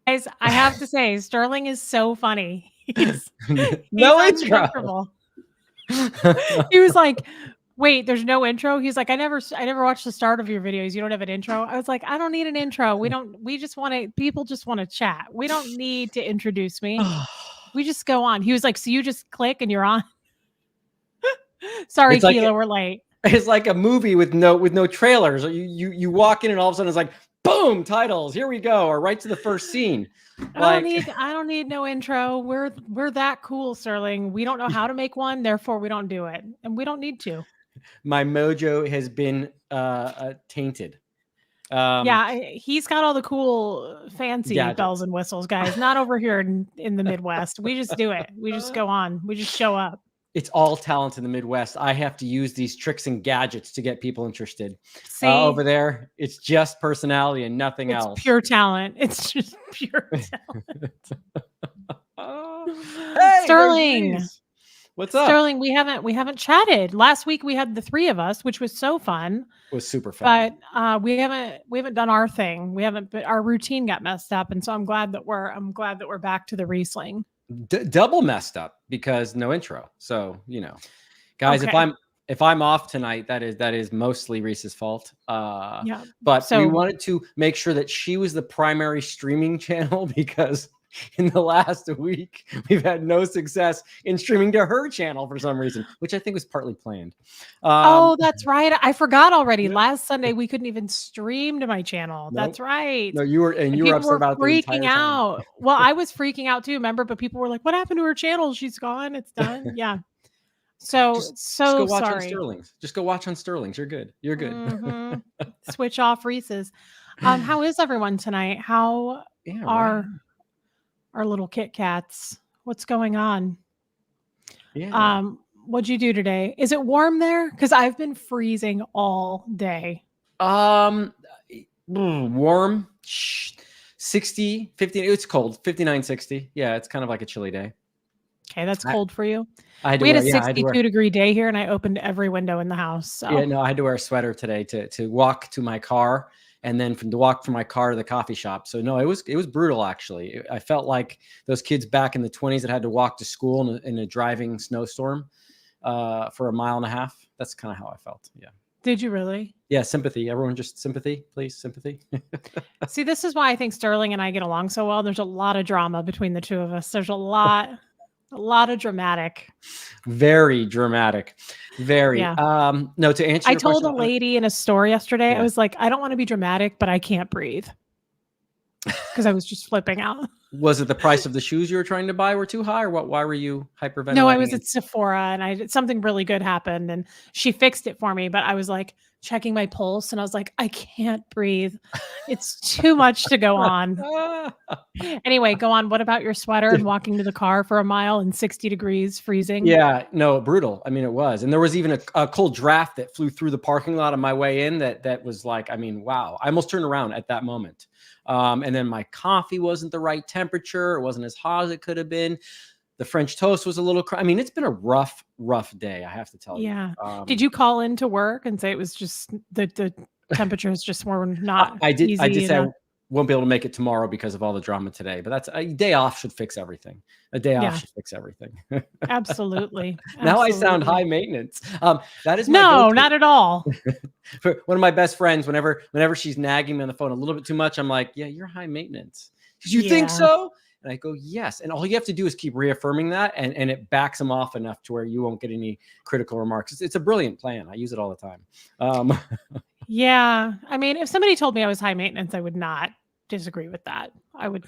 Guys, I have to say, Sterling is so funny. He's No intro. uncomfortable. He was like, "Wait, there's no intro?" He's like, I never watched the start of your videos. You don't have an intro?" I was like, "I don't need an intro. We just want to, people just want to chat. We don't need to introduce me. We just go on." He was like, "So you just click and you're on?" Sorry, Keela, we're late. It's like a movie with no trailers. You walk in and all of a sudden it's like, boom, titles, here we go, or right to the first scene. I don't need no intro. We're that cool, Sterling. We don't know how to make one, therefore we don't do it, and we don't need to. My mojo has been tainted. He's got all the cool, fancy gadgets, bells and whistles, guys. Not over here in the Midwest. We just do it. We just go on. We just show up. It's all talent in the Midwest. I have to use these tricks and gadgets to get people interested. Over there, it's just personality and nothing else. Pure talent. It's just pure talent. Hey, Sterling, what's up? Sterling, we haven't chatted. Last week we had the three of us, which was so fun. It was super fun. But we haven't done our thing. Our routine got messed up, and so I'm glad that we're back to the Reeseling. Double messed up because no intro. So, guys, okay. If I'm off tonight, that is mostly Reese's fault. But we wanted to make sure that she was the primary streaming channel because in the last week we've had no success in streaming to her channel for some reason, which I think was partly planned. That's right. I forgot already. Yeah. Last Sunday we couldn't even stream to my channel. Nope. That's right. No, you were upset about freaking out. Well, I was freaking out too, remember? But people were like, "What happened to her channel? She's gone. It's done." Yeah. So just go watch sorry. On Sterling's. Just go watch on Sterling's. You're good. You're good. Mm-hmm. Switch off Reese's. How is everyone tonight? How are our little Kit Kats? What's going on? Yeah. What'd you do today? Is it warm there? Because I've been freezing all day. Warm, 60, 50. It's cold, 59, 60. Yeah, it's kind of like a chilly day. Okay, that's cold for you. We had a 62-degree day here, and I opened every window in the house. So. Yeah, no, I had to wear a sweater today to walk to my car, and then to walk from my car to the coffee shop. So no, it was brutal actually. I felt like those kids back in the 20s that had to walk to school in a driving snowstorm for a mile and a half. That's kind of how I felt. Yeah. Did you really? Yeah, sympathy. Everyone just sympathy, please, sympathy. See, this is why I think Sterling and I get along so well. There's a lot of drama between the two of us. There's a lot of dramatic. Very dramatic. Very. Yeah. No, to answer your question, I told a lady in a store yesterday, I was like, I don't want to be dramatic, but I can't breathe. Because I was just flipping out. Was it the price of the shoes you were trying to buy were too high, or what? Why were you hyperventilating? No, I was at Sephora and something really good happened and she fixed it for me. But I was like checking my pulse and I was like, I can't breathe. It's too much to go on. Anyway, go on. What about your sweater and walking to the car for a mile in 60 degrees freezing? Yeah, no, brutal. I mean, it was. And there was even a cold draft that flew through the parking lot on my way in that was like, I mean, wow. I almost turned around at that moment. And then my coffee wasn't the right temperature. It wasn't as hot as it could have been. The French toast was a little, I mean, it's been a rough day. I have to tell you. Yeah. Did you call into work and say it was just the temperatures just were not I did. Easy I did say I won't be able to make it tomorrow because of all the drama today, but that's a day off should fix everything. A day off should fix everything. Absolutely. Now I sound high maintenance. That is no, not at all. For one of my best friends, whenever she's nagging me on the phone a little bit too much, I'm like, yeah, you're high maintenance. You think so? And I go, yes. And all you have to do is keep reaffirming that. And it backs them off enough to where you won't get any critical remarks. It's a brilliant plan. I use it all the time. Yeah. I mean, if somebody told me I was high maintenance, I would not disagree with that. I would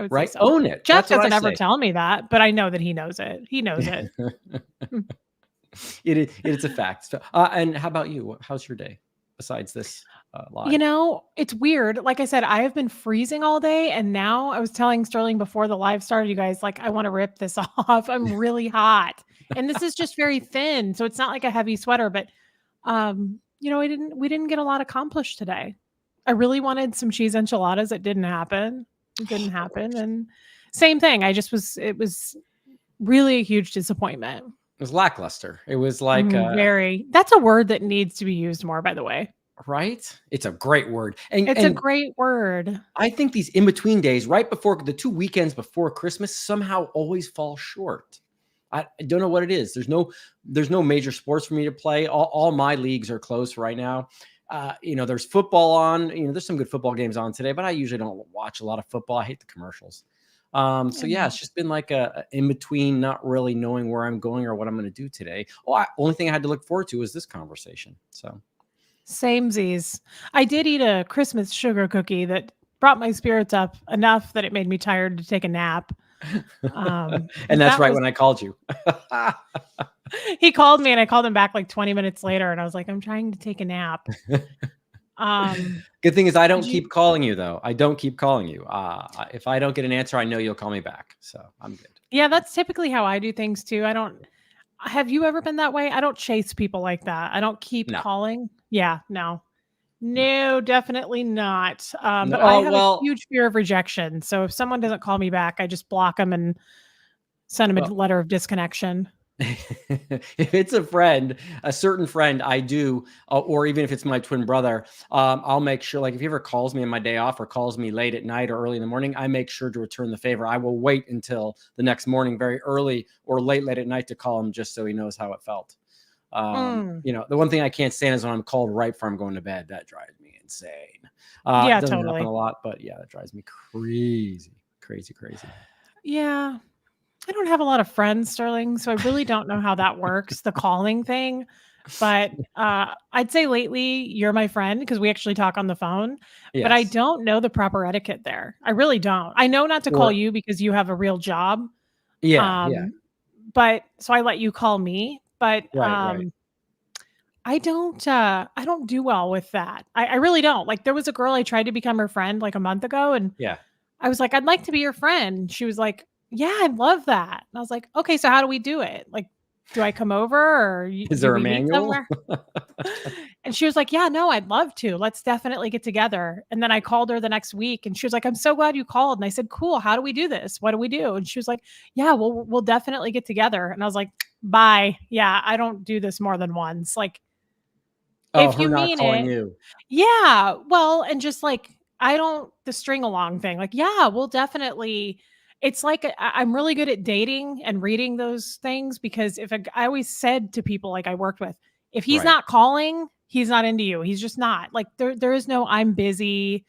right. Say so. Own it. Jeff doesn't ever tell me that, but I know that he knows it. He knows it. It's a fact. And how about you? How's your day besides this? Live? You know, it's weird. Like I said, I have been freezing all day. And now I was telling Sterling before the live started, you guys, like, I want to rip this off. I'm really hot. And this is just very thin. So it's not like a heavy sweater, but, we didn't get a lot accomplished today. I really wanted some cheese enchiladas. It didn't happen. And same thing. It was really a huge disappointment. It was lackluster. It was like that's a word that needs to be used more, by the way. Right? It's a great word. It's a great word. I think these in-between days, right before the 2 weekends before Christmas, somehow always fall short. I don't know what it is. There's no major sports for me to play. All my leagues are closed right now. There's football on. There's some good football games on today, but I usually don't watch a lot of football. I hate the commercials. So yeah, it's just been like a in between, not really knowing where I'm going or what I'm going to do today. Only thing I had to look forward to was this conversation. So samesies. I did eat a Christmas sugar cookie that brought my spirits up enough that it made me tired to take a nap. And that's right when I called you. He called me and I called him back like 20 minutes later and I was like, I'm trying to take a nap. Good thing is I don't keep calling you though. I don't keep calling you. If I don't get an answer, I know you'll call me back. So I'm good. Yeah, that's typically how I do things too. Have you ever been that way? I don't chase people like that. I don't keep calling. Yeah, no, definitely not. But I have a huge fear of rejection. So if someone doesn't call me back, I just block them and send them a letter of disconnection. If it's a certain friend, I do, or even if it's my twin brother, I'll make sure, like if he ever calls me on my day off or calls me late at night or early in the morning, I make sure to return the favor. I will wait until the next morning, very early or late at night to call him just so he knows how it felt. The one thing I can't stand is when I'm called right before I'm going to bed. That drives me insane. Yeah, it doesn't totally. happen a lot, but yeah, that drives me crazy. Yeah. I don't have a lot of friends, Sterling, so I really don't know how that works, the calling thing. But I'd say lately you're my friend because we actually talk on the phone. Yes. But I don't know the proper etiquette there. I really don't. I know not to call you because you have a real job. Yeah. But so I let you call me. But right. I don't do well with that. I really don't. Like there was a girl I tried to become her friend like a month ago, and I was like, I'd like to be your friend. She was like, yeah, I'd love that. And I was like, okay, so how do we do it? Like, do I come over or is there a manual? And she was like, yeah, no, I'd love to. Let's definitely get together. And then I called her the next week and she was like, I'm so glad you called. And I said, cool. How do we do this? What do we do? And she was like, yeah, we'll definitely get together. And I was like, bye. Yeah, I don't do this more than once. Like, if you mean it, you. Yeah. Well, and just like, the string along thing, like, yeah, we'll definitely. It's like I'm really good at dating and reading those things because I always said to people like I worked with, if he's not calling, he's not into you. He's just not. Like there is no I'm busy.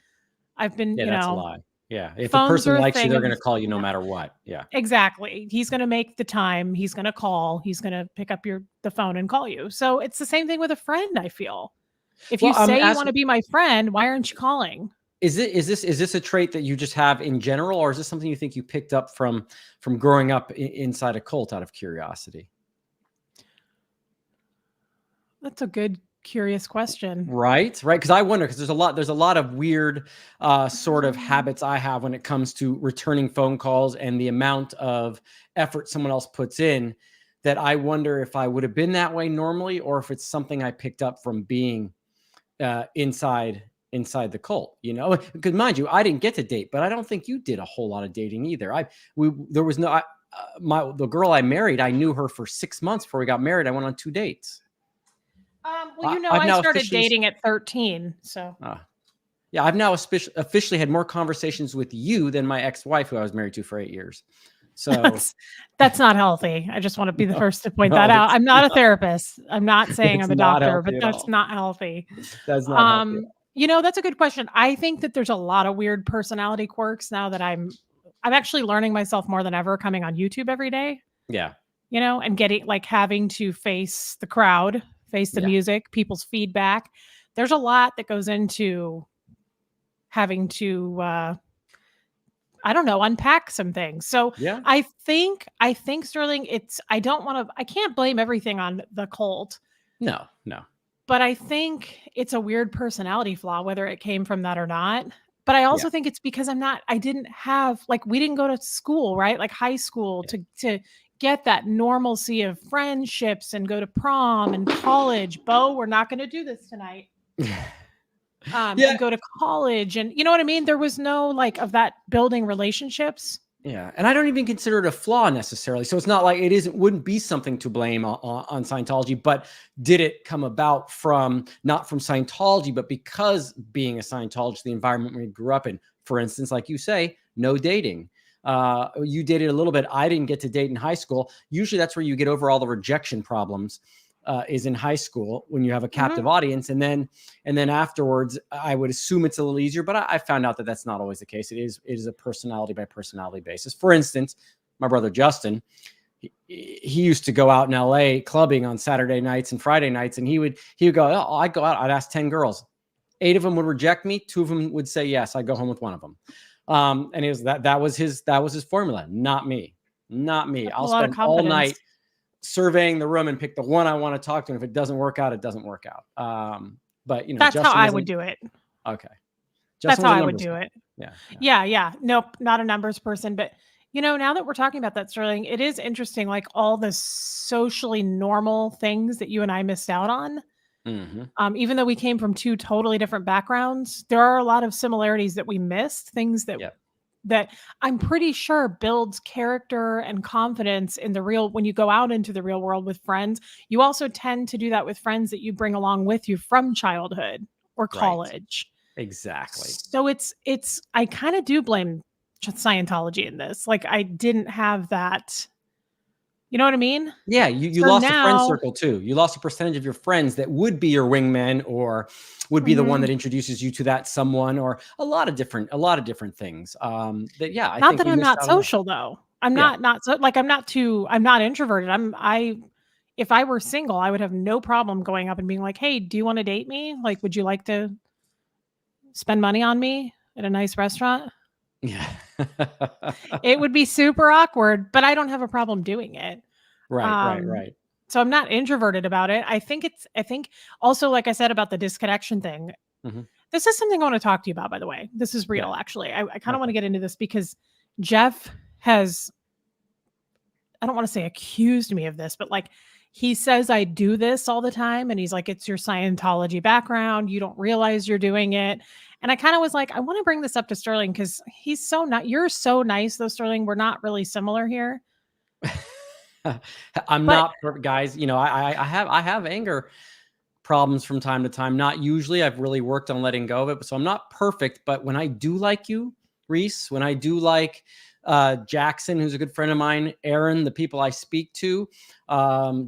I've been, that's a lie. Yeah. If a person likes you, they're going to call you no matter what. Yeah. Exactly. He's going to make the time. He's going to call. He's going to pick up the phone and call you. So it's the same thing with a friend, I feel. If you say you want to be my friend, why aren't you calling? Is this a trait that you just have in general, or is this something you think you picked up from growing up inside a cult out of curiosity? That's a good, curious question. Right. Because I wonder, because there's a lot of weird sort of habits I have when it comes to returning phone calls and the amount of effort someone else puts in, that I wonder if I would have been that way normally, or if it's something I picked up from being inside the cult, because mind you, I didn't get to date, but I don't think you did a whole lot of dating either. The girl I married, I knew her for 6 months before we got married. I went on 2 dates. I started dating at 13. So yeah, I've now officially had more conversations with you than my ex-wife, who I was married to for 8 years. So that's not healthy. I just want to be the first to point that out. I'm not a therapist. I'm not saying I'm a doctor, but that's not healthy. That's not healthy. That's a good question. I think that there's a lot of weird personality quirks now that I'm actually learning myself more than ever coming on YouTube every day. Yeah. And getting having to face the crowd, face the music, people's feedback. There's a lot that goes into having to, unpack some things. So I think Sterling, I can't blame everything on the cult. No. But I think it's a weird personality flaw, whether it came from that or not. But I also think it's because we didn't go to school, right? Like high school to get that normalcy of friendships and go to prom and college. Bo, we're not going to do this tonight. And go to college and you know what I mean? There was no of that building relationships. Yeah. And I don't even consider it a flaw necessarily. So it's not like wouldn't be something to blame on Scientology, but did it come about not from Scientology, but because being a Scientologist, the environment we grew up in, for instance, like you say, no dating. You dated a little bit. I didn't get to date in high school. Usually that's where you get over all the rejection problems. Is in high school when you have a captive audience, and then afterwards, I would assume it's a little easier, but I found out that that's not always the case. It is a personality by personality basis. For instance, my brother Justin, he used to go out in LA clubbing on Saturday nights and Friday nights, and he would go, oh, I'd go out, I'd ask 10 girls, 8 of them would reject me, 2 of them would say yes, I'd go home with one of them. And it was that was his formula, not me. That's I'll spend all night surveying the room and pick the one I want to talk to. And if it doesn't work out, it doesn't work out. But that's Justin how I would do it. Okay. Justin, that's how I would do it. Yeah. Nope. Not a numbers person, but now that we're talking about that, Sterling, it is interesting. Like all the socially normal things that you and I missed out on. Even though we came from 2 totally different backgrounds, there are a lot of similarities that we missed, things that I'm pretty sure builds character and confidence in when you go out into the real world with friends. You also tend to do that with friends that you bring along with you from childhood or college. Right. Exactly. So I kind of do blame Scientology in this. Like I didn't have that. You know what I mean? Yeah, you lost a friend circle too. You lost a percentage of your friends that would be your wingmen or would be the one that introduces you to that someone, or a lot of different things. I think I'm not social though. I'm not so like I'm not introverted. If I were single, I would have no problem going up and being like, "Hey, do you want to date me? Like, would you like to spend money on me at a nice restaurant?" Yeah. It would be super awkward, but I don't have a problem doing it. Right. So I'm not introverted about it. I think also, like I said about the disconnection thing, this is something I want to talk to you about, by the way. This is real, actually. I kind of want to get into this because Jeff has, I don't want to say accused me of this, but like he says I do this all the time. And he's like, it's your Scientology background. You don't realize you're doing it. And I kind of was like, I want to bring this up to Sterling because you're so nice though, Sterling. We're not really similar here. I'm not perfect, guys. I have anger problems from time to time. Not usually. I've really worked on letting go of it. So I'm not perfect. But when I do like you, Reese, when I do like Jackson, who's a good friend of mine, Aaron, the people I speak to,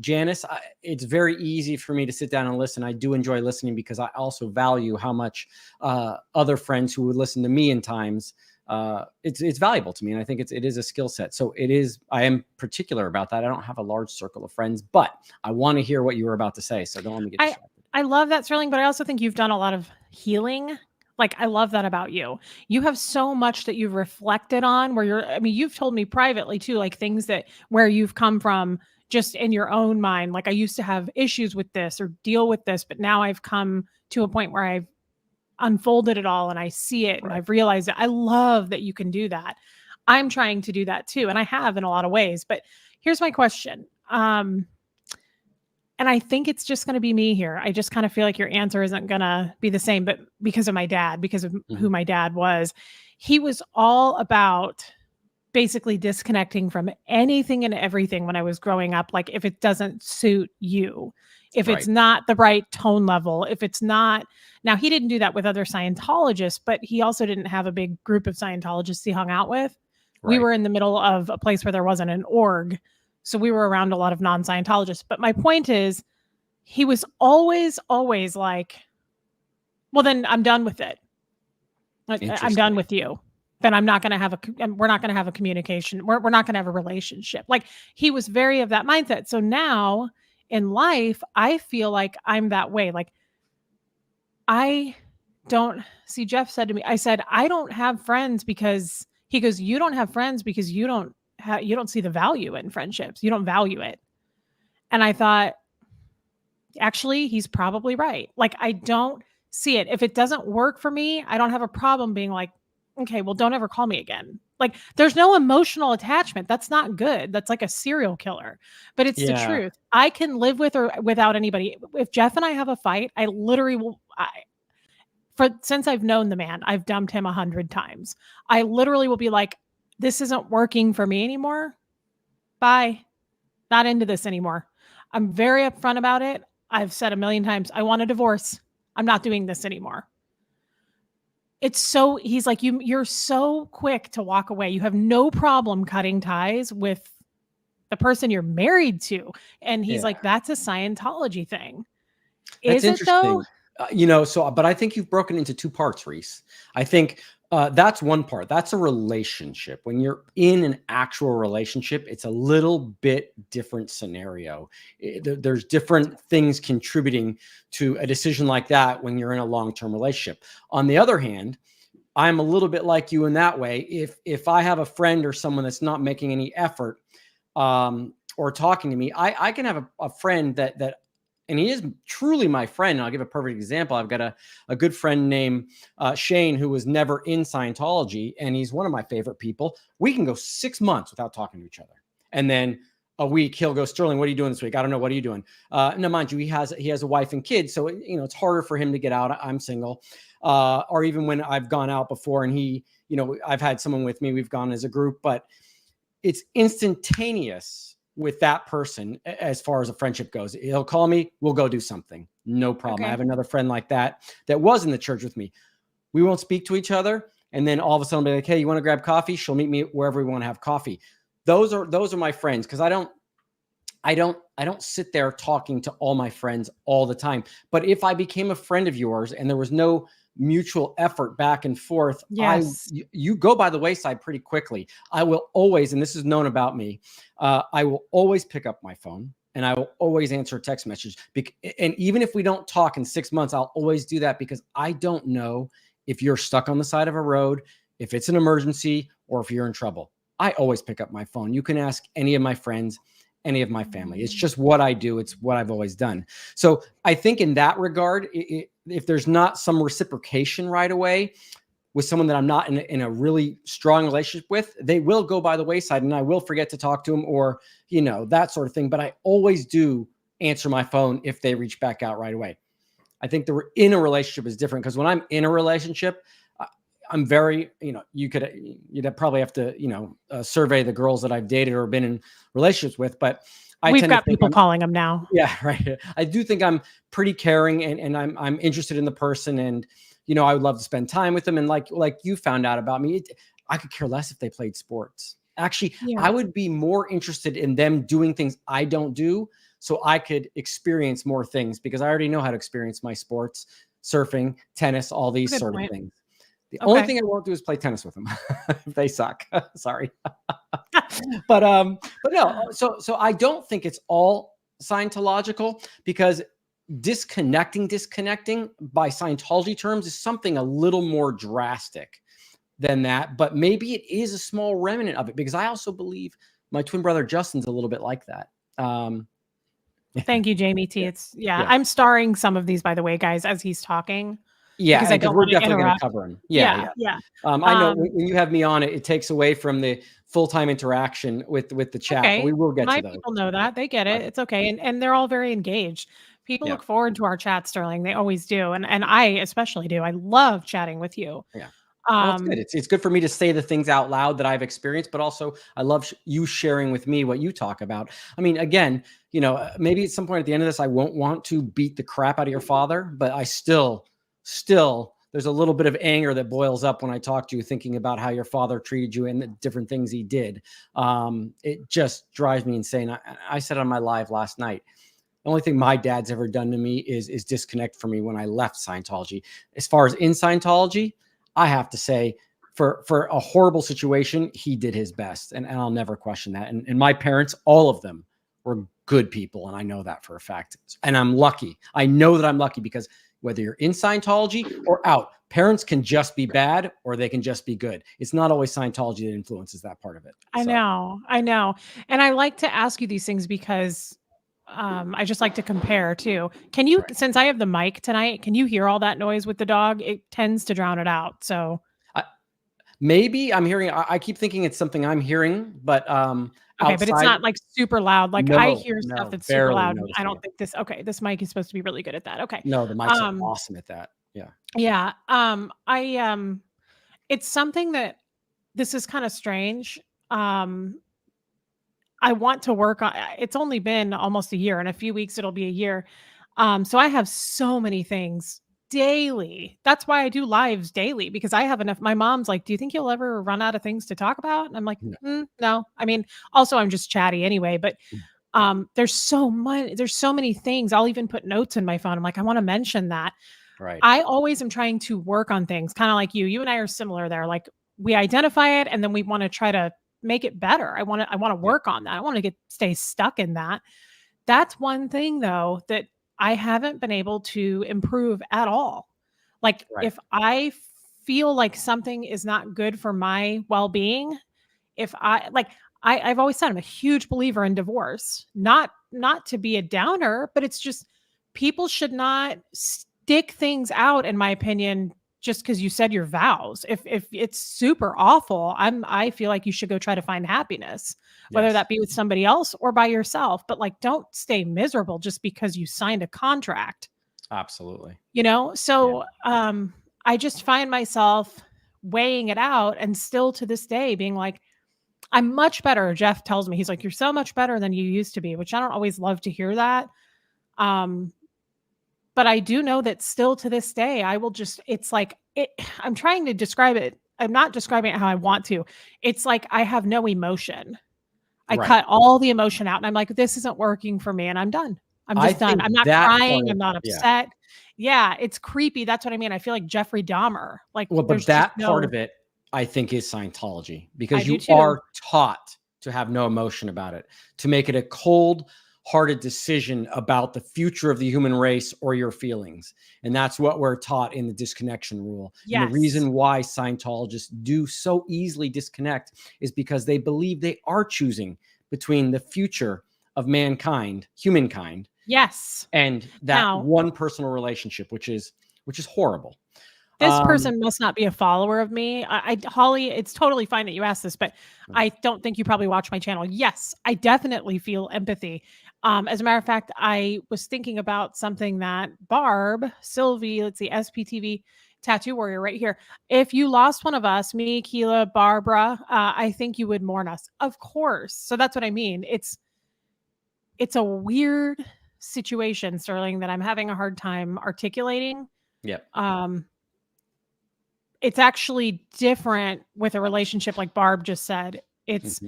Janice, it's very easy for me to sit down and listen. I do enjoy listening because I also value how much other friends who would listen to me in times. It's valuable to me, and I think it is a skill set. So I am particular about that. I don't have a large circle of friends, but I want to hear what you were about to say. So don't let me get distracted. I love that, Sterling, but I also think you've done a lot of healing. Like, I love that about you. You have so much that you've reflected on you've told me privately too, like things where you've come from just in your own mind. Like I used to have issues with this or deal with this, but now I've come to a point where I've unfolded it all and I see it and I've realized it. I love that you can do that. I'm trying to do that too. And I have in a lot of ways, but here's my question. And I think it's just going to be me here. I just kind of feel like your answer isn't going to be the same, but because of my dad, because of who my dad was, he was all about basically disconnecting from anything and everything when I was growing up. Like if it doesn't suit you, if it's not the right tone level, if it's not, now he didn't do that with other Scientologists, but he also didn't have a big group of Scientologists he hung out with. We were in the middle of a place where there wasn't an org. So we were around a lot of non-Scientologists. But my point is, he was always like, well, then I'm done with it. I'm done with you. Then I'm not going to have we're not going to have a communication. We're not going to have a relationship. Like he was very of that mindset. So now in life, I feel like I'm that way. Like Jeff said to me, I said, I don't have friends because he goes, you don't have friends because you don't see the value in friendships. You don't value it. And I thought, actually, he's probably right. Like, I don't see it. If it doesn't work for me, I don't have a problem being like, okay, well, don't ever call me again. Like, there's no emotional attachment. That's not good. That's like a serial killer, but it's the truth. I can live with or without anybody. If Jeff and I have a fight, I literally will, since I've known the man, I've dumped him 100 times. I literally will be like, this isn't working for me anymore. Bye. Not into this anymore. I'm very upfront about it. I've said a million times, I want a divorce. I'm not doing this anymore. He's like, you're so quick to walk away. You have no problem cutting ties with the person you're married to. And he's like, that's a Scientology thing. That's interesting. But I think you've broken into two parts, Reese. I think that's one part. That's a relationship. When you're in an actual relationship, it's a little bit different scenario. There's different things contributing to a decision like that when you're in a long-term relationship. On the other hand, I'm a little bit like you in that way. If I have a friend or someone that's not making any effort or talking to me, I can have a friend that and he is truly my friend. And I'll give a perfect example. I've got a good friend named Shane, who was never in Scientology, and he's one of my favorite people. We can go 6 months without talking to each other. And then a week, he'll go, Sterling, what are you doing this week? I don't know. What are you doing? Now, mind you, he has a wife and kids. So, it's harder for him to get out. I'm single. Or even when I've gone out before and I've had someone with me, we've gone as a group, but it's instantaneous with that person as far as a friendship goes. He'll call me, we'll go do something. No problem. Okay. I have another friend like that was in the church with me. We won't speak to each other. And then all of a sudden I'll be like, hey, you want to grab coffee? She'll meet me wherever we want to have coffee. Those are my friends. Cause I don't sit there talking to all my friends all the time. But if I became a friend of yours and there was no mutual effort back and forth, yes, you go by the wayside pretty quickly. I will always, and this is known about me, I will always pick up my phone and I will always answer a text message. And even if we don't talk in 6 months, I'll always do that because I don't know if you're stuck on the side of a road, if it's an emergency, or if you're in trouble. I always pick up my phone. You can ask any of my friends, any of my family. It's just what I do. It's what I've always done. So I think in that regard, if there's not some reciprocation right away with someone that I'm not in a really strong relationship with, they will go by the wayside and I will forget to talk to them or, that sort of thing. But I always do answer my phone if they reach back out right away. I think in a relationship is different because when I'm in a relationship, I'm very, you'd probably have to, survey the girls that I've dated or been in relationships with, but we've got people calling them now. Yeah, right. I do think I'm pretty caring and I'm interested in the person and, I would love to spend time with them. And like you found out about me, I could care less if they played sports. Actually, I would be more interested in them doing things I don't do so I could experience more things because I already know how to experience my sports, surfing, tennis, all these sort of things. The only thing I won't do is play tennis with them. They suck. Sorry. but no. So I don't think it's all Scientological because disconnecting by Scientology terms is something a little more drastic than that. But maybe it is a small remnant of it because I also believe my twin brother Justin's a little bit like that. Thank you, Jamie T. Yeah. I'm starring some of these, by the way, guys, as he's talking. Yeah, because we're definitely going to cover him. Yeah. I know when you have me on, it takes away from the full-time interaction with the chat. Okay. But we will get to those. People know that. They get it. Right. It's okay. And they're all very engaged. People look forward to our chat, Sterling. They always do. And I especially do. I love chatting with you. Yeah. Well, it's good. It's good for me to say the things out loud that I've experienced, but also I love you sharing with me what you talk about. I mean, again, maybe at some point at the end of this, I won't want to beat the crap out of your father, but I still there's a little bit of anger that boils up when I talk to you thinking about how your father treated you and the different things he did. It just drives me insane. I said on my live last night, the only thing my dad's ever done to me is disconnect from me when I left Scientology. As far as in Scientology, I have to say for a horrible situation, he did his best and I'll never question that. And my parents, all of them were good people. And I know that for a fact. And I'm lucky. I know that I'm lucky because whether you're in Scientology or out, parents can just be bad or they can just be good. It's not always Scientology that influences that part of it. I know. And I like to ask you these things because I just like to compare too. Can you, since I have the mic tonight, can you hear all that noise with the dog? It tends to drown it out. So maybe I'm hearing, I keep thinking it's something I'm hearing, but okay, but it's not like super loud. Like I hear stuff that's super loud. I don't think this mic is supposed to be really good at that. Okay. No, the mic's awesome at that. Yeah. Yeah. It's something that this is kind of strange. I want to work on it's only been almost a year. In a few weeks, it'll be a year. So I have so many things daily. That's why I do lives daily because I have enough. My mom's like, "Do you think you'll ever run out of things to talk about?" And I'm like, no. I mean, also I'm just chatty anyway, but there's so many things. I'll even put notes in my phone. I'm like, I want to mention that. Right. I always am trying to work on things, kind of like you. You and I are similar there. Like we identify it and then we want to try to make it better. I want to work on that. I want to stay stuck in that. That's one thing though that I haven't been able to improve at all. Like if I feel like something is not good for my well-being, if I like I've always said I'm a huge believer in divorce. Not to be a downer, but it's just people should not stick things out, in my opinion, just because you said your vows. If it's super awful, I feel like you should go try to find happiness, whether that be with somebody else or by yourself. But like, don't stay miserable just because you signed a contract. Absolutely. You know, so I just find myself weighing it out, and still to this day being like, I'm much better. Jeff tells me, he's like, "You're so much better than you used to be," which I don't always love to hear that. But I do know that still to this day, I will just, it's like, I'm trying to describe it. I'm not describing it how I want to. It's like, I have no emotion. I cut all the emotion out and I'm like, this isn't working for me and I'm done. I'm just done. I'm not crying. I'm not upset. Yeah, it's creepy. That's what I mean. I feel like Jeffrey Dahmer. Like, well, but that part of it, I think, is Scientology, because you are taught to have no emotion about it, to make it a cold-hearted decision about the future of the human race or your feelings. And that's what we're taught in the disconnection rule. Yes. And the reason why Scientologists do so easily disconnect is because they believe they are choosing between the future of mankind, humankind. Yes. And that one personal relationship, which is horrible. This person must not be a follower of me. Holly, it's totally fine that you asked this, but I don't think you probably watch my channel. Yes, I definitely feel empathy. As a matter of fact, I was thinking about something that Sylvie, let's see, SPTV Tattoo Warrior right here. If you lost one of us, me, Keela, Barbara, I think you would mourn us. Of course. So that's what I mean. It's a weird situation, Sterling, that I'm having a hard time articulating. Yep. It's actually different with a relationship, like Barb just said. It's,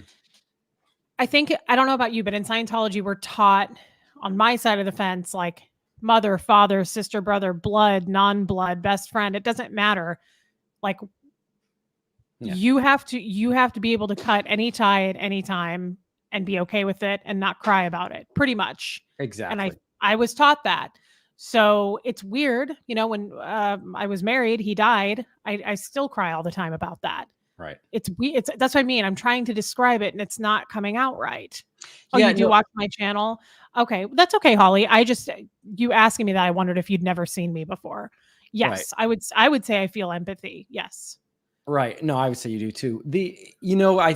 I think, I don't know about you, but in Scientology, we're taught on my side of the fence, like mother, father, sister, brother, blood, non-blood, best friend. It doesn't matter. Like you have to be able to cut any tie at any time and be okay with it and not cry about it, pretty much. Exactly. And I was taught that. So it's weird, you know, when I was married, he died. I still cry all the time about that. Right. It's that's what I mean. I'm trying to describe it and it's not coming out right. Oh, you do watch my channel? Okay. That's okay, Holly. You asking me that, I wondered if you'd never seen me before. Yes. Right. I would say I feel empathy. Yes. Right. No, I would say you do too. I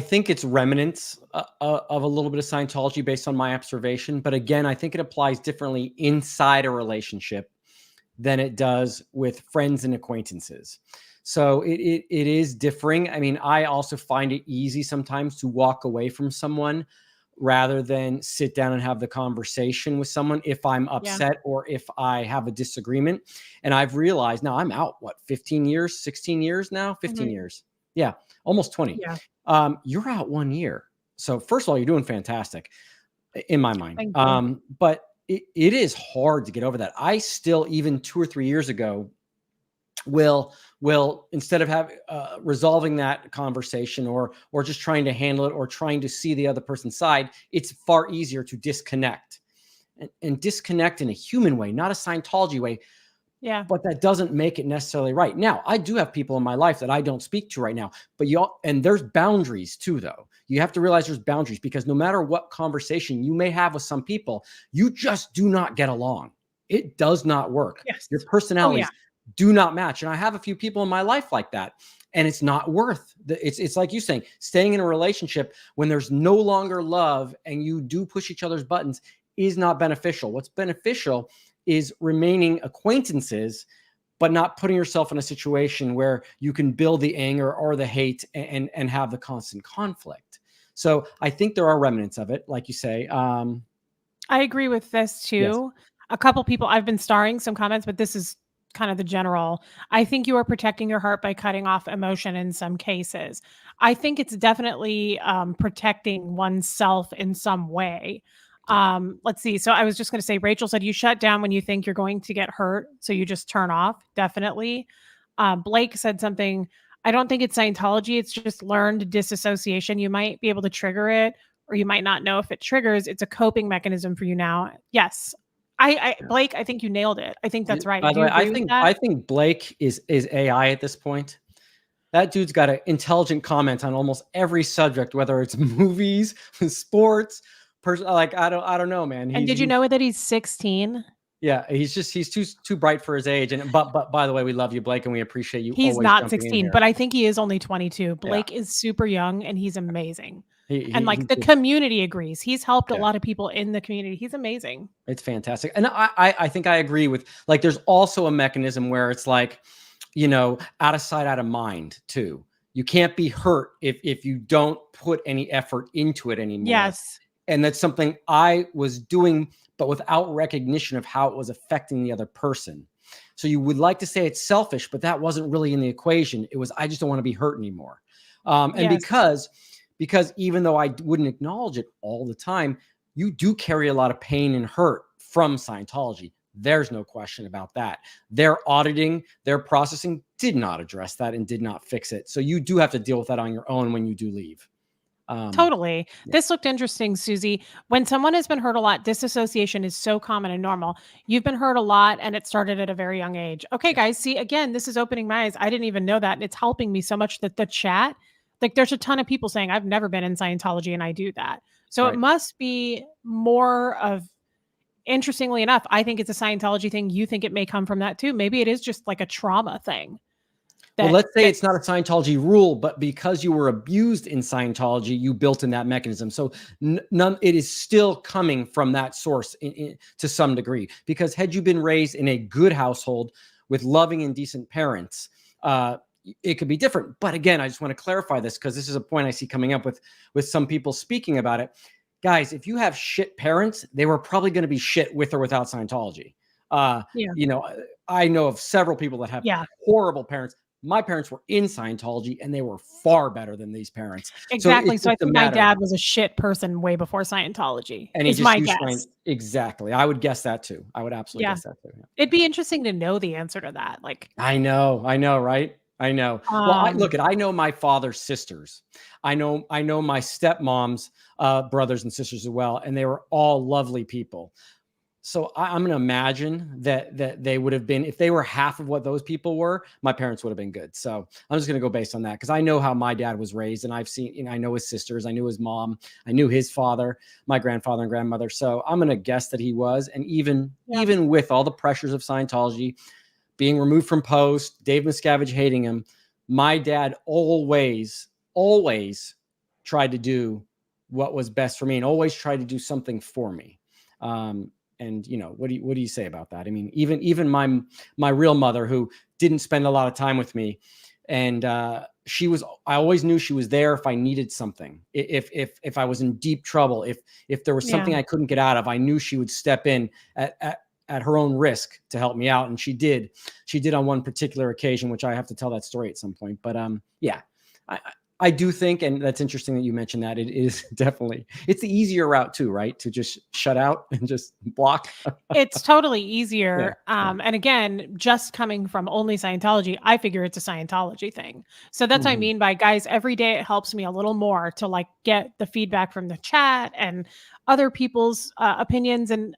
think it's remnants of a little bit of Scientology based on my observation. But again, I think it applies differently inside a relationship than it does with friends and acquaintances. So it is differing. I mean, I also find it easy sometimes to walk away from someone rather than sit down and have the conversation with someone if I'm upset or if I have a disagreement. And I've realized now I'm out, 15 years, 16 years now, 15 years. Yeah, almost 20. Yeah. You're out 1 year. So first of all, you're doing fantastic in my mind. But it is hard to get over that. I still, even 2 or 3 years ago, will instead of resolving that conversation or just trying to handle it or trying to see the other person's side, it's far easier to disconnect and disconnect in a human way, not a Scientology way. Yeah. But that doesn't make it necessarily right. Now, I do have people in my life that I don't speak to right now, and there's boundaries too, though. You have to realize there's boundaries, because no matter what conversation you may have with some people, you just do not get along. It does not work. Yes. Your personalities do not match. And I have a few people in my life like that, and it's not worth it's like you saying, staying in a relationship when there's no longer love and you do push each other's buttons is not beneficial. What's beneficial is remaining acquaintances, but not putting yourself in a situation where you can build the anger or the hate and have the constant conflict. So I think there are remnants of it, like you say. I agree with this too. Yes. A couple people, I've been starring some comments, but this is kind of the general. I think you are protecting your heart by cutting off emotion in some cases. I think it's definitely protecting oneself in some way. Let's see. So I was just going to say, Rachel said you shut down when you think you're going to get hurt. So you just turn off. Definitely. Blake said something. I don't think it's Scientology. It's just learned disassociation. You might be able to trigger it, or you might not know if it triggers. It's a coping mechanism for you now. Yes. Blake, I think you nailed it. I think that's right. By the Do you way, agree with that? I think Blake is AI at this point. That dude's got an intelligent comment on almost every subject, whether it's movies, sports, like I don't know, man. And did you know that he's 16? Yeah, he's too bright for his age. And but by the way, we love you, Blake, and we appreciate you. He's always not jumping in 16, here. but I think he is only 22. Blake is super young and he's amazing. And like the He's community agrees. He's helped a lot of people in the community. He's amazing. It's fantastic. And I think I agree with, like, there's also a mechanism where it's like, out of sight, out of mind too. You can't be hurt if you don't put any effort into it anymore. Yes. And that's something I was doing, but without recognition of how it was affecting the other person. So you would like to say it's selfish, but that wasn't really in the equation. It was, I just don't want to be hurt anymore. And because even though I wouldn't acknowledge it all the time, you do carry a lot of pain and hurt from Scientology. There's no question about that. Their auditing, their processing did not address that and did not fix it. So you do have to deal with that on your own when you do leave. Totally. Yeah. This looked interesting, Susie. When someone has been hurt a lot, disassociation is so common and normal. You've been hurt a lot and it started at a very young age. Okay, guys, see, again, this is opening my eyes. I didn't even know that. And it's helping me so much that the chat, like there's a ton of people saying, I've never been in Scientology and I do that. So it must be more of, interestingly enough, I think it's a Scientology thing. You think it may come from that too. Maybe it is just like a trauma thing. Well, let's say it's not a Scientology rule, but because you were abused in Scientology, you built in that mechanism. So it is still coming from that source to some degree, because had you been raised in a good household with loving and decent parents, it could be different. But again, I just want to clarify this because this is a point I see coming up with some people speaking about it. Guys, if you have shit parents, they were probably going to be shit with or without Scientology. I know of several people that have horrible parents. My parents were in Scientology and they were far better than these parents. Exactly. So I think my dad was a shit person way before Scientology. And it's my guess. Exactly. I would guess that too. I would absolutely guess that too. Yeah. It'd be interesting to know the answer to that. Like, I know, right? I know. Well, I know my father's sisters. I know my stepmom's brothers and sisters as well. And they were all lovely people. So I'm going to imagine that they would have been, if they were half of what those people were, my parents would have been good. So I'm just going to go based on that because I know how my dad was raised and I've seen, I know his sisters, I knew his mom, I knew his father, my grandfather and grandmother. So I'm going to guess that he was. And even with all the pressures of Scientology, being removed from post, Dave Miscavige hating him, my dad always tried to do what was best for me and always tried to do something for me. And what do you say about that? I mean, even my real mother, who didn't spend a lot of time with me, and I always knew she was there if I needed something. If I was in deep trouble, if there was something I couldn't get out of, I knew she would step in at her own risk to help me out. And she did on one particular occasion, which I have to tell that story at some point. But I do think, and that's interesting that you mentioned that, it is definitely, it's the easier route too, right? To just shut out and just block. It's totally easier. And again, just coming from only Scientology, I figure it's a Scientology thing. So that's what I mean by, guys, every day it helps me a little more to like get the feedback from the chat and other people's opinions. And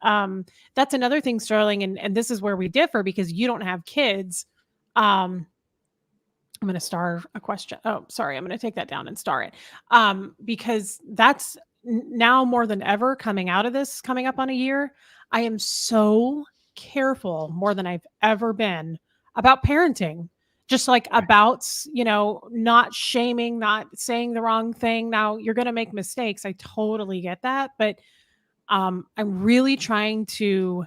that's another thing, Sterling. And this is where we differ because you don't have kids. I'm going to star a question. Oh, sorry. I'm going to take that down and star it. Because that's now more than ever coming out of this, coming up on a year. I am so careful more than I've ever been about parenting, just like about, not shaming, not saying the wrong thing. Now you're going to make mistakes. I totally get that. But I'm really trying to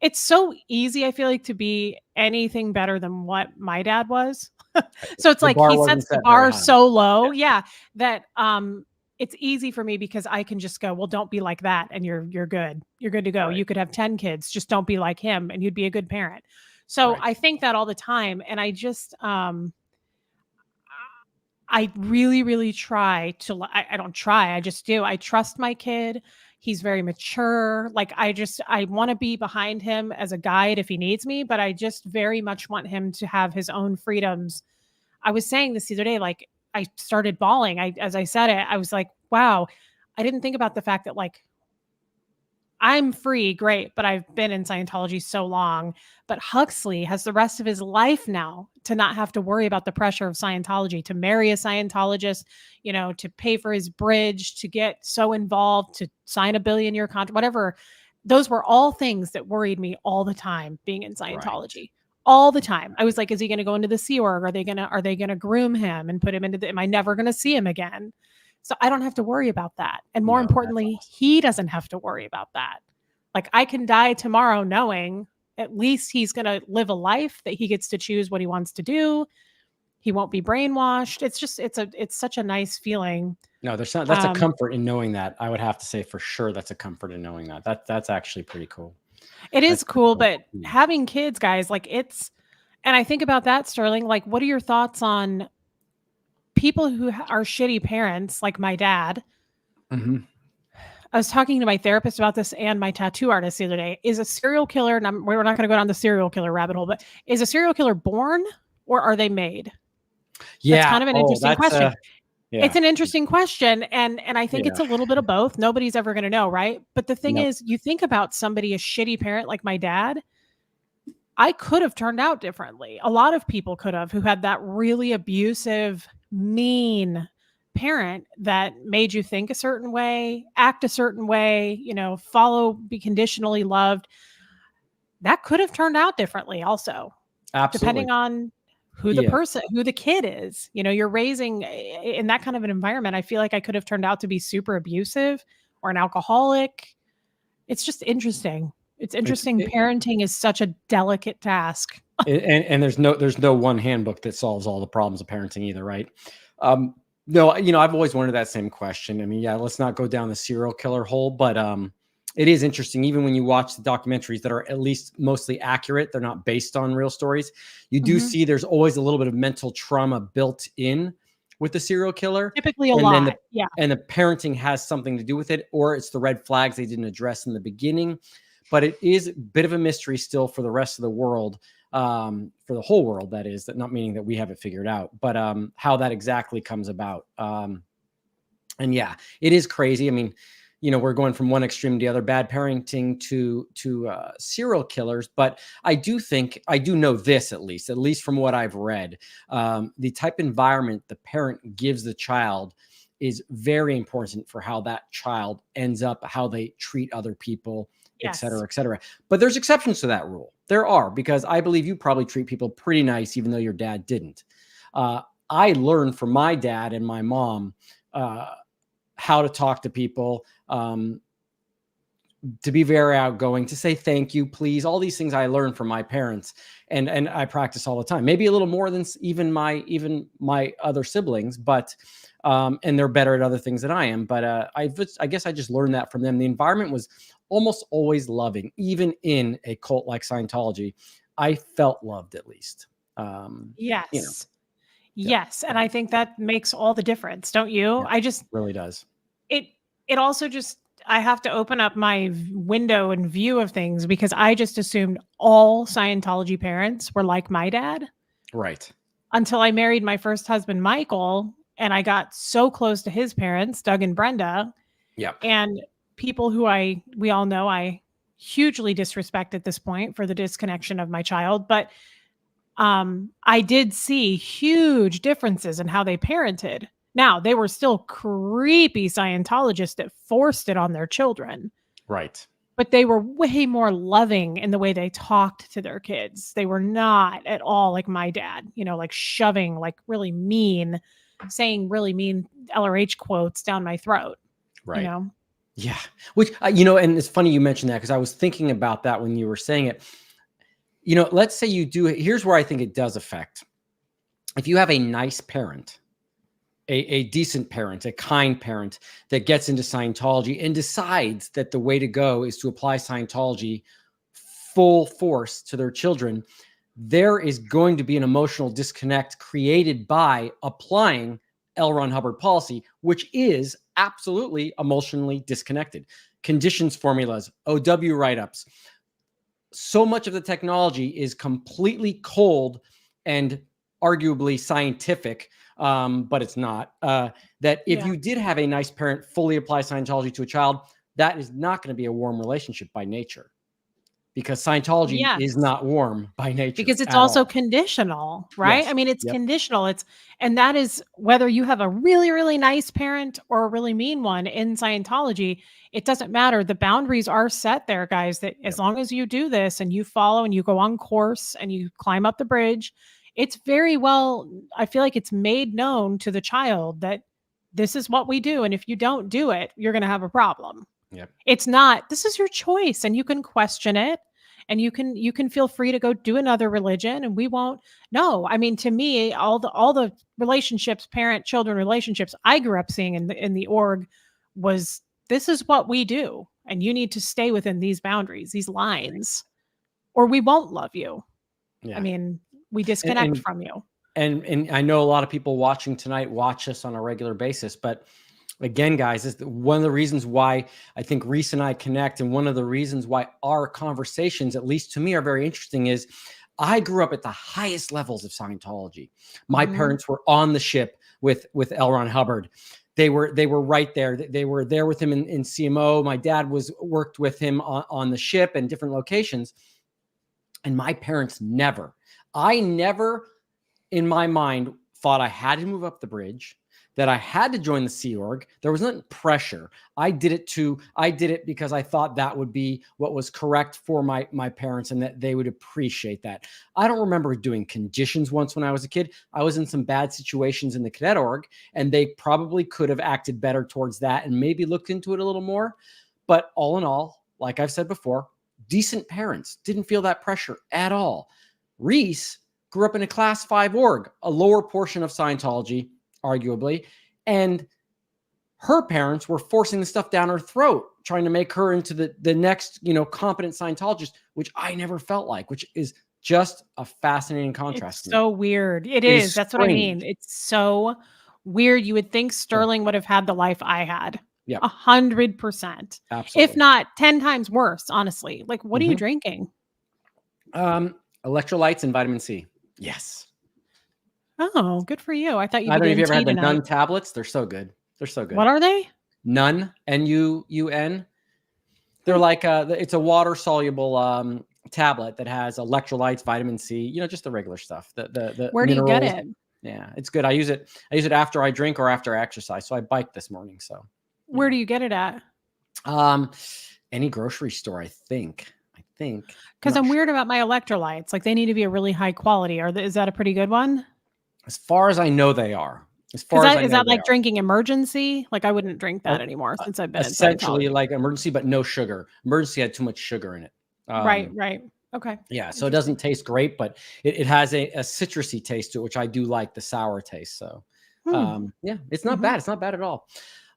it's so easy, I feel like, to be anything better than what my dad was. So it's like he sets the bar so low, that it's easy for me because I can just go, well, don't be like that, and you're good. You're good to go. Right. You could have 10 kids, just don't be like him, and you'd be a good parent. So I think that all the time, and I just I really, really try to. I don't try. I just do. I trust my kid. He's very mature. Like I want to be behind him as a guide if he needs me, but I just very much want him to have his own freedoms. I was saying this the other day, like I started bawling. As I said it, I was like, wow, I didn't think about the fact that like I'm free, great, but I've been in Scientology so long. But Huxley has the rest of his life now to not have to worry about the pressure of Scientology, to marry a Scientologist, to pay for his bridge, to get so involved, to sign a billion-year contract, whatever. Those were all things that worried me all the time being in Scientology. Right. All the time. I was like, is he going to go into the Sea Org? Are they going to groom him and put him into am I never going to see him again? So I don't have to worry about that. And more importantly, awesome. He doesn't have to worry about that. Like I can die tomorrow knowing at least he's going to live a life that he gets to choose what he wants to do. He won't be brainwashed. It's just, it's such a nice feeling. No, that's a comfort in knowing that. I would have to say for sure that's a comfort in knowing that. That's actually pretty cool. It is cool, but having kids, guys, like and I think about that, Sterling, like, what are your thoughts on people who are shitty parents, like my dad? Mm-hmm. I was talking to my therapist about this and my tattoo artist the other day. Is a serial killer, and we're not going to go down the serial killer rabbit hole, but is a serial killer born or are they made? Yeah. That's kind of an interesting question. Yeah. It's an interesting question. And I think it's a little bit of both. Nobody's ever going to know, right? But the thing is, you think about somebody, a shitty parent like my dad, I could have turned out differently. A lot of people could have, who had that really abusive, mean parent that made you think a certain way, act a certain way, be conditionally loved. That could have turned out differently also. Absolutely. Depending on who the person, who the kid is, you're raising in that kind of an environment. I feel like I could have turned out to be super abusive or an alcoholic. It's just interesting. It's interesting. Parenting is such a delicate task. and there's no one handbook that solves all the problems of parenting either, right? No, I've always wondered that same question. I mean, let's not go down the serial killer hole, but it is interesting. Even when you watch the documentaries that are at least mostly accurate, they're not based on real stories. You do see there's always a little bit of mental trauma built in with the serial killer. Typically a lot. And the parenting has something to do with it, or it's the red flags they didn't address in the beginning. But it is a bit of a mystery still for the rest of the world, for the whole world, that is, that not meaning that we have it figured out, but how that exactly comes about. And it is crazy. I mean, we're going from one extreme to the other, bad parenting to serial killers. But I do know this, at least from what I've read, the type of environment the parent gives the child is very important for how that child ends up, how they treat other people, et cetera, et cetera. But there's exceptions to that rule. There are, because I believe you probably treat people pretty nice, even though your dad didn't. I learned from my dad and my mom how to talk to people, to be very outgoing, to say thank you, please. All these things I learned from my parents, and I practice all the time. Maybe a little more than even my other siblings, but and they're better at other things than I am. But I guess I just learned that from them. The environment was almost always loving, even in a cult like Scientology. I felt loved, at least. Yes. Yes. And I think that makes all the difference, don't you? Yeah, really does. It also just, I have to open up my window and view of things, because I just assumed all Scientology parents were like my dad. Right. Until I married my first husband, Michael, and I got so close to his parents, Doug and Brenda. Yeah. And people who we all know I hugely disrespect at this point for the disconnection of my child. But I did see huge differences in how they parented. Now, they were still creepy Scientologists that forced it on their children. Right. But they were way more loving in the way they talked to their kids. They were not at all like my dad, like shoving, like really mean, saying really mean LRH quotes down my throat. Right. Yeah. Which, and it's funny you mentioned that, because I was thinking about that when you were saying it. Let's say you do, here's where I think it does affect. If you have a nice parent, a decent parent, a kind parent that gets into Scientology and decides that the way to go is to apply Scientology full force to their children, there is going to be an emotional disconnect created by applying L. Ron Hubbard policy, which is absolutely emotionally disconnected. Conditions formulas, OW write-ups. So much of the technology is completely cold and arguably scientific, but it's not. That if you did have a nice parent fully apply Scientology to a child, that is not going to be a warm relationship by nature, because Scientology is not warm by nature. Because it's also conditional, right? Yes. I mean, it's conditional. And that is whether you have a really, really nice parent or a really mean one in Scientology, it doesn't matter. The boundaries are set there, guys, that as long as you do this and you follow and you go on course and you climb up the bridge, it's very well, I feel like it's made known to the child that this is what we do. And if you don't do it, you're going to have a problem. Yep. It's not, this is your choice, and you can question it, and you can feel free to go do another religion, and we won't. No, I mean, to me, all the relationships, parent-children relationships I grew up seeing in the org was, this is what we do, and you need to stay within these boundaries, these lines, or we won't love you. Yeah. I mean, we disconnect from you. And I know a lot of people watching tonight watch us on a regular basis, but again, guys, this is one of the reasons why I think Reese and I connect, and one of the reasons why our conversations, at least to me, are very interesting, is I grew up at the highest levels of Scientology. My parents were on the ship with L. Ron Hubbard. They were right there. They were there with him in CMO. My dad worked with him on the ship and different locations. And my parents I never in my mind thought I had to move up the bridge, that I had to join the Sea Org. There wasn't pressure. I did it because I thought that would be what was correct for my parents, and that they would appreciate that. I don't remember doing conditions once when I was a kid. I was in some bad situations in the Cadet Org, and they probably could have acted better towards that and maybe looked into it a little more. But all in all, like I've said before, decent parents, didn't feel that pressure at all. Reese grew up in a Class 5 org, a lower portion of Scientology, arguably, and her parents were forcing the stuff down her throat, trying to make her into the next, competent Scientologist, which I never felt like, which is just a fascinating contrast. It's so weird. It is. That's what I mean. It's so weird. You would think Sterling would have had the life I had. Yeah, 100%. Absolutely. If not 10 times worse, honestly. Like, what are you drinking? Electrolytes and vitamin C. Yes. Oh, good for you. I thought I don't know if you ever had the Nun tablets. They're so good. They're so good. What are they? Nun, N-U-U-N. They're like it's a water soluble tablet that has electrolytes, vitamin C. Just the regular stuff. The Where minerals. Do you get it? Yeah, it's good. I use it after I drink or after I exercise. So I biked this morning. So where do you get it at? Any grocery store, I think. Because I'm weird about my electrolytes. Like, they need to be a really high quality. Is that a pretty good one? As far as I know, they are. Is that like drinking Emergency? Like, I wouldn't drink that anymore since I've been essentially like Emergency, but no sugar. Emergency had too much sugar in it. Right. Okay. Yeah, so it doesn't taste great, but it has a citrusy taste to it, which I do like, the sour taste. So, yeah, it's not bad. It's not bad at all.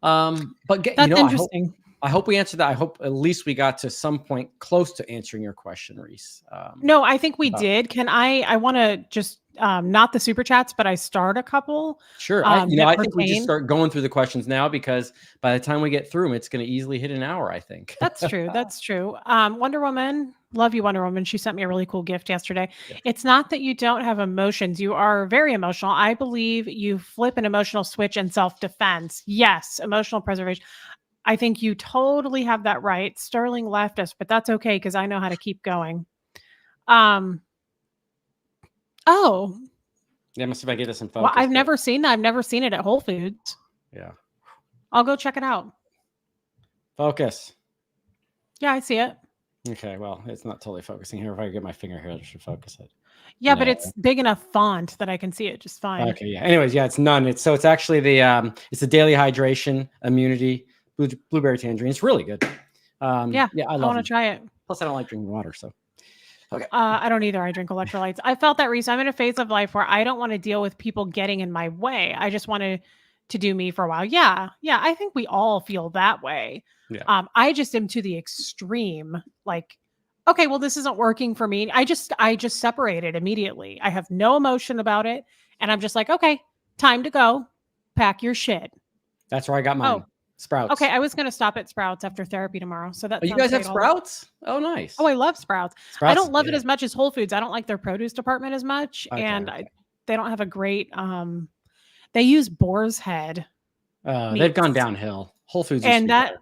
But that's interesting. I hope we answered that. I hope at least we got to some point close to answering your question, Reese. No, I think we did. Can I want to just, not the super chats, but I start a couple. Sure. I think we just start going through the questions now, because by the time we get through them, it's going to easily hit an hour, I think. That's true. That's true. Wonder Woman. Love you, Wonder Woman. She sent me a really cool gift yesterday. Yeah. It's not that you don't have emotions. You are very emotional. I believe you flip an emotional switch in self-defense. Yes. Emotional preservation. I think you totally have that right. Sterling left us, but that's okay, because I know how to keep going. Oh. Yeah, must see if I get us some focus. Well, I've never seen that. I've never seen it at Whole Foods. Yeah. I'll go check it out. Focus. Yeah, I see it. Okay, well, it's not totally focusing here. If I get my finger here, I should focus it. Yeah, but it's big enough font that I can see it just fine. Okay, yeah. Anyways, yeah, it's none. It's actually it's the daily hydration immunity blueberry tangerine. It's really good. Yeah, I want to try it. Plus, I don't like drinking water, so. Okay. I don't either. I drink electrolytes. I felt that, Reese. I'm in a phase of life where I don't want to deal with people getting in my way. I just wanted to do me for a while. Yeah. I think we all feel that way. Yeah. I just am to the extreme. Like, okay, well, this isn't working for me. I just separated immediately. I have no emotion about it, and I'm just like, okay, time to go. Pack your shit. That's where I got mine. Sprouts. Okay, I was going to stop at Sprouts after therapy tomorrow. So that you guys have Sprouts? Oh, nice. Oh, I love Sprouts. I don't love it as much as Whole Foods. I don't like their produce department as much, and they don't have a great. They use boar's head. They've gone downhill. Whole Foods, and that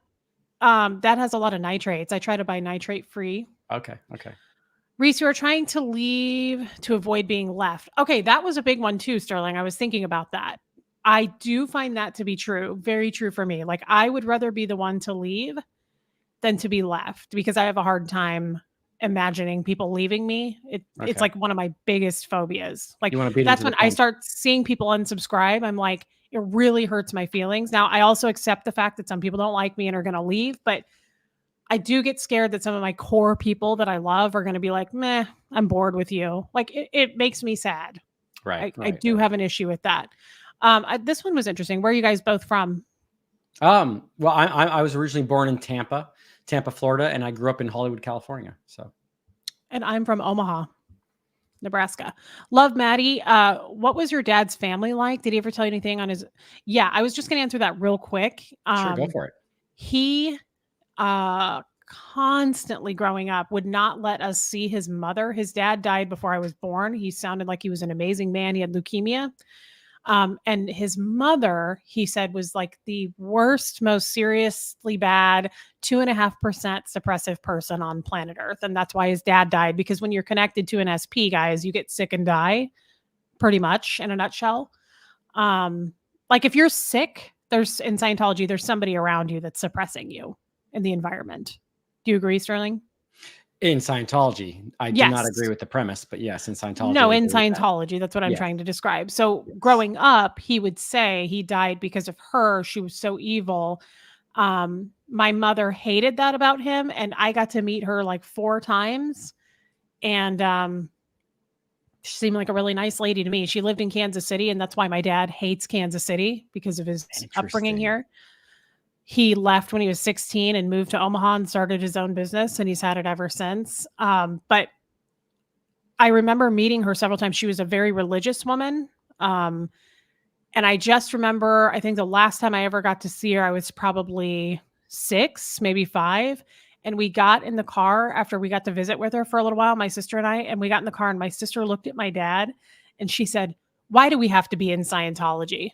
has a lot of nitrates. I try to buy nitrate free. Okay. Reese, you are trying to leave to avoid being left. Okay, that was a big one too, Sterling. I was thinking about that. I do find that to be true. Very true for me. Like, I would rather be the one to leave than to be left, because I have a hard time imagining people leaving me. It's like one of my biggest phobias. Like, that's when I start seeing people unsubscribe. I'm like, it really hurts my feelings. Now, I also accept the fact that some people don't like me and are going to leave, but I do get scared that some of my core people that I love are going to be like, meh, I'm bored with you. Like, it makes me sad. Right. I do have an issue with that. This one was interesting. Where are you guys both from? Well, I was originally born in Tampa, Florida, and I grew up in Hollywood, California. So, and I'm from Omaha, Nebraska. Love, Maddie. What was your dad's family like? Did he ever tell you anything on his? Yeah, I was just going to answer that real quick. Sure, go for it. He constantly growing up would not let us see his mother. His dad died before I was born. He sounded like he was an amazing man. He had leukemia. And his mother, he said, was like the worst, most seriously bad 2.5% suppressive person on planet Earth. And that's why his dad died, because when you're connected to an SP, guys, you get sick and die, pretty much, in a nutshell. Like, if you're sick, in Scientology, there's somebody around you that's suppressing you in the environment. Do you agree, Sterling? In Scientology, I do not agree with the premise, but yes, in Scientology. No, in Scientology, that's what I'm trying to describe. So growing up, he would say he died because of her. She was so evil. My mother hated that about him, and I got to meet her like 4 times. And she seemed like a really nice lady to me. She lived in Kansas City, and that's why my dad hates Kansas City, because of his upbringing here. He left when he was 16 and moved to Omaha and started his own business, and he's had it ever since. But I remember meeting her several times. She was a very religious woman. And I just remember, I think the last time I ever got to see her, I was probably 6, maybe 5. And we got in the car after we got to visit with her for a little while, my sister and I, and we got in the car, and my sister looked at my dad and she said, "Why do we have to be in Scientology?"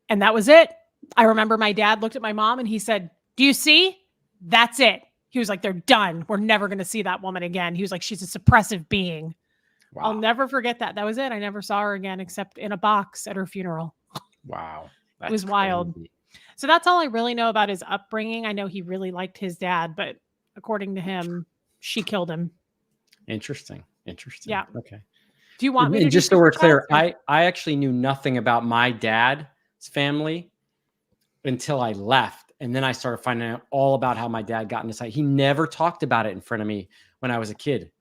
And that was it. I remember my dad looked at my mom and he said, "Do you see? That's it." He was like, "They're done. We're never going to see that woman again." He was like, "She's a suppressive being." Wow. I'll never forget that. That was it. I never saw her again except in a box at her funeral. Wow. It was wild. Crazy. So that's all I really know about his upbringing. I know he really liked his dad, but according to him, she killed him. Interesting. Yeah. Okay. Do you want me to just so we're clear, I actually knew nothing about my dad's family until I left. And then I started finding out all about how my dad got into Scientology. He never talked about it in front of me when I was a kid.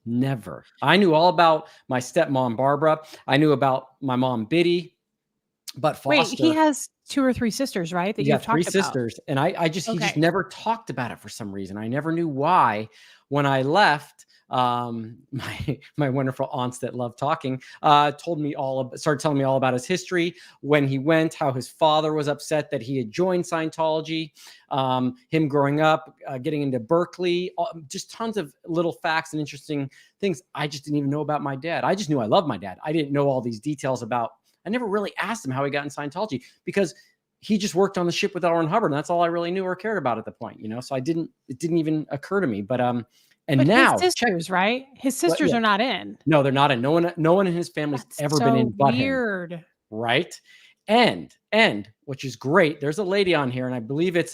Never. I knew all about my stepmom, Barbara. I knew about my mom, Biddy. But Foster. Wait, he has 2 or 3 sisters, right? That you've talked about. 3 sisters. And he just never talked about it for some reason. I never knew why. When I left, my wonderful aunts that love talking started telling me all about his history, when he went, how his father was upset that he had joined Scientology, him growing up, getting into Berkeley, just tons of little facts and interesting things I just didn't even know about my dad. I just knew I loved my dad. I didn't know all these details about. I never really asked him how he got in Scientology, because he just worked on the ship with L. Ron Hubbard, and that's all I really knew or cared about at the point, So it didn't even occur to me. But now his sisters, right? His sisters are not in. No, they're not in. No one in his family's ever been in but him. Right? And which is great. There's a lady on here, and I believe it's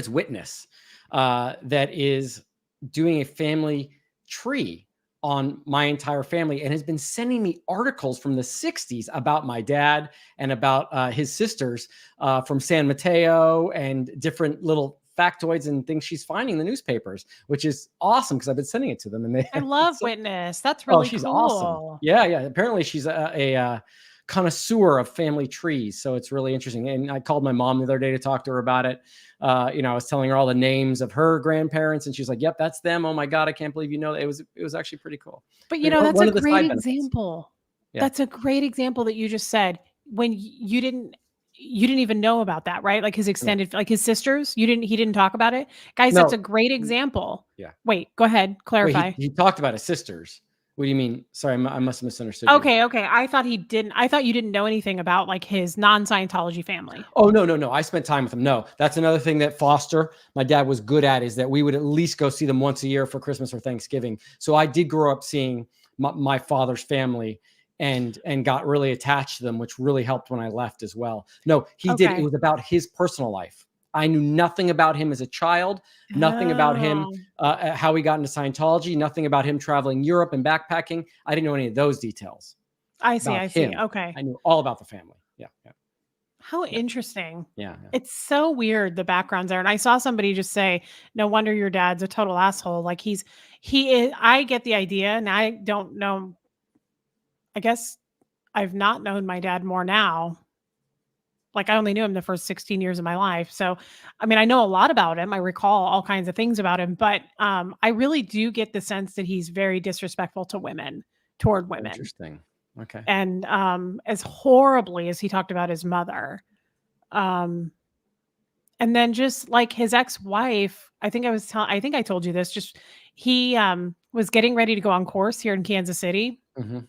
Witness, that is doing a family tree on my entire family and has been sending me articles from the 60s about my dad and about his sisters from San Mateo and different little factoids and things she's finding in the newspapers, which is awesome because I've been sending it to them. And I love Witness. That's really she's cool. Awesome. Yeah. Apparently she's a connoisseur of family trees. So it's really interesting. And I called my mom the other day to talk to her about it. I was telling her all the names of her grandparents and she's like, yep, that's them. Oh my God. I can't believe you know that. It was actually pretty cool. But that's a great example. Yeah. That's a great example that you just said when you didn't even know about that, right? Like his extended, like his sisters, he didn't talk about it. Guys, that's a great example. Yeah. Wait, go ahead. Clarify. He talked about his sisters. What do you mean? Sorry, I must have misunderstood. Okay. I thought he didn't. I thought you didn't know anything about like his non-Scientology family. Oh, no. I spent time with him. No, that's another thing that Foster, my dad, was good at, is that we would at least go see them once a year for Christmas or Thanksgiving. So I did grow up seeing my father's family and got really attached to them, which really helped when I left as well. No, he did. It was about his personal life. I knew nothing about him as a child, nothing about him, how he got into Scientology, nothing about him traveling Europe and backpacking. I didn't know any of those details. I see. Okay. I knew all about the family. Yeah. How interesting. Yeah. It's so weird, the backgrounds there. And I saw somebody just say, no wonder your dad's a total asshole. Like he is, I get the idea, and I don't know. I guess I've not known my dad more now. Like I only knew him the first 16 years of my life. So, I mean, I know a lot about him. I recall all kinds of things about him, but I really do get the sense that he's very disrespectful to women, toward women. Interesting. Okay. And as horribly as he talked about his mother. And then just like his ex-wife, I think I told you this, just he was getting ready to go on course here in Kansas City. Mm-hmm.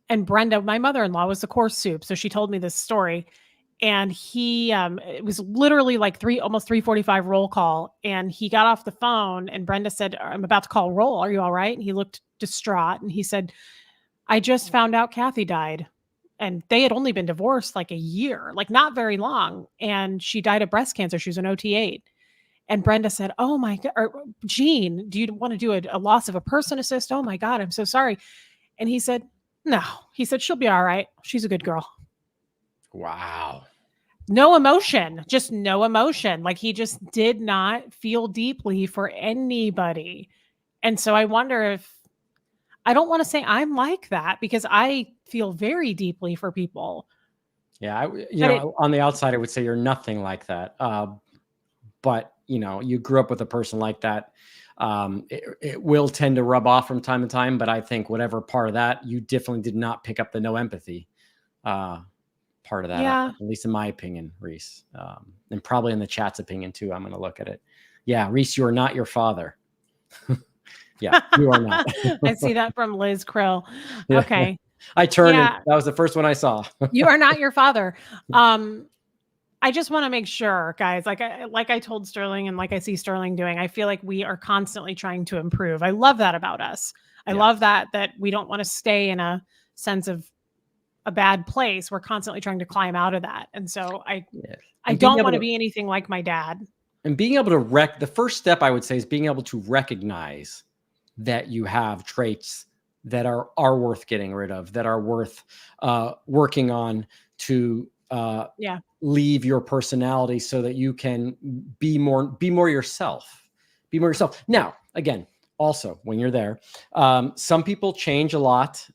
And Brenda, my mother-in-law, was the course soup. So she told me this story. And he, it was literally like almost 3:45 roll call. And he got off the phone and Brenda said, I'm about to call roll. Are you all right? And he looked distraught. And he said, I just found out Kathy died. And they had only been divorced like a year, like not very long. And she died of breast cancer. She was an OT8. And Brenda said, oh my God, or Jean, do you want to do a loss of a person assist? Oh my God, I'm so sorry. And he said, no. He said, she'll be all right. She's a good girl. Wow. No emotion, just no emotion. Like he just did not feel deeply for anybody. And so I wonder if, I don't want to say I'm like that because I feel very deeply for people. Yeah. On the outside, I would say you're nothing like that. But you grew up with a person like that. It will tend to rub off from time to time, but I think whatever part of that, you definitely did not pick up the no empathy part of that, at least in my opinion, Reese, and probably in the chat's opinion too. I'm going to look at it. Yeah. Reese, you are not your father. Yeah, you are not. I see that from Liz Krill. Okay. I turned it. That was the first one I saw. You are not your father. I just want to make sure, guys, like I told Sterling and like I see Sterling doing, I feel like we are constantly trying to improve. I love that about us. I love that we don't want to stay in a sense of a bad place. We're constantly trying to climb out of that. And so I don't want to be anything like my dad. And being able to the first step I would say is being able to recognize that you have traits that are worth getting rid of, that are worth working on to leave your personality so that you can be more yourself. Be more yourself. Now, again, also when you're there, some people change a lot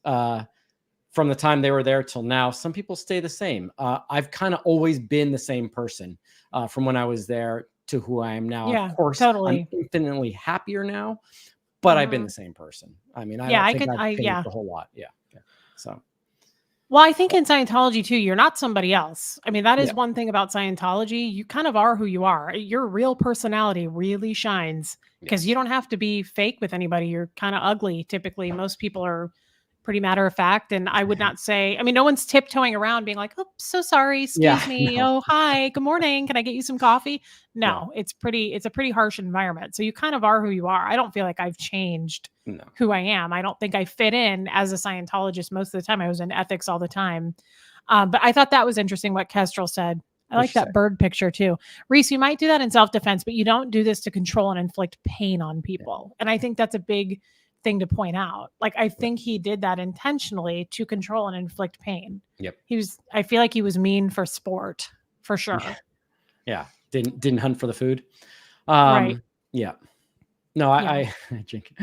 from the time they were there till now. Some people stay the same. I've kind of always been the same person from when I was there to who I am now. Yeah, of course, totally. I'm infinitely happier now, but I've been the same person. I mean, I don't think I've changed a whole lot. Yeah. So. Well, I think in Scientology too, you're not somebody else. I mean, that is one thing about Scientology. You kind of are who you are. Your real personality really shines because you don't have to be fake with anybody. You're kind of ugly. Typically, most people are pretty matter of fact. And I would not say, I mean, no one's tiptoeing around being like, oh, so sorry. Excuse me. No. Oh, hi. Good morning. Can I get you some coffee? No, it's a pretty harsh environment. So you kind of are who you are. I don't feel like I've changed who I am. I don't think I fit in as a Scientologist most of the time. I was in ethics all the time. But I thought that was interesting what Kestrel said. I like that bird picture too. Reese, you might do that in self-defense, but you don't do this to control and inflict pain on people. And I think that's a big thing to point out. Like, I think he did that intentionally to control and inflict pain. Yep. I feel like he was mean for sport, for sure. Yeah. Didn't hunt for the food. Right. Yeah. No, I drink.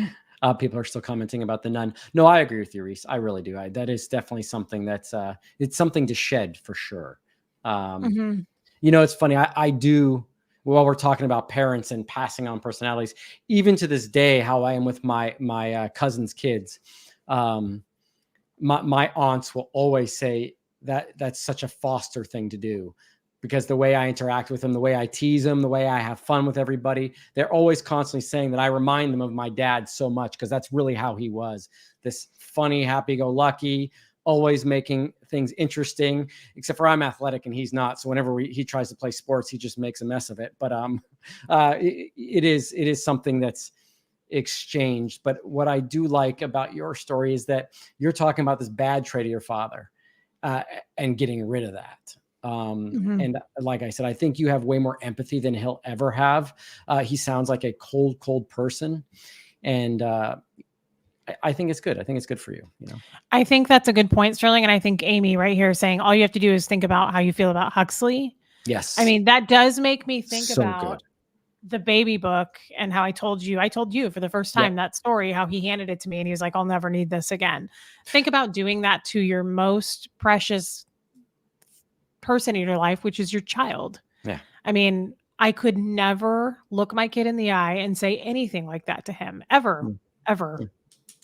People are still commenting about the nun. No, I agree with you, Reese. I really do. That is definitely something that's it's something to shed for sure. It's funny. I do. While we're talking about parents and passing on personalities, even to this day, how I am with my cousin's kids, my aunts will always say that that's such a foster thing to do. Because the way I interact with them, the way I tease them, the way I have fun with everybody, they're always constantly saying that I remind them of my dad so much, because that's really how he was. This funny, happy-go-lucky, always making things interesting, except for I'm athletic and he's not. So whenever he tries to play sports, he just makes a mess of it. But it is something that's exchanged. But what I do like about your story is that you're talking about this bad trait of your father and getting rid of that. And like I said, I think you have way more empathy than he'll ever have. He sounds like a cold person. And I think it's good. I think it's good for you. I think that's a good point, Sterling. And I think Amy right here is saying all you have to do is think about how you feel about Huxley. Yes. I mean, that does make me think about the baby book and how I told you for the first time that story, how he handed it to me and he was like, I'll never need this again. Think about doing that to your most precious person in your life, which is your child. Yeah. I mean, I could never look my kid in the eye and say anything like that to him ever.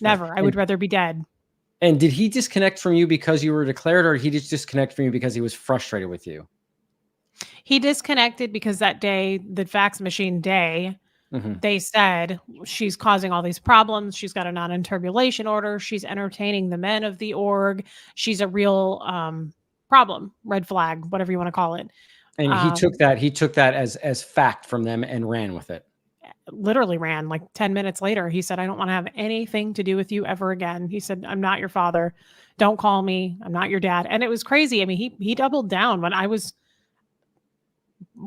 Never. I would rather be dead. And did he disconnect from you because you were declared, or he just disconnect from you because he was frustrated with you? He disconnected because that day, the fax machine day, they said she's causing all these problems. She's got a non-interpolation order. She's entertaining the men of the org. She's a real problem, red flag, whatever you want to call it. And he took that as fact from them and ran with it. Literally ran. Like 10 minutes later, he said, I don't want to have anything to do with you ever again. He said, I'm not your father. Don't call me. I'm not your dad. And it was crazy. I mean, he doubled down. When I was,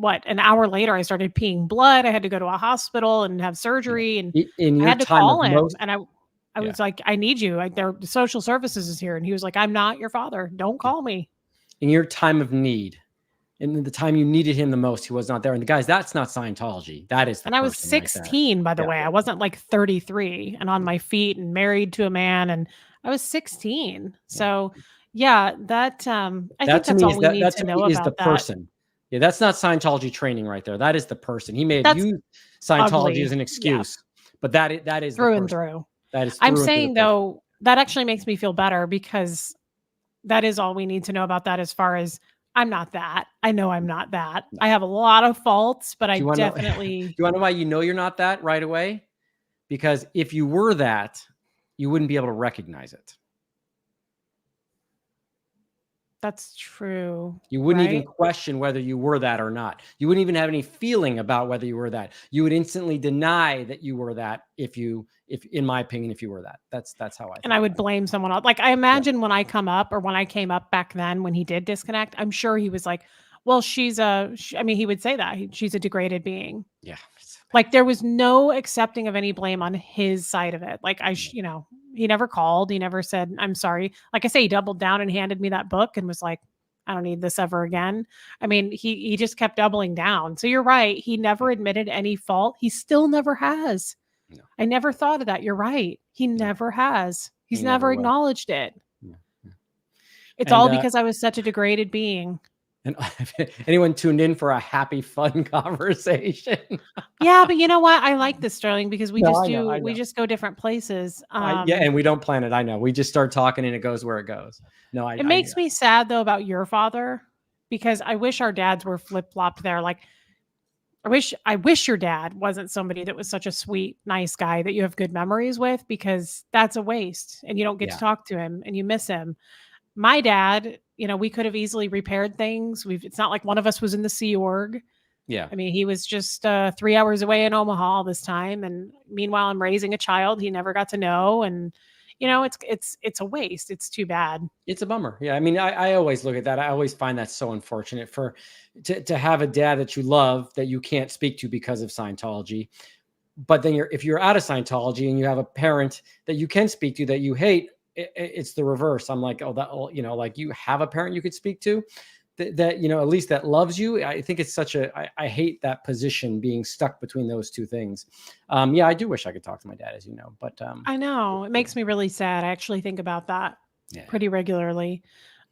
an hour later, I started peeing blood. I had to go to a hospital and have surgery. And I had to call him. And I was like, I need you. The social services is here. And he was like, I'm not your father. Don't call me. In your time of need, in the time you needed him the most, he was not there. And the guys, that's not Scientology. That is. And I was 16, by the way. I wasn't like 33 and on my feet and married to a man. And I was 16. So I think that's all we need to know about that. Person. Yeah, that's not Scientology training right there. That is the person. He may have used Scientology as an excuse, but that is through and through. That is. I'm saying though, that actually makes me feel better, because that is all we need to know about that. As far as I'm not that, I know I'm not that. I have a lot of faults, but you want to know why you know you're not that right away? Because if you were that, you wouldn't be able to recognize it. That's true. You wouldn't even question whether you were that or not. You wouldn't even have any feeling about whether you were that. You would instantly deny that you were that if in my opinion, if you were that. That's how I think. And I would blame someone else. Like, I imagine when I come up, or when I came up back then, when he did disconnect, I'm sure he was like, well, he would say that she's a degraded being. Yeah. Like, there was no accepting of any blame on his side of it. Like, he never called. He never said, I'm sorry. Like I say, he doubled down and handed me that book and was like, I don't need this ever again. I mean, he just kept doubling down. So you're right. He never admitted any fault. He still never has. No. I never thought of that. You're right. He never has. He's never acknowledged it. Yeah. It's all because I was such a degraded being. And anyone tuned in for a happy, fun conversation? Yeah, but you know what? I like this, Sterling, because we just go different places. And we don't plan it. I know. We just start talking and it goes where it goes. No, it makes me sad though about your father, because I wish our dads were flip-flopped there. Like, I wish your dad wasn't somebody that was such a sweet, nice guy that you have good memories with, because that's a waste and you don't get to talk to him and you miss him. My dad, we could have easily repaired things. It's not like one of us was in the Sea Org. Yeah. I mean, he was just 3 hours away in Omaha all this time. And meanwhile, I'm raising a child he never got to know. And, it's a waste. It's too bad. It's a bummer. Yeah. I mean, I always look at that. I always find that so unfortunate to have a dad that you love that you can't speak to because of Scientology. but then if you're out of Scientology and you have a parent that you can speak to that you hate, it's the reverse. I'm like, oh, that, you know, like you have a parent you could speak to that, you know, at least that loves you. I think it's such I hate that position, being stuck between those two things. Yeah, I do wish I could talk to my dad, as you know, but I know it makes me really sad. I actually think about that pretty regularly.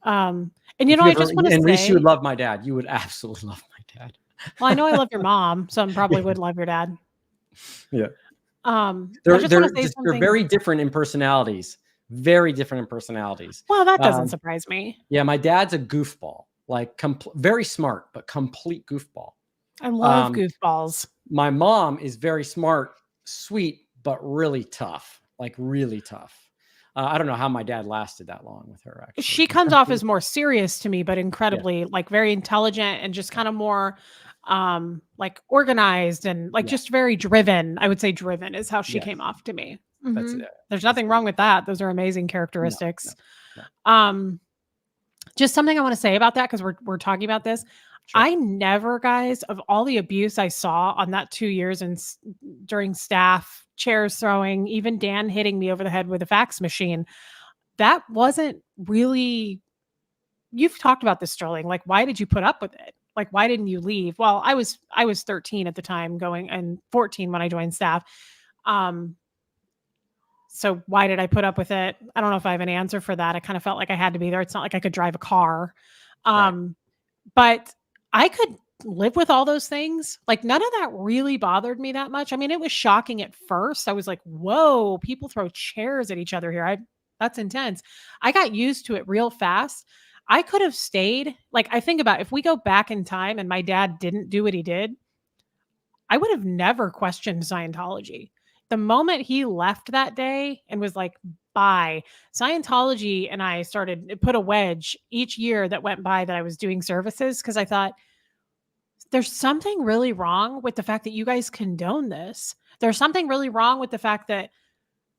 And you know, I just want to say, Reese, you would love my dad. You would absolutely love my dad. Well, I know I love your mom, so I probably would love your dad. Yeah. They're very different in personalities. Very different in personalities. Well, that doesn't surprise me. Yeah, my dad's a goofball, like very smart, but complete goofball. I love goofballs. My mom is very smart, sweet, but really tough, like really tough. I don't know how my dad lasted that long with her. Actually, she comes off as more serious to me, but incredibly like very intelligent and just kind of more like organized and like just very driven. I would say driven is how she came off to me. Mm-hmm. There's nothing wrong with that. Those are amazing characteristics. No. Just something I want to say about that, because we're talking about this. Sure. I never, guys, of all the abuse I saw on that 2 years and during staff, chairs throwing, even Dan hitting me over the head with a fax machine, that wasn't really, you've talked about this, Sterling. Like, why did you put up with it? Like, why didn't you leave? Well, I was 13 at the time going, and 14 when I joined staff. So why did I put up with it? I don't know if I have an answer for that. I kind of felt like I had to be there. It's not like I could drive a car. But I could live with all those things. Like, none of that really bothered me that much. I mean, it was shocking at first. I was like, whoa, people throw chairs at each other here. That's intense. I got used to it real fast. I could have stayed. Like, I think about if we go back in time and my dad didn't do what he did, I would have never questioned Scientology. The moment he left that day and was like, bye, Scientology and I put a wedge each year that went by that I was doing services, because I thought, there's something really wrong with the fact that you guys condone this. There's something really wrong with the fact that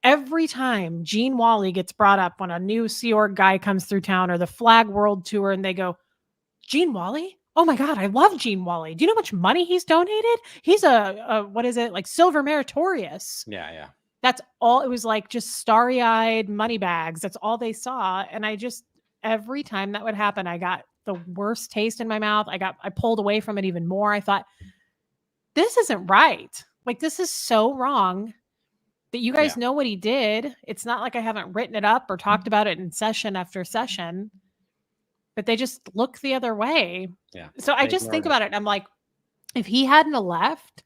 every time Gene Wally gets brought up when a new Sea Org guy comes through town, or the Flag World Tour, and they go, Gene Wally? Oh my God, I love Gene Wally. Do you know how much money he's donated? He's a what is it? Like silver meritorious. Yeah. That's all. It was like just starry-eyed money bags. That's all they saw. And every time that would happen, I got the worst taste in my mouth. I pulled away from it even more. I thought, this isn't right. Like, this is so wrong that you guys know what he did. It's not like I haven't written it up or talked about it in session after session, but they just look the other way. Yeah. So I just think about it. And I'm like, if he hadn't left,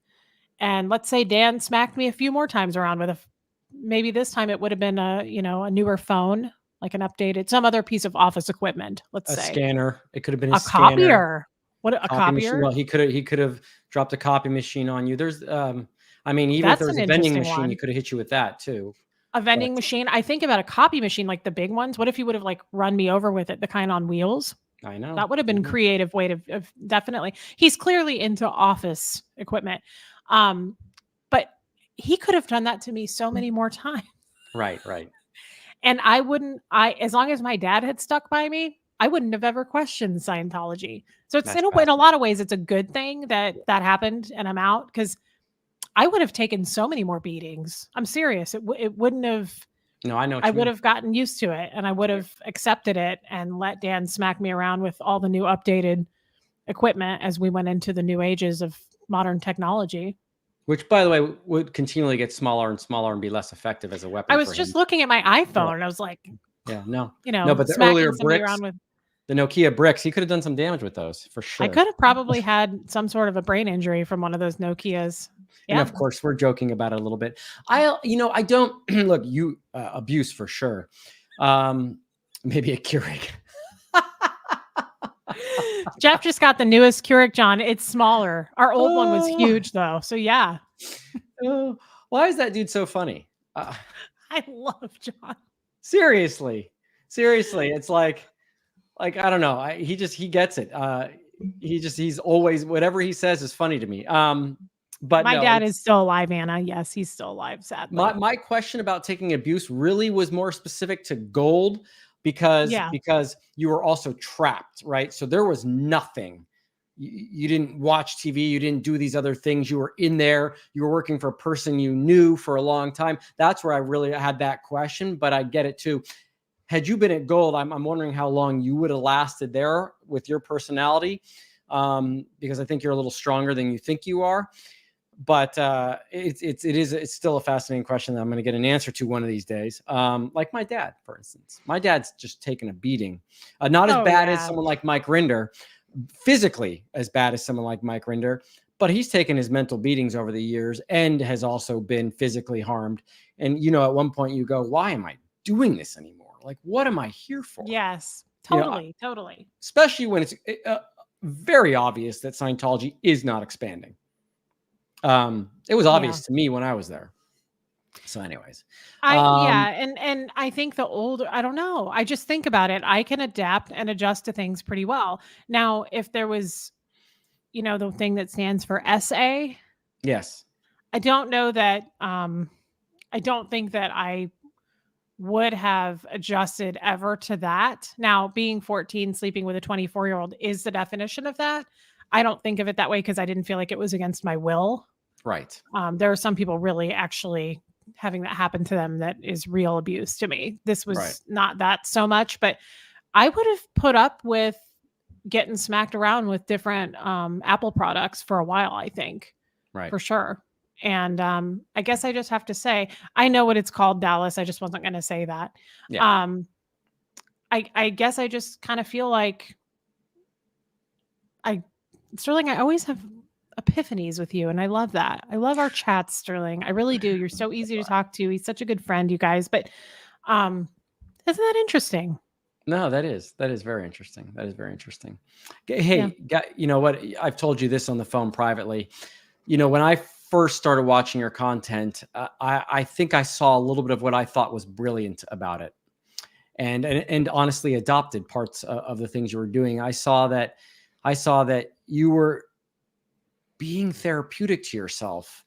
and let's say Dan smacked me a few more times around with maybe this time it would have been a newer phone, like an updated, some other piece of office equipment. Let's say a scanner. It could have been a copier. What a copier? Well, he could have dropped a copy machine on you. There's, I mean, even if there was a vending machine, he could have hit you with that too. A vending machine. I think about a copy machine, like the big ones. What if he would have like run me over with it, the kind on wheels? I know. That would have been creative way of definitely. He's clearly into office equipment. But he could have done that to me so many more times. Right. And as long as my dad had stuck by me, I wouldn't have ever questioned Scientology. So it's in a lot of ways, it's a good thing that happened and I'm out, because I would have taken so many more beatings. I'm serious. It wouldn't have. No, I know. I would have gotten used to it, and I would have accepted it and let Dan smack me around with all the new updated equipment as we went into the new ages of modern technology. Which, by the way, would continually get smaller and smaller and be less effective as a weapon. I was just looking at my iPhone and I was like, yeah, no. But the earlier bricks, the Nokia bricks, he could have done some damage with those for sure. I could have probably had some sort of a brain injury from one of those Nokias. Yeah. And of course, we're joking about it a little bit. I don't look, you abuse for sure. Maybe a Keurig. Jeff just got the newest Keurig, John. It's smaller. Our old one was huge though. So yeah. Why is that dude so funny? I love John. Seriously. It's like, I don't know. He gets it. He's always, whatever he says is funny to me. But my dad is still alive, Anna. Yes, he's still alive, sadly. My question about taking abuse really was more specific to gold, because you were also trapped, right? So there was nothing you didn't watch TV, you didn't do these other things. You were in there, you were working for a person you knew for a long time. That's where I really had that question, but I get it too. Had you been at Gold, I'm wondering how long you would have lasted there with your personality, because I think you're a little stronger than you think you are. But it's still a fascinating question that I'm going to get an answer to one of these days. Like my dad, for instance. My dad's just taken a beating. Not as bad as someone like Mike Rinder, physically as bad as someone like Mike Rinder, but he's taken his mental beatings over the years and has also been physically harmed. And, at one point you go, why am I doing this anymore? Like, what am I here for? Yes, totally. Especially when it's very obvious that Scientology is not expanding. It was obvious to me when I was there. So anyways, and I think the older, I don't know. I just think about it. I can adapt and adjust to things pretty well. Now, if there was, the thing that stands for SA. Yes. I don't know that, I don't think that I would have adjusted ever to that. Now, being 14, sleeping with a 24-year-old is the definition of that. I don't think of it that way because I didn't feel like it was against my will. Right. There are some people really actually having that happen to them that is real abuse to me. This was not that so much, but I would have put up with getting smacked around with different Apple products for a while, I think. Right. For sure. And I guess I just have to say, I know what it's called, Dallas. I just wasn't going to say that. Yeah. I guess I just kind of feel like Sterling, I always have epiphanies with you, and I love that. I love our chats, Sterling. I really do. You're so easy to talk to. He's such a good friend, you guys. But isn't that interesting? No, that is very interesting. That is very interesting. Hey, you know what? I've told you this on the phone privately. When I first started watching your content, I think I saw a little bit of what I thought was brilliant about it, and honestly adopted parts of the things you were doing. I saw that you were being therapeutic to yourself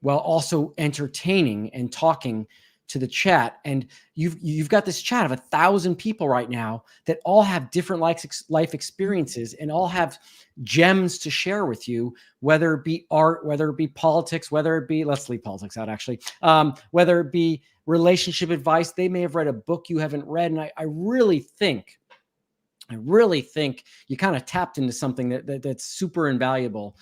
while also entertaining and talking to the chat. And you've got this chat of 1,000 people right now that all have different life experiences and all have gems to share with you, whether it be art, whether it be politics, whether it be, let's leave politics out actually, whether it be relationship advice. They may have read a book you haven't read. And I really think you kind of tapped into something that's super invaluable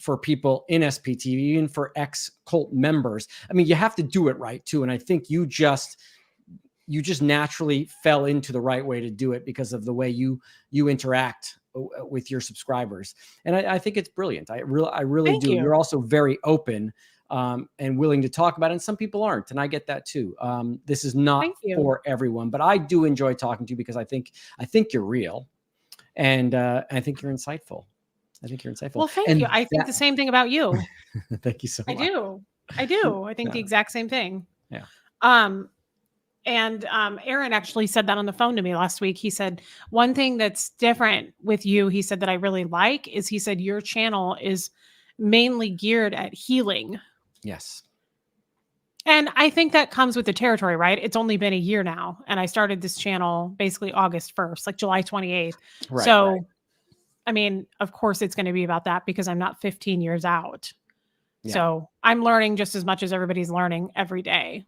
for people in SPTV, even for ex-cult members. I mean, you have to do it right too. And I think you just naturally fell into the right way to do it because of the way you interact with your subscribers. And I think it's brilliant. I really do. You're also very open and willing to talk about it. And some people aren't. And I get that too. This is not for everyone, but I do enjoy talking to you because I think you're real. And I think you're insightful. Well, thank you. I think the same thing about you. Thank you so much. I do. I think the exact same thing. Yeah. And Aaron actually said that on the phone to me last week. He said, one thing that's different with you, he said, that I really like is, he said, your channel is mainly geared at healing. Yes. And I think that comes with the territory, right? It's only been a year now. And I started this channel basically August 1st, like July 28th. Right, so, I mean, of course it's going to be about that because I'm not 15 years out. Yeah. So I'm learning just as much as everybody's learning every day.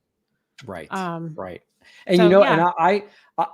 Right. Right. And so, and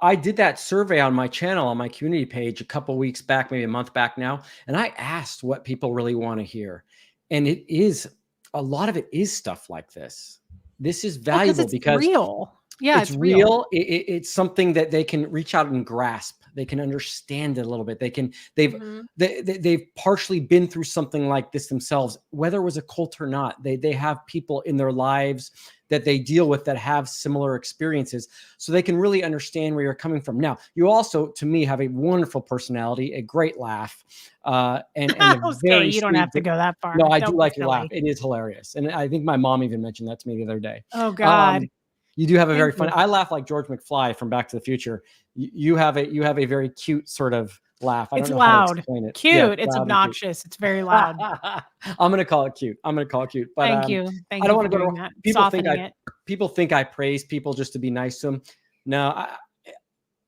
I did that survey on my channel, on my community page a couple weeks back, maybe a month back now. And I asked what people really want to hear. And a lot of it is stuff like this. This is valuable because real. Yeah, it's real. It's something that they can reach out and grasp. They can understand it a little bit. They've partially been through something like this themselves, whether it was a cult or not. They have people in their lives that they deal with that have similar experiences, so they can really understand where you're coming from. Now, you also, to me, have a wonderful personality, a great laugh, and okay, you don't have to go that far. No, I do like your laugh. It is hilarious, and I think my mom even mentioned that to me the other day. Oh God. You do have a very fun. I laugh like George McFly from Back to the Future. You have a very cute sort of laugh. I don't know loud. How to explain it. Cute. Yeah, it's obnoxious. It's very loud. I'm gonna call it cute. But thank you. I don't want to go to people think I praise people just to be nice to them. No,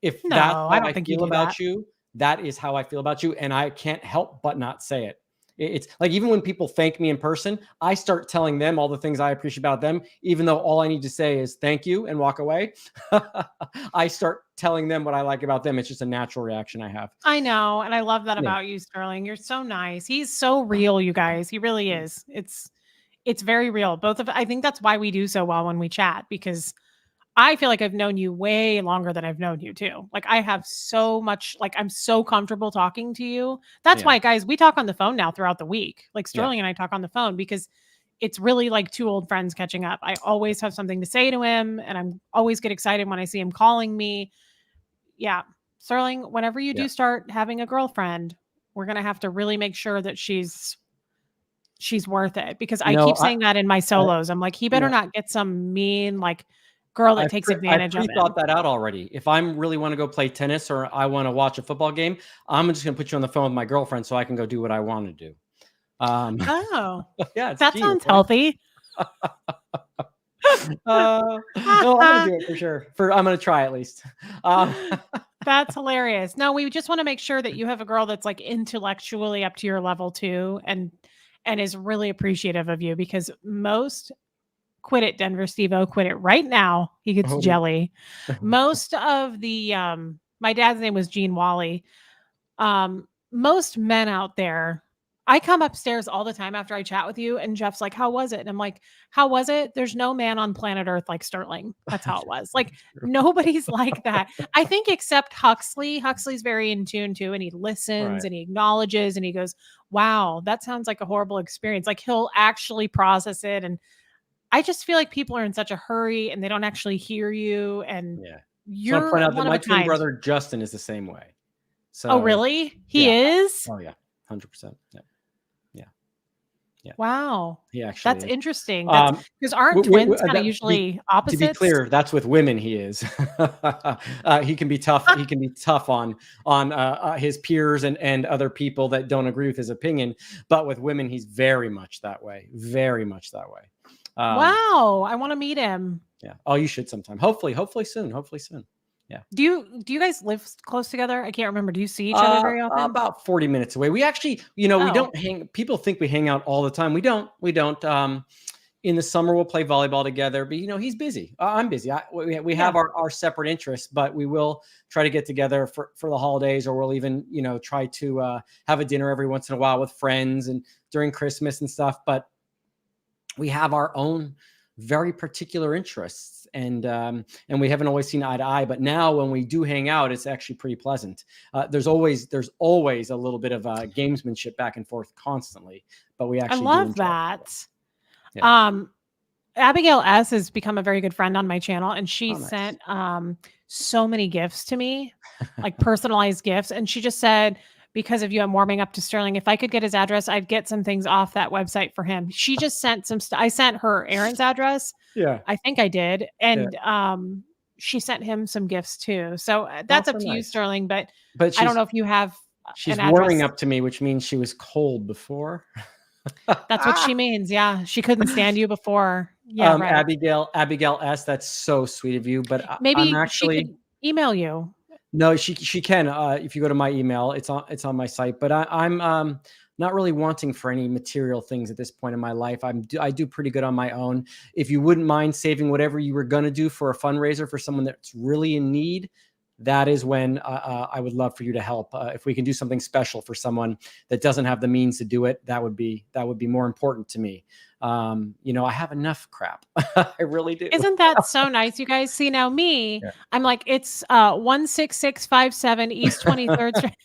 if that's how I feel about you, that is how I feel about you. And I can't help but not say it. It's like, even when people thank me in person, I start telling them all the things I appreciate about them, even though all I need to say is thank you and walk away. I start telling them what I like about them. It's just a natural reaction I have. I know. And I love that about you, Sterling. You're so nice. He's so real, you guys. He really is. It's very real. I think that's why we do so well when we chat, because I feel like I've known you way longer than I've known you too. Like, I have so much, like, I'm so comfortable talking to you. That's why, guys, we talk on the phone now throughout the week. Like, Sterling and I talk on the phone because it's really like two old friends catching up. I always have something to say to him, and I'm always get excited when I see him calling me. Yeah. Sterling, whenever you do start having a girlfriend, we're going to have to really make sure that she's worth it, because I keep saying that in my solos. I'm like, he better not get some mean, like, girl that takes advantage of him. I thought that out already. If I really want to go play tennis or I want to watch a football game, I'm just going to put you on the phone with my girlfriend so I can go do what I want to do. Oh, yeah, that sounds healthy. No, I'm going to do it for sure. I'm going to try at least. That's hilarious. No, we just want to make sure that you have a girl that's like intellectually up to your level too, and is really appreciative of you, because most quit it, Denver Steve-O, quit it right now. He gets jelly. Most of the my dad's name was Gene Wally. Most men out there, I come upstairs all the time after I chat with you, and Jeff's like, how was it? And I'm like, how was it? There's no man on planet Earth like Sterling. That's how it was. Like, nobody's like that. I think except Huxley. Huxley's very in tune too, and he listens and he acknowledges, and he goes, wow, that sounds like a horrible experience. Like, he'll actually process it. And I just feel like people are in such a hurry and they don't actually hear you. And you're point out that my twin brother Justin is the same way. So, oh, really? He is? Oh, yeah. 100%. Yeah. Wow. He actually That's interesting. Because aren't twins kind of usually opposites? To be clear, that's with women he is. He can be tough. He can be tough on his peers and other people that don't agree with his opinion. But with women, he's very much that way. Very much that way. Wow. I want to meet him. Yeah. Oh, you should sometime. Hopefully soon. Yeah. Do you guys live close together? I can't remember. Do you see each other very often? About 40 minutes away. We actually, we don't hang. People think we hang out all the time. We don't. In the summer, we'll play volleyball together. But he's busy. I'm busy. We have our separate interests, but we will try to get together for the holidays, or we'll even try to have a dinner every once in a while with friends and during Christmas and stuff. But we have our own very particular interests, and we haven't always seen eye to eye. But now when we do hang out, it's actually pretty pleasant. There's always a little bit of gamesmanship back and forth constantly, but we actually I love that. Yeah. Abigail S has become a very good friend on my channel, and she sent so many gifts to me, like personalized gifts. And she just said, because of you, I'm warming up to Sterling. If I could get his address, I'd get some things off that website for him. She just sent some stuff. I sent her Aaron's address. Yeah. I think I did. And she sent him some gifts too. So that's up to you, Sterling. But I don't know if you have she's warming up to me, which means she was cold before. That's what she means. Yeah. She couldn't stand you before. Yeah. Right. Abigail S, that's so sweet of you. But maybe I'm actually she could email you. No, she can. If you go to my email, it's on my site. But I'm not really wanting for any material things at this point in my life. I do pretty good on my own. If you wouldn't mind saving whatever you were going to do for a fundraiser for someone that's really in need, that is when I would love for you to help. If we can do something special for someone that doesn't have the means to do it, that would be more important to me. I have enough crap. I really do. Isn't that so nice, you guys? See, now me, I'm like, it's 16657 East 23rd Street.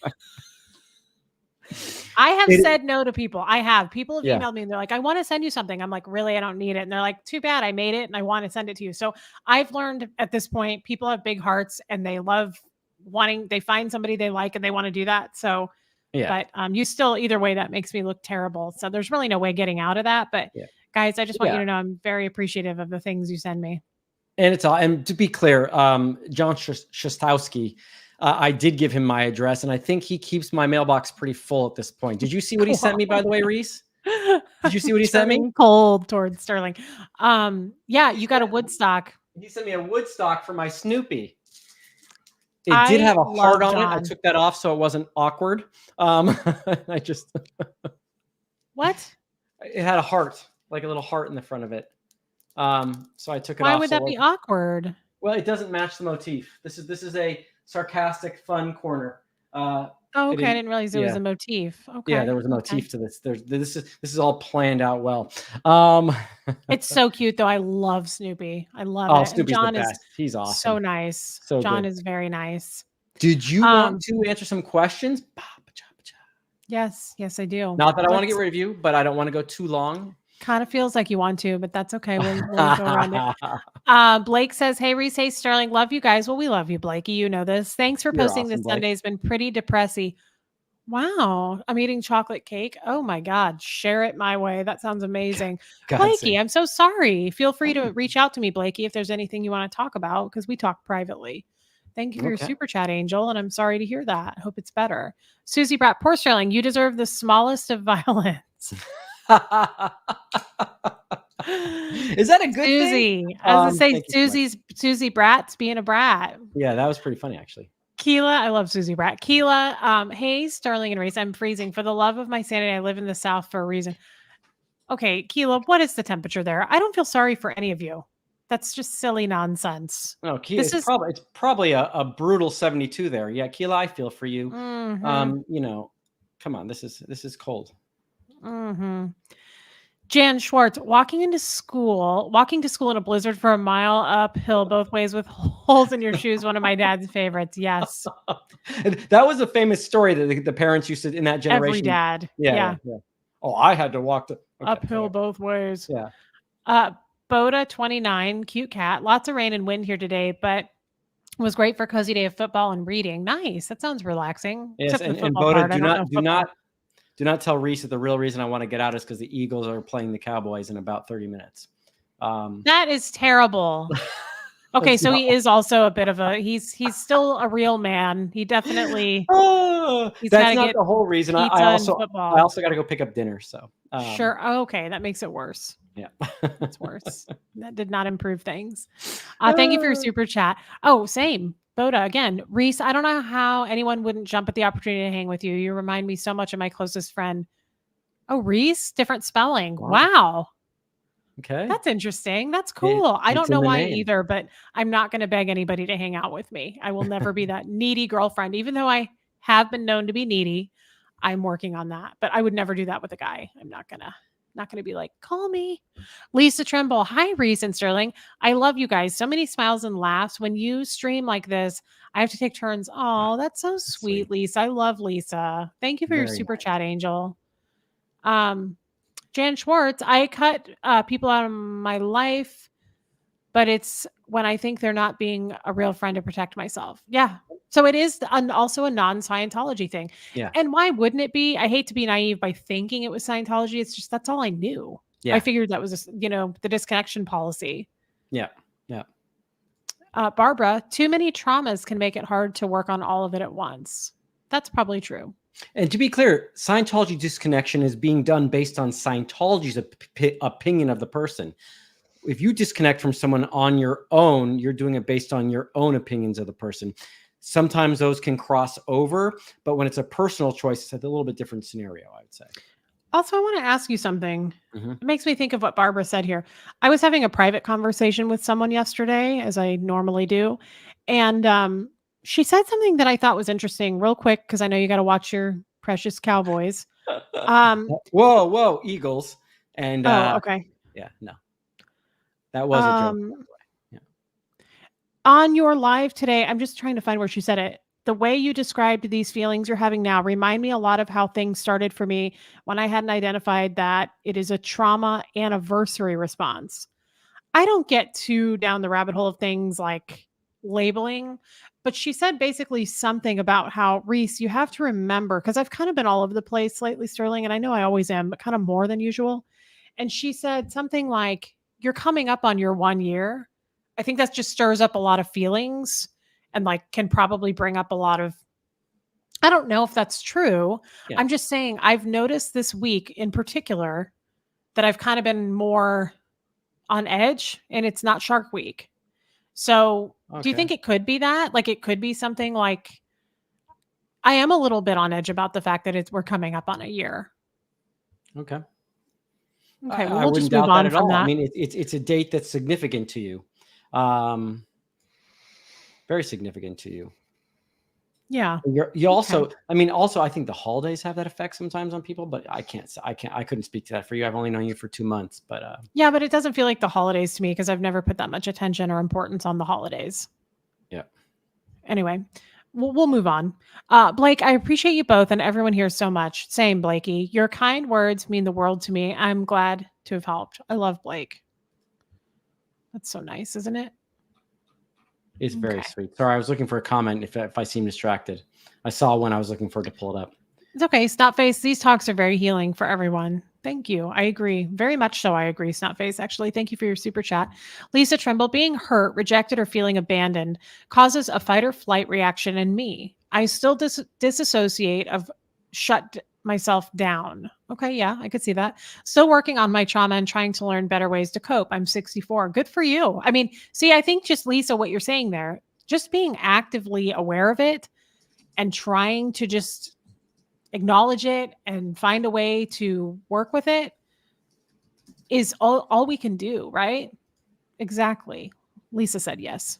I have said no to people. People have emailed me and they're like, I want to send you something. I'm like, really? I don't need it. And they're like, too bad. I made it and I want to send it to you. So I've learned at this point, people have big hearts and they love they find somebody they like and they want to do that. So, but you still, either way, that makes me look terrible. So there's really no way getting out of that. But guys, I just want you to know, I'm very appreciative of the things you send me. And and to be clear, John Shostowski, I did give him my address, and I think he keeps my mailbox pretty full at this point. Did you see what he sent me, by the way, Reese? Did you see what he sent me? Cold towards Sterling. Yeah, you got a Woodstock. He sent me a Woodstock for my Snoopy. It did have a heart on it. I took that off so it wasn't awkward. I just what? It had a heart, like a little heart in the front of it. So I took it off. Why would that be awkward? Well, it doesn't match the motif. This is a sarcastic, fun corner. Oh, okay. I didn't realize it was a motif. Okay. Yeah, there was a motif to this. This is all planned out well. It's so cute though. I love Snoopy. I love it. Snoopy's the best. He's awesome. So nice. So John is very nice. Did you want to answer some questions? Yes, I do. Not that I want to get rid of you, but I don't want to go too long. Kind of feels like you want to, but that's okay. We'll go around it. Blake says, "Hey Reese, hey Sterling, love you guys." Well, we love you, Blakey. You know this. Thanks for posting this Sunday. Has been pretty depressing. Wow, I'm eating chocolate cake. Oh my God, share it my way. That sounds amazing. Blakey, I'm so sorry. Feel free to reach out to me, Blakey, if there's anything you want to talk about, because we talk privately. Thank you for your super chat, Angel, and I'm sorry to hear that. Hope it's better. Susie Bratt, poor Sterling, you deserve the smallest of violence. Is that a good thing? I was going to say, Susie Bratt's being a brat. Yeah, that was pretty funny, actually. Keela, I love Susie Bratt. Keela, hey, Sterling and Reese, I'm freezing. For the love of my sanity, I live in the South for a reason. Okay, Keela, what is the temperature there? I don't feel sorry for any of you. That's just silly nonsense. No, Keela, it's probably a brutal 72 there. Yeah, Keela, I feel for you. Come on, this is cold. Jan Schwartz, walking to school in a blizzard for a mile uphill both ways with holes in your shoes. One of my dad's favorites. Yes. That was a famous story that the parents used to, in that generation. Every dad. Yeah. Oh, I had to walk uphill both ways. Yeah. Boda 29, cute cat. Lots of rain and wind here today, but it was great for a cozy day of football and reading. Nice. That sounds relaxing. Yes, and Boda, do not tell Reese that the real reason I want to get out is because the Eagles are playing the Cowboys in about 30 minutes. That is terrible. Okay, so he is also a bit of he's still a real man. He definitely. That's not the whole reason. I also got to go pick up dinner. So sure. Okay, that makes it worse. Yeah, that's worse. That did not improve things. Thank you for your super chat. Oh, same. Boda again. Reese, I don't know how anyone wouldn't jump at the opportunity to hang with you. You remind me so much of my closest friend. Oh, Reese, different spelling. Wow. Okay. That's interesting. That's cool. I don't know why either, but I'm not going to beg anybody to hang out with me. I will never be that needy girlfriend, even though I have been known to be needy. I'm working on that, but I would never do that with a guy. I'm not going to be like, call me. Lisa Tremble. Hi, Reese and Sterling. I love you guys. So many smiles and laughs. When you stream like this, I have to take turns. Oh, that's so sweet, Lisa. I love Lisa. Thank you for your super chat, Angel. Jan Schwartz. I cut people out of my life, but it's when I think they're not being a real friend to protect myself. Yeah. So it is also a non-Scientology thing. Yeah. And why wouldn't it be? I hate to be naive by thinking it was Scientology. It's just, that's all I knew. Yeah. I figured that was, the disconnection policy. Yeah. Yeah. Barbara, too many traumas can make it hard to work on all of it at once. That's probably true. And to be clear, Scientology disconnection is being done based on Scientology's opinion of the person. If you disconnect from someone on your own, you're doing it based on your own opinions of the person. Sometimes those can cross over, but when it's a personal choice, it's a little bit different scenario, I would say. Also, I want to ask you something. It makes me think of what Barbara said here. I was having a private conversation with someone yesterday, as I normally do. And she said something that I thought was interesting real quick, because I know you got to watch your precious Cowboys. Whoa, Eagles. And okay. Yeah, no. That was a joke. Yeah. On your live today, I'm just trying to find where she said it. The way you described these feelings you're having now remind me a lot of how things started for me when I hadn't identified that it is a trauma anniversary response. I don't get too down the rabbit hole of things like labeling, but she said basically something about how, Reese, you have to remember, because I've kind of been all over the place lately, Sterling, and I know I always am, but kind of more than usual. And she said something like, you're coming up on your 1 year. I think that just stirs up a lot of feelings and can probably bring up a lot of, I don't know if that's true. Yeah. I'm just saying, I've noticed this week in particular that I've kind of been more on edge, and it's not Shark Week. So Okay. Do you think it could be that? Like, it could be something like, I am a little bit on edge about the fact that we're coming up on a year. Okay. Okay. Well, I we'll wouldn't just move doubt that on at from all. I that. mean, it's a date that's significant to you. Very significant to you. Yeah. You also, I mean, also, I think the holidays have that effect sometimes on people, but I couldn't speak to that for you. I've only known you for 2 months, but yeah, but it doesn't feel like the holidays to me because I've never put that much attention or importance on the holidays. Yeah. Anyway, we'll move on. Blake, I appreciate you both and everyone here so much. Same, Blakey. Your kind words mean the world to me. I'm glad to have helped. I love Blake. That's so nice, isn't it? It's very sweet. Sorry, I was looking for a comment if I seem distracted. I saw one. I was looking for it to pull it up. It's okay. Snotface, these talks are very healing for everyone. Thank you. I agree. Very much so. I agree, Snotface. Actually, thank you for your super chat. Lisa Trimble, being hurt, rejected, or feeling abandoned causes a fight or flight reaction in me. I still disassociate of shut myself down. Okay, yeah, I could see that. Still working on my trauma and trying to learn better ways to cope. I'm 64. Good for you. I mean, see, I think just Lisa, what you're saying there, just being actively aware of it and trying to just acknowledge it and find a way to work with it is all we can do, right? Exactly. Lisa said yes.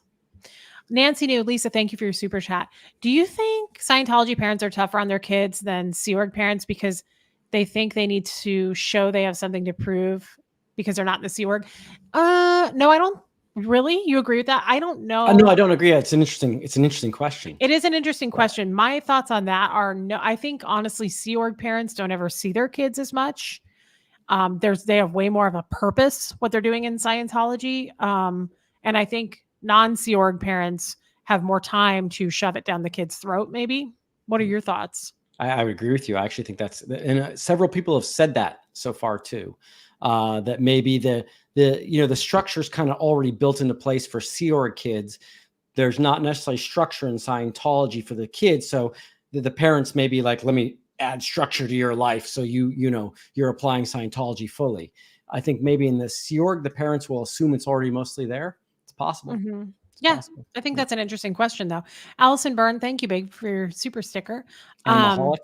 Nancy knew. Lisa, thank you for your super chat. Do you think Scientology parents are tougher on their kids than Sea Org parents because they think they need to show they have something to prove because they're not in the Sea Org? No, I don't. Really? You agree with that? I don't know. No, I don't agree. It's an interesting question. It is an interesting question. My thoughts on that are no. I think honestly, Sea Org parents don't ever see their kids as much. They have way more of a purpose what they're doing in Scientology, and I think non-Sea Org parents have more time to shove it down the kid's throat. Maybe. What are your thoughts? I would agree with you. I actually think that's, and several people have said that so far too. That maybe the structure is kind of already built into place for Sea Org kids. There's not necessarily structure in Scientology for the kids, so the parents may be like, let me add structure to your life, so you're applying Scientology fully. I think maybe in the Sea Org, the parents will assume it's already mostly there. It's possible. Mm-hmm. Possible. I think that's an interesting question, though. Allison Byrne, thank you, Big, for your super sticker. Animaholic.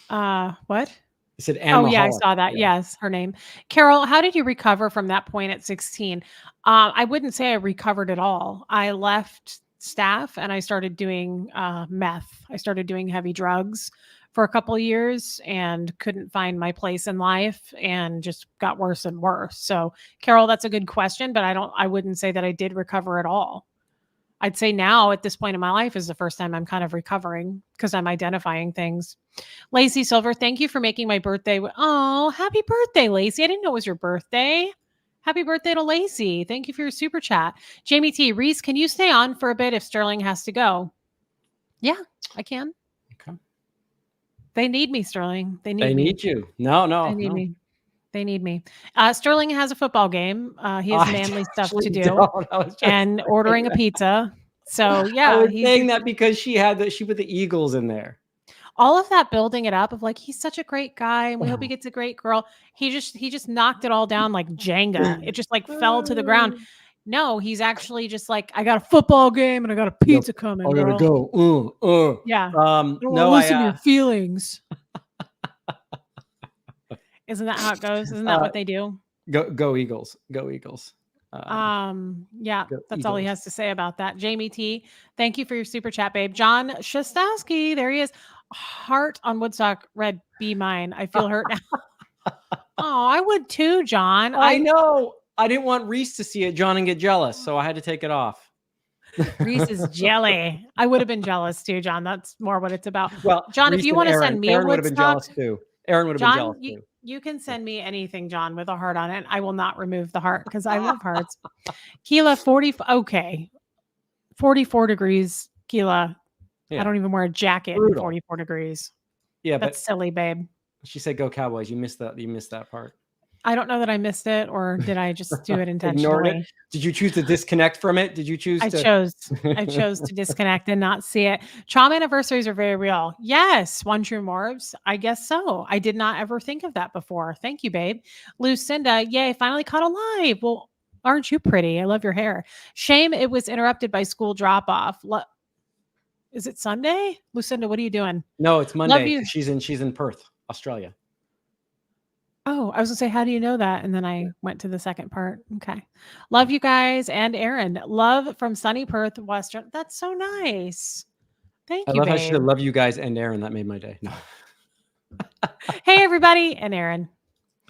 What? I said Animaholic. Oh, yeah, I saw that. Yeah. Yes, her name. Carol, how did you recover from that point at 16? I wouldn't say I recovered at all. I left staff and I started doing meth. I started doing heavy drugs for a couple of years and couldn't find my place in life and just got worse and worse. So, Carol, that's a good question, but I wouldn't say that I did recover at all. I'd say now at this point in my life is the first time I'm kind of recovering because I'm identifying things. Lacey Silver, thank you for making my birthday. Oh, happy birthday, Lacey. I didn't know it was your birthday. Happy birthday to Lacey. Thank you for your super chat. Jamie T. Reese, can you stay on for a bit if Sterling has to go? Yeah, I can. Okay. They need me, Sterling. They need you. No. They need me. They need me. Sterling has a football game. He has manly stuff to do and ordering a pizza. So yeah, I was saying that because she put the Eagles in there. All of that building it up of like, he's such a great guy and we hope he gets a great girl. He just knocked it all down like Jenga. It just like fell to the ground. No, he's actually just like, I got a football game and I got a pizza coming. I gotta go. Yeah. No, listen to your feelings. Isn't that how it goes? Isn't that what they do? Go Eagles. Go Eagles. Yeah, that's all he has to say about that. Jamie T, thank you for your super chat, babe. John Shostowski, there he is. Heart on Woodstock, red, be mine. I feel hurt now. Oh, I would too, John. I know. I didn't want Reese to see it, John, and get jealous, so I had to take it off. Reese is jelly. I would have been jealous too, John. That's more what it's about. Well, John, Reese if you want to send me Aaron a would have been jealous too. Aaron would have been jealous too. You can send me anything, John, with a heart on it. I will not remove the heart because I love hearts. Keela, 44 degrees. Keela, I don't even wear a jacket in 44 degrees. Yeah, that's silly, babe. She said, "Go Cowboys." You missed that part. I don't know that I missed it, or did I just do it intentionally? Ignored it? Did you choose to disconnect from it? Did you choose? I chose to disconnect and not see it. Trauma anniversaries are very real. Yes, One True Morbs. I guess so. I did not ever think of that before. Thank you, babe. Lucinda, yay! Finally caught alive. Well, Aren't you pretty? I love your hair. Shame it was interrupted by school drop off. Is it Sunday? Lucinda, what are you doing? No, it's Monday. She's in Perth, Australia. Oh, I was gonna say, how do you know that? And then I went to the second part. Okay. Love you guys and Aaron. Love from sunny Perth, Western. That's so nice. Thank you, I love babe. how she said, love you guys and Aaron. That made my day. No. Hey, everybody. And Aaron.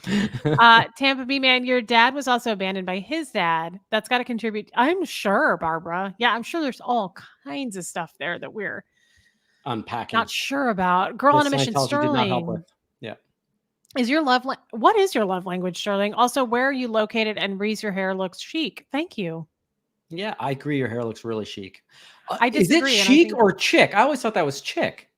Tampa Bay man, your dad was also abandoned by his dad. That's got to contribute. I'm sure, Barbara. Yeah, I'm sure there's all kinds of stuff there that we're unpacking. Not sure about. Girl on a mission, Sterling. Did not help with. Yeah. What is your love language, Sterling? Also, where are you located? And Reese, your hair looks chic. Thank you. Yeah, I agree. Your hair looks really chic. I disagree. Is it chic or chick? I always thought that was chick.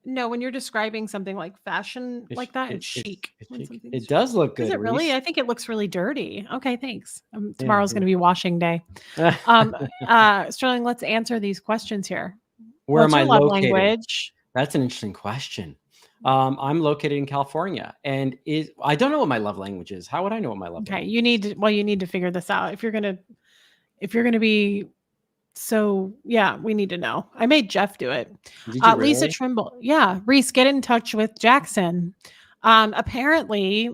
No, when you're describing something like fashion like that, it's chic. It does look good. Is it really? Reese? I think it looks really dirty. Okay, thanks. Tomorrow's going to be washing day. Sterling, let's answer these questions here. Where am I located? Language? That's an interesting question. I'm located in California, and I don't know what my love language is. How would I know what my love? Okay, you need to figure this out if you're gonna be. So yeah, we need to know. I made Jeff do it. Really? Lisa Trimble. Yeah. Reese, get in touch with Jackson. Apparently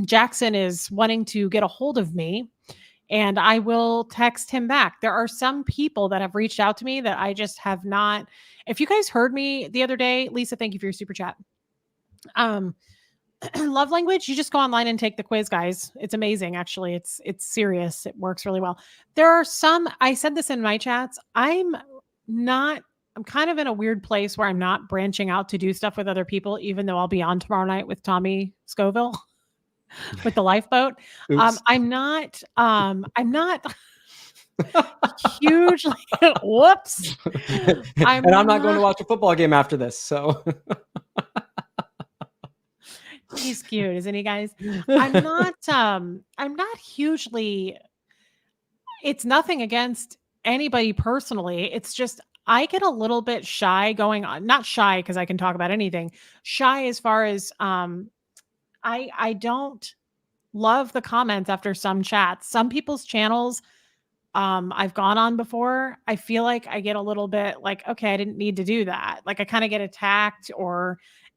Jackson is wanting to get a hold of me and I will text him back. There are some people that have reached out to me that I just have not. If you guys heard me the other day, Lisa, thank you for your super chat. Love language, you just go online and take the quiz, guys. It's amazing. Actually, it's serious. It works really well. There are some, I said this in my chats. I'm kind of in a weird place where I'm not branching out to do stuff with other people, even though I'll be on tomorrow night with Tommy Scoville with the lifeboat. I'm not hugely whoops. I'm not going to watch a football game after this. So he's cute, isn't he, guys? I'm not hugely, it's nothing against anybody personally. It's just, I get a little bit shy going on, not shy because I can talk about anything, shy as far as, I don't love the comments after some chats. Some people's channels, I've gone on before. I feel like I get a little bit like, okay, I didn't need to do that. Like I kind of get attacked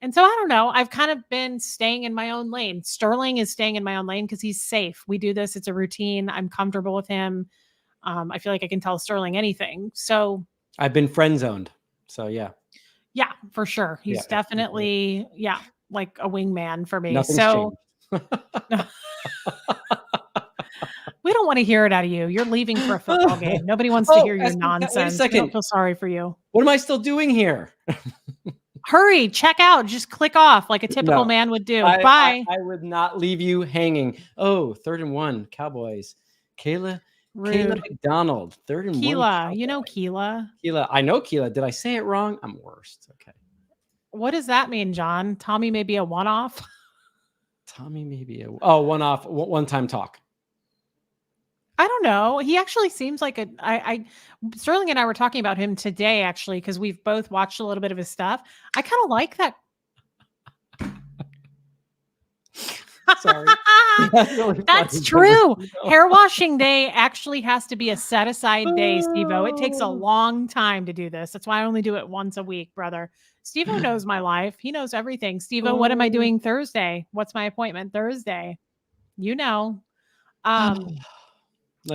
and so I don't know. I've kind of been staying in my own lane. Sterling is staying in my own lane because he's safe. We do this. It's a routine. I'm comfortable with him. I feel like I can tell Sterling anything. So I've been friend zoned. So yeah. Yeah, for sure. He's definitely, like a wingman for me. Nothing's changed. We don't want to hear it out of you. You're leaving for a football game. Nobody wants to hear your nonsense. Wait a second. I don't feel sorry for you. What am I still doing here? Hurry, check out. Just click off like a typical man would do. Bye. I would not leave you hanging. Oh, 3rd and 1, Cowboys. Kayla McDonald, 3rd and 1. Keela, you know Keela. Keela, I know Keela. Did I say it wrong? I'm worst. Okay. What does that mean, John? Tommy may be a one-off? Tommy may be a one-off, one-time talk. I don't know. He actually seems like Sterling and I were talking about him today, actually, because we've both watched a little bit of his stuff. I kind of like that. Sorry. That's true. Hair washing day actually has to be a set aside day, Steve-O. It takes a long time to do this. That's why I only do it once a week, brother. Steve-O knows my life. He knows everything. Steve-O, what am I doing Thursday? What's my appointment Thursday? You know. I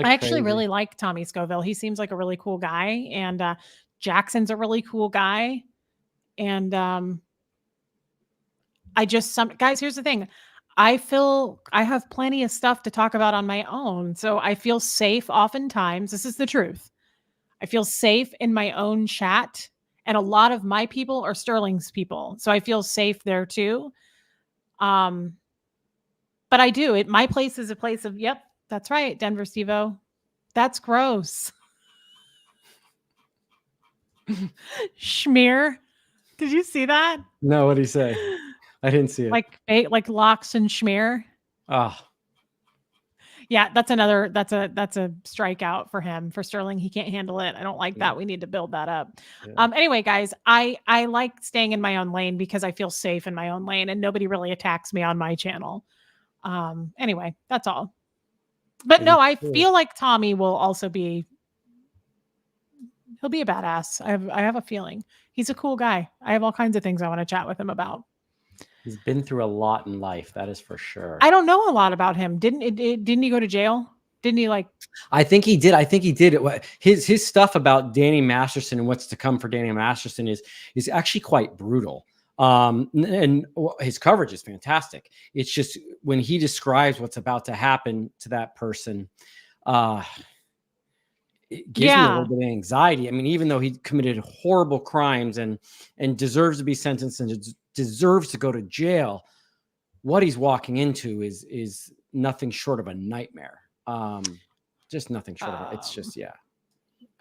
actually really like Tommy Scoville. He seems like a really cool guy. And Jackson's a really cool guy. And guys, here's the thing. I feel I have plenty of stuff to talk about on my own. So I feel safe oftentimes. This is the truth. I feel safe in my own chat. And a lot of my people are Sterling's people. So I feel safe there too. But I do. My place is a place of, yep, that's right, Denver Steve-O. That's gross. Schmear. Did you see that? No, what did he say? I didn't see it. Like locks and schmear. Oh. Yeah, that's a strikeout for him. For Sterling, he can't handle it. I don't like that. We need to build that up. Yeah. Anyway, guys, I like staying in my own lane because I feel safe in my own lane and nobody really attacks me on my channel. Anyway, that's all. But no, I feel like Tommy will also be. He'll be a badass. I have a feeling he's a cool guy. I have all kinds of things I want to chat with him about. He's been through a lot in life. That is for sure. I don't know a lot about him. Didn't he go to jail? Didn't he like? I think he did. His stuff about Danny Masterson and what's to come for Danny Masterson is actually quite brutal. And his coverage is fantastic. It's just when he describes what's about to happen to that person, it gives me a little bit of anxiety. I mean, even though he committed horrible crimes and deserves to be sentenced and deserves to go to jail, what he's walking into is nothing short of a nightmare. Just nothing short of it. It's just, yeah.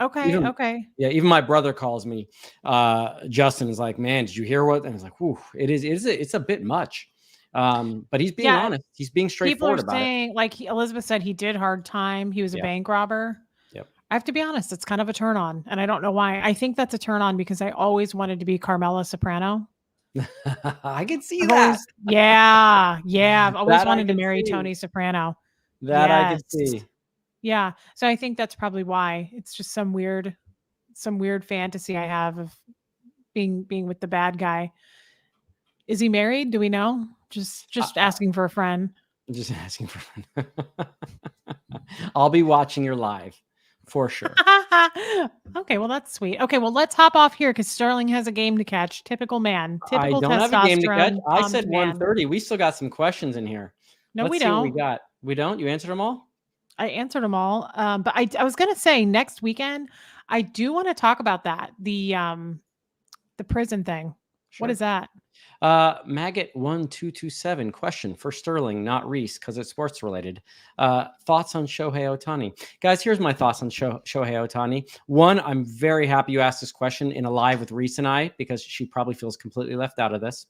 Okay. Okay. Yeah. Even my brother calls me, Justin is like, man, did you hear what? And I was like, whew, it's a bit much. But he's being honest. He's being straightforward about it. Like Elizabeth said, he did hard time. He was a bank robber. Yep. I have to be honest. It's kind of a turn on, and I don't know why. I think that's a turn on because I always wanted to be Carmela Soprano. I can see that. Yeah. I've always wanted to marry Tony Soprano. That I can see. Yeah. So I think that's probably why. It's just some weird fantasy I have of being with the bad guy. Is he married? Do we know? Just asking for a friend. Just asking for a friend. I'll be watching your live for sure. Okay, well that's sweet. Okay, well let's hop off here because Sterling has a game to catch. Typical man. Typical I don't have a game to catch. I said 1:30. We still got some questions in here. No, we don't. We got. We don't. You answered them all. I answered them all. But I was gonna say next weekend I do want to talk about that the prison thing. Sure. What is that? Maggot 1227 question for Sterling, not Reese, because it's sports related. Thoughts on Shohei Otani, guys? Here's my thoughts on Shohei Otani. One, I'm very happy you asked this question in a live with Reese and I because she probably feels completely left out of this.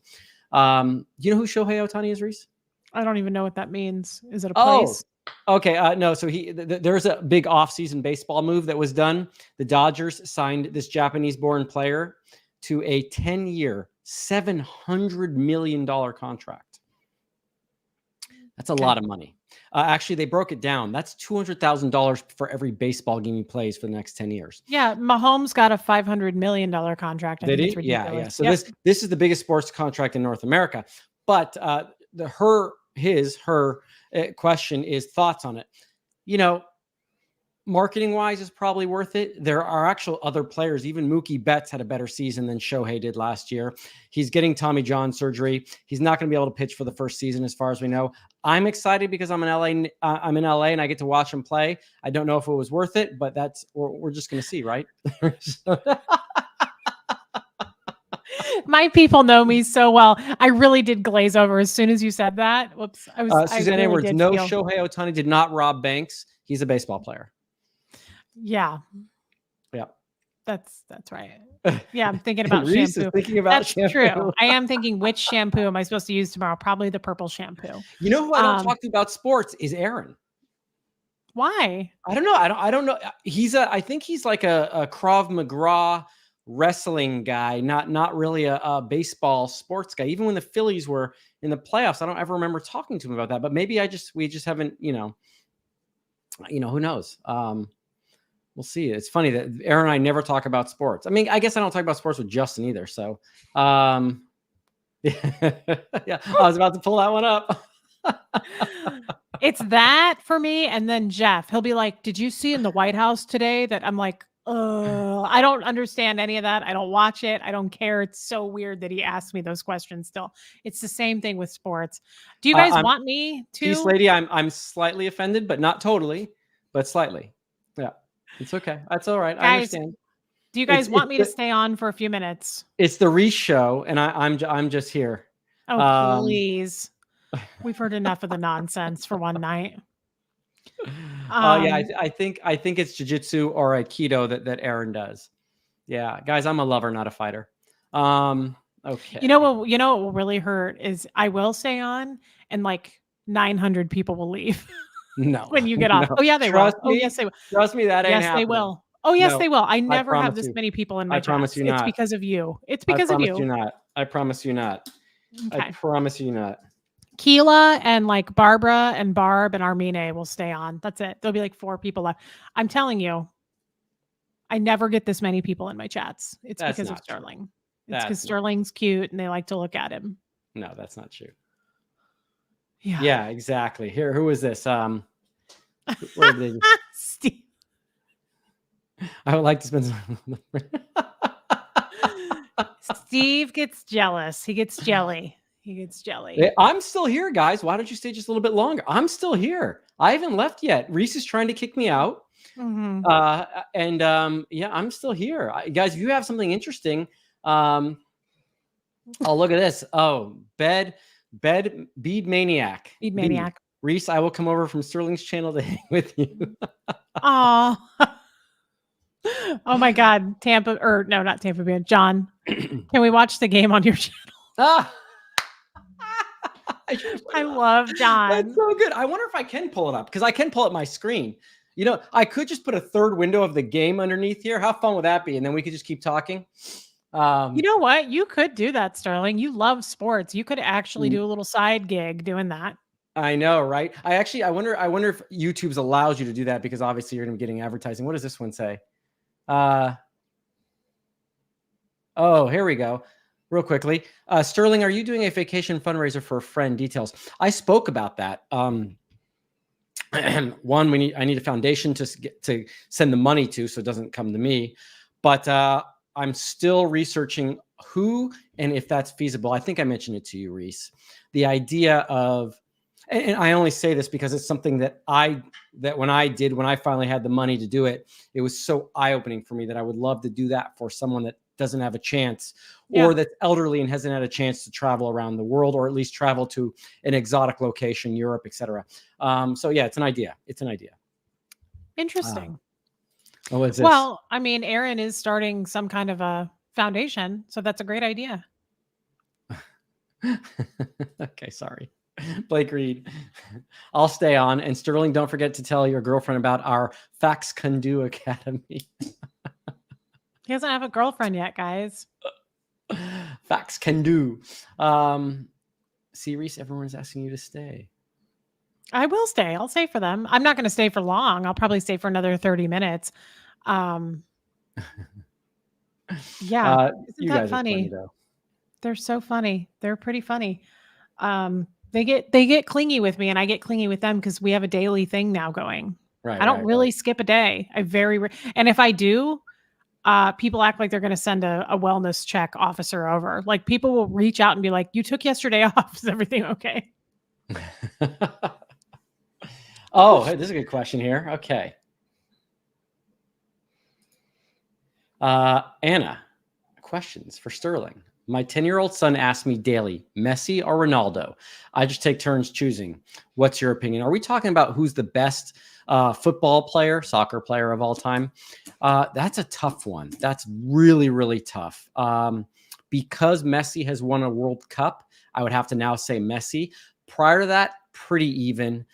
You know who Shohei Otani is, Reese? I don't even know what that means. Is it a place? Okay. No. So there's a big offseason baseball move that was done. The Dodgers signed this Japanese-born player to a 10-year, $700 million contract. That's a lot of money. Actually, they broke it down. That's $200,000 for every baseball game he plays for the next 10 years. Yeah, Mahomes got a $500 million contract. Did he? Yeah. So this is the biggest sports contract in North America. But her question is thoughts on it. You know, marketing wise is probably worth it. There are actual other players. Even Mookie Betts had a better season than Shohei did last year. He's getting Tommy John surgery. He's not going to be able to pitch for the first season as far as we know. I'm excited because I'm in LA and I get to watch him play. I don't know if it was worth it, but we're just going to see, right? My people know me so well. I really did glaze over as soon as you said that. Whoops. Suzanne Edwards. No, Shohei Otani did not rob banks. He's a baseball player. Yeah. Yep. That's right. Yeah, I'm thinking about Reese shampoo. Is thinking about That's shampoo. True. I am thinking which shampoo am I supposed to use tomorrow? Probably the purple shampoo. You know who I don't talk to about sports is Aaron. Why? I don't know. I don't know. I think he's like a Krav Maga wrestling guy, not really a baseball sports guy. Even when the Phillies were in the playoffs, I don't ever remember talking to him about that. But maybe we just haven't, who knows? We'll see. It's funny that Aaron and I never talk about sports. I mean, I guess I don't talk about sports with Justin either. So, yeah, I was about to pull that one up. It's that for me. And then Jeff, he'll be like, did you see in the White House today that I'm like, I don't understand any of that. I don't watch it. I don't care. It's so weird that he asked me those questions still. It's the same thing with sports. Do you guys want me to? Peace lady, I'm slightly offended, but not totally, but slightly. Yeah, it's okay. That's all right. Guys, I understand. Do you guys want me to stay on for a few minutes? It's the Reese show, and I'm just here. Oh, please. We've heard enough of the nonsense for one night. Yeah, I think it's jiu-jitsu or aikido that Aaron does. Yeah, guys, I'm a lover, not a fighter. Okay. You know what will really hurt is I will stay on and like 900 people will leave. No. When you get off. No. Oh yeah, they will. Oh yes, they will. Trust me, that ain't happening. Yes, they will. Oh yes, they will. I never have this many people in my I promise you not. It's because of you. It's because of you. I promise you not. Okay. I promise you not. Keela and like Barbara and Barb and Armine will stay on. That's it. There'll be like 4 people left. I'm telling you, I never get this many people in my chats. It's because of Sterling. True. It's because Sterling's cute and they like to look at him. No, that's not true. Yeah. Yeah, exactly. Here, who is this? Where did they... Steve. I would like to spend some... Steve gets jealous. He gets jelly. He gets jelly. I'm still here, guys. Why don't you stay just a little bit longer? I'm still here. I haven't left yet. Reese is trying to kick me out. Mm-hmm. Yeah, I'm still here. Guys, if you have something interesting, oh, look at this. Oh, bead maniac. Bead maniac. Reese, I will come over from Sterling's channel to hang with you. Oh. Oh my God. Not Tampa Bay. John, can we watch the game on your channel? I love John. That's so good. I wonder if I can pull it up because I can pull up my screen. You know, I could just put a third window of the game underneath here. How fun would that be? And then we could just keep talking. You know what? You could do that, Sterling. You love sports. You could actually do a little side gig doing that. I know, right? I wonder if YouTube's allows you to do that because obviously you're going to be getting advertising. What does this one say? Oh, here we go. Real quickly. Sterling, are you doing a vacation fundraiser for a friend? Details. I spoke about that. One, I need a foundation to send the money to, so it doesn't come to me. But I'm still researching who and if that's feasible. I think I mentioned it to you, Reese. The idea of, and I only say this because it's something that when I finally had the money to do it, it was so eye-opening for me that I would love to do that for someone that doesn't have a chance, or that's elderly and hasn't had a chance to travel around the world, or at least travel to an exotic location, Europe, etc. So yeah, it's an idea. Interesting. What is this? Well, I mean, Aaron is starting some kind of a foundation, so that's a great idea. Okay, sorry. Blake Reed. I'll stay on. And Sterling, don't forget to tell your girlfriend about our Facts Can Do Academy. He doesn't have a girlfriend yet, guys. Facts can do. See, Reese, everyone's asking you to stay. I will stay. I'll stay for them. I'm not going to stay for long. I'll probably stay for another 30 minutes. Yeah. Isn't that funny? Though. They're so funny. They're pretty funny. They get clingy with me and I get clingy with them because we have a daily thing now going. Right. I don't really skip a day. And if I do, people act like they're going to send a wellness check officer over. Like people will reach out and be like, "You took yesterday off. Is everything okay?" Oh, hey, this is a good question here. Okay. Anna, questions for Sterling. My 10-year-old son asks me daily, Messi or Ronaldo? I just take turns choosing. What's your opinion? Are we talking about who's the best football player, soccer player of all time? That's a tough one. That's really, really tough. Because Messi has won a World Cup, I would have to now say Messi. Prior to that, pretty even.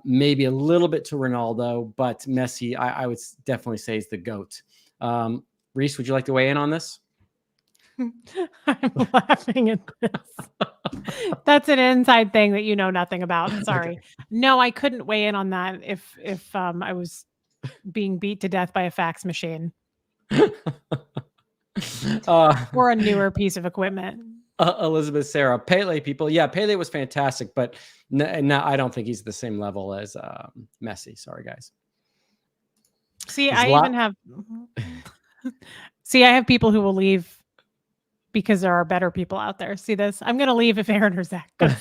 Maybe a little bit to Ronaldo, but Messi, I would definitely say is the GOAT. Reese, would you like to weigh in on this? I'm laughing at this. That's an inside thing that you know nothing about. Sorry. Okay. No, I couldn't weigh in on that if I was being beat to death by a fax machine. Or a newer piece of equipment. Elizabeth Sarah, Pele people. Yeah, Pele was fantastic, but no, I don't think he's the same level as Messi. Sorry, guys. See, I have people who will leave because there are better people out there. See this? I'm going to leave if Aaron or Zach goes.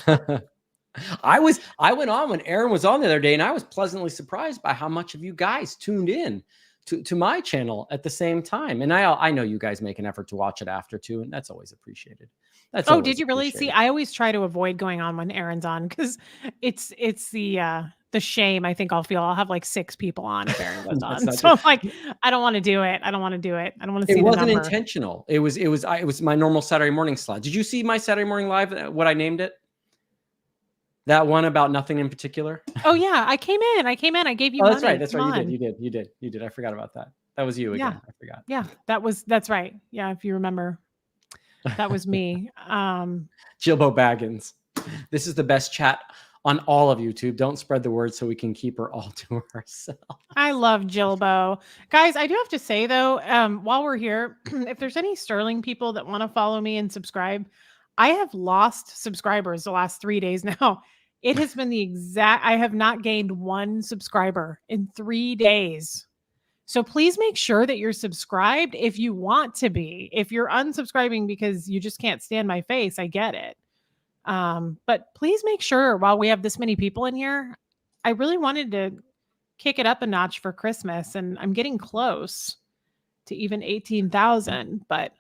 I went on when Aaron was on the other day, and I was pleasantly surprised by how much of you guys tuned in to my channel at the same time. And I know you guys make an effort to watch it after too, and that's always appreciated. Did you really? See, I always try to avoid going on when Aaron's on because it's the shame I think I'll feel. I'll have like 6 people on if Aaron goes on. So I'm like, I don't want to do it. I don't want to do it. I don't want to see the number. It wasn't intentional. It was my normal Saturday morning slot. Did you see my Saturday morning live? What I named it? That one about nothing in particular. Oh yeah, I came in. I gave you. Oh, that's right. That's right. You did. I forgot about that. That was you again. I forgot. Yeah, that's right. Yeah, if you remember, that was me. Jilbo Baggins. This is the best chat on all of YouTube. Don't spread the word so we can keep her all to ourselves. I love Jilbo. Guys, I do have to say though, while we're here, if there's any Sterling people that want to follow me and subscribe, I have lost subscribers the last 3 days now. It has been I have not gained 1 subscriber in 3 days. So please make sure that you're subscribed if you want to be. If you're unsubscribing because you just can't stand my face, I get it. But please make sure while we have this many people in here, I really wanted to kick it up a notch for Christmas, and I'm getting close to even 18,000, but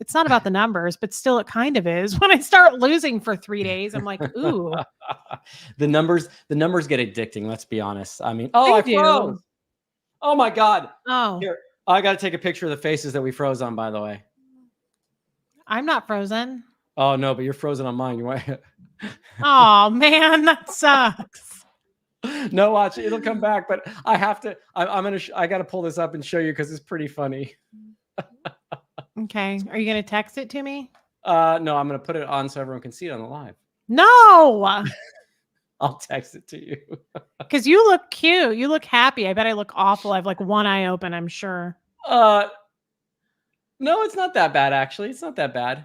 it's not about the numbers, but still it kind of is. When I start losing for 3 days, I'm like, ooh. The numbers get addicting, let's be honest. I mean, I froze. Oh my God. Oh. Here, I got to take a picture of the faces that we froze on, by the way. I'm not frozen. Oh no, but you're frozen on mine. You want? Oh man, that sucks. No, watch, it'll come back, but I have to. I got to pull this up and show you because it's pretty funny. Okay, are you gonna text it to me? No, I'm gonna put it on so everyone can see it on the live. No. I'll text it to you. Because you look cute. You look happy. I bet I look awful. I have like one eye open, I'm sure. No, it's not that bad, actually. It's not that bad.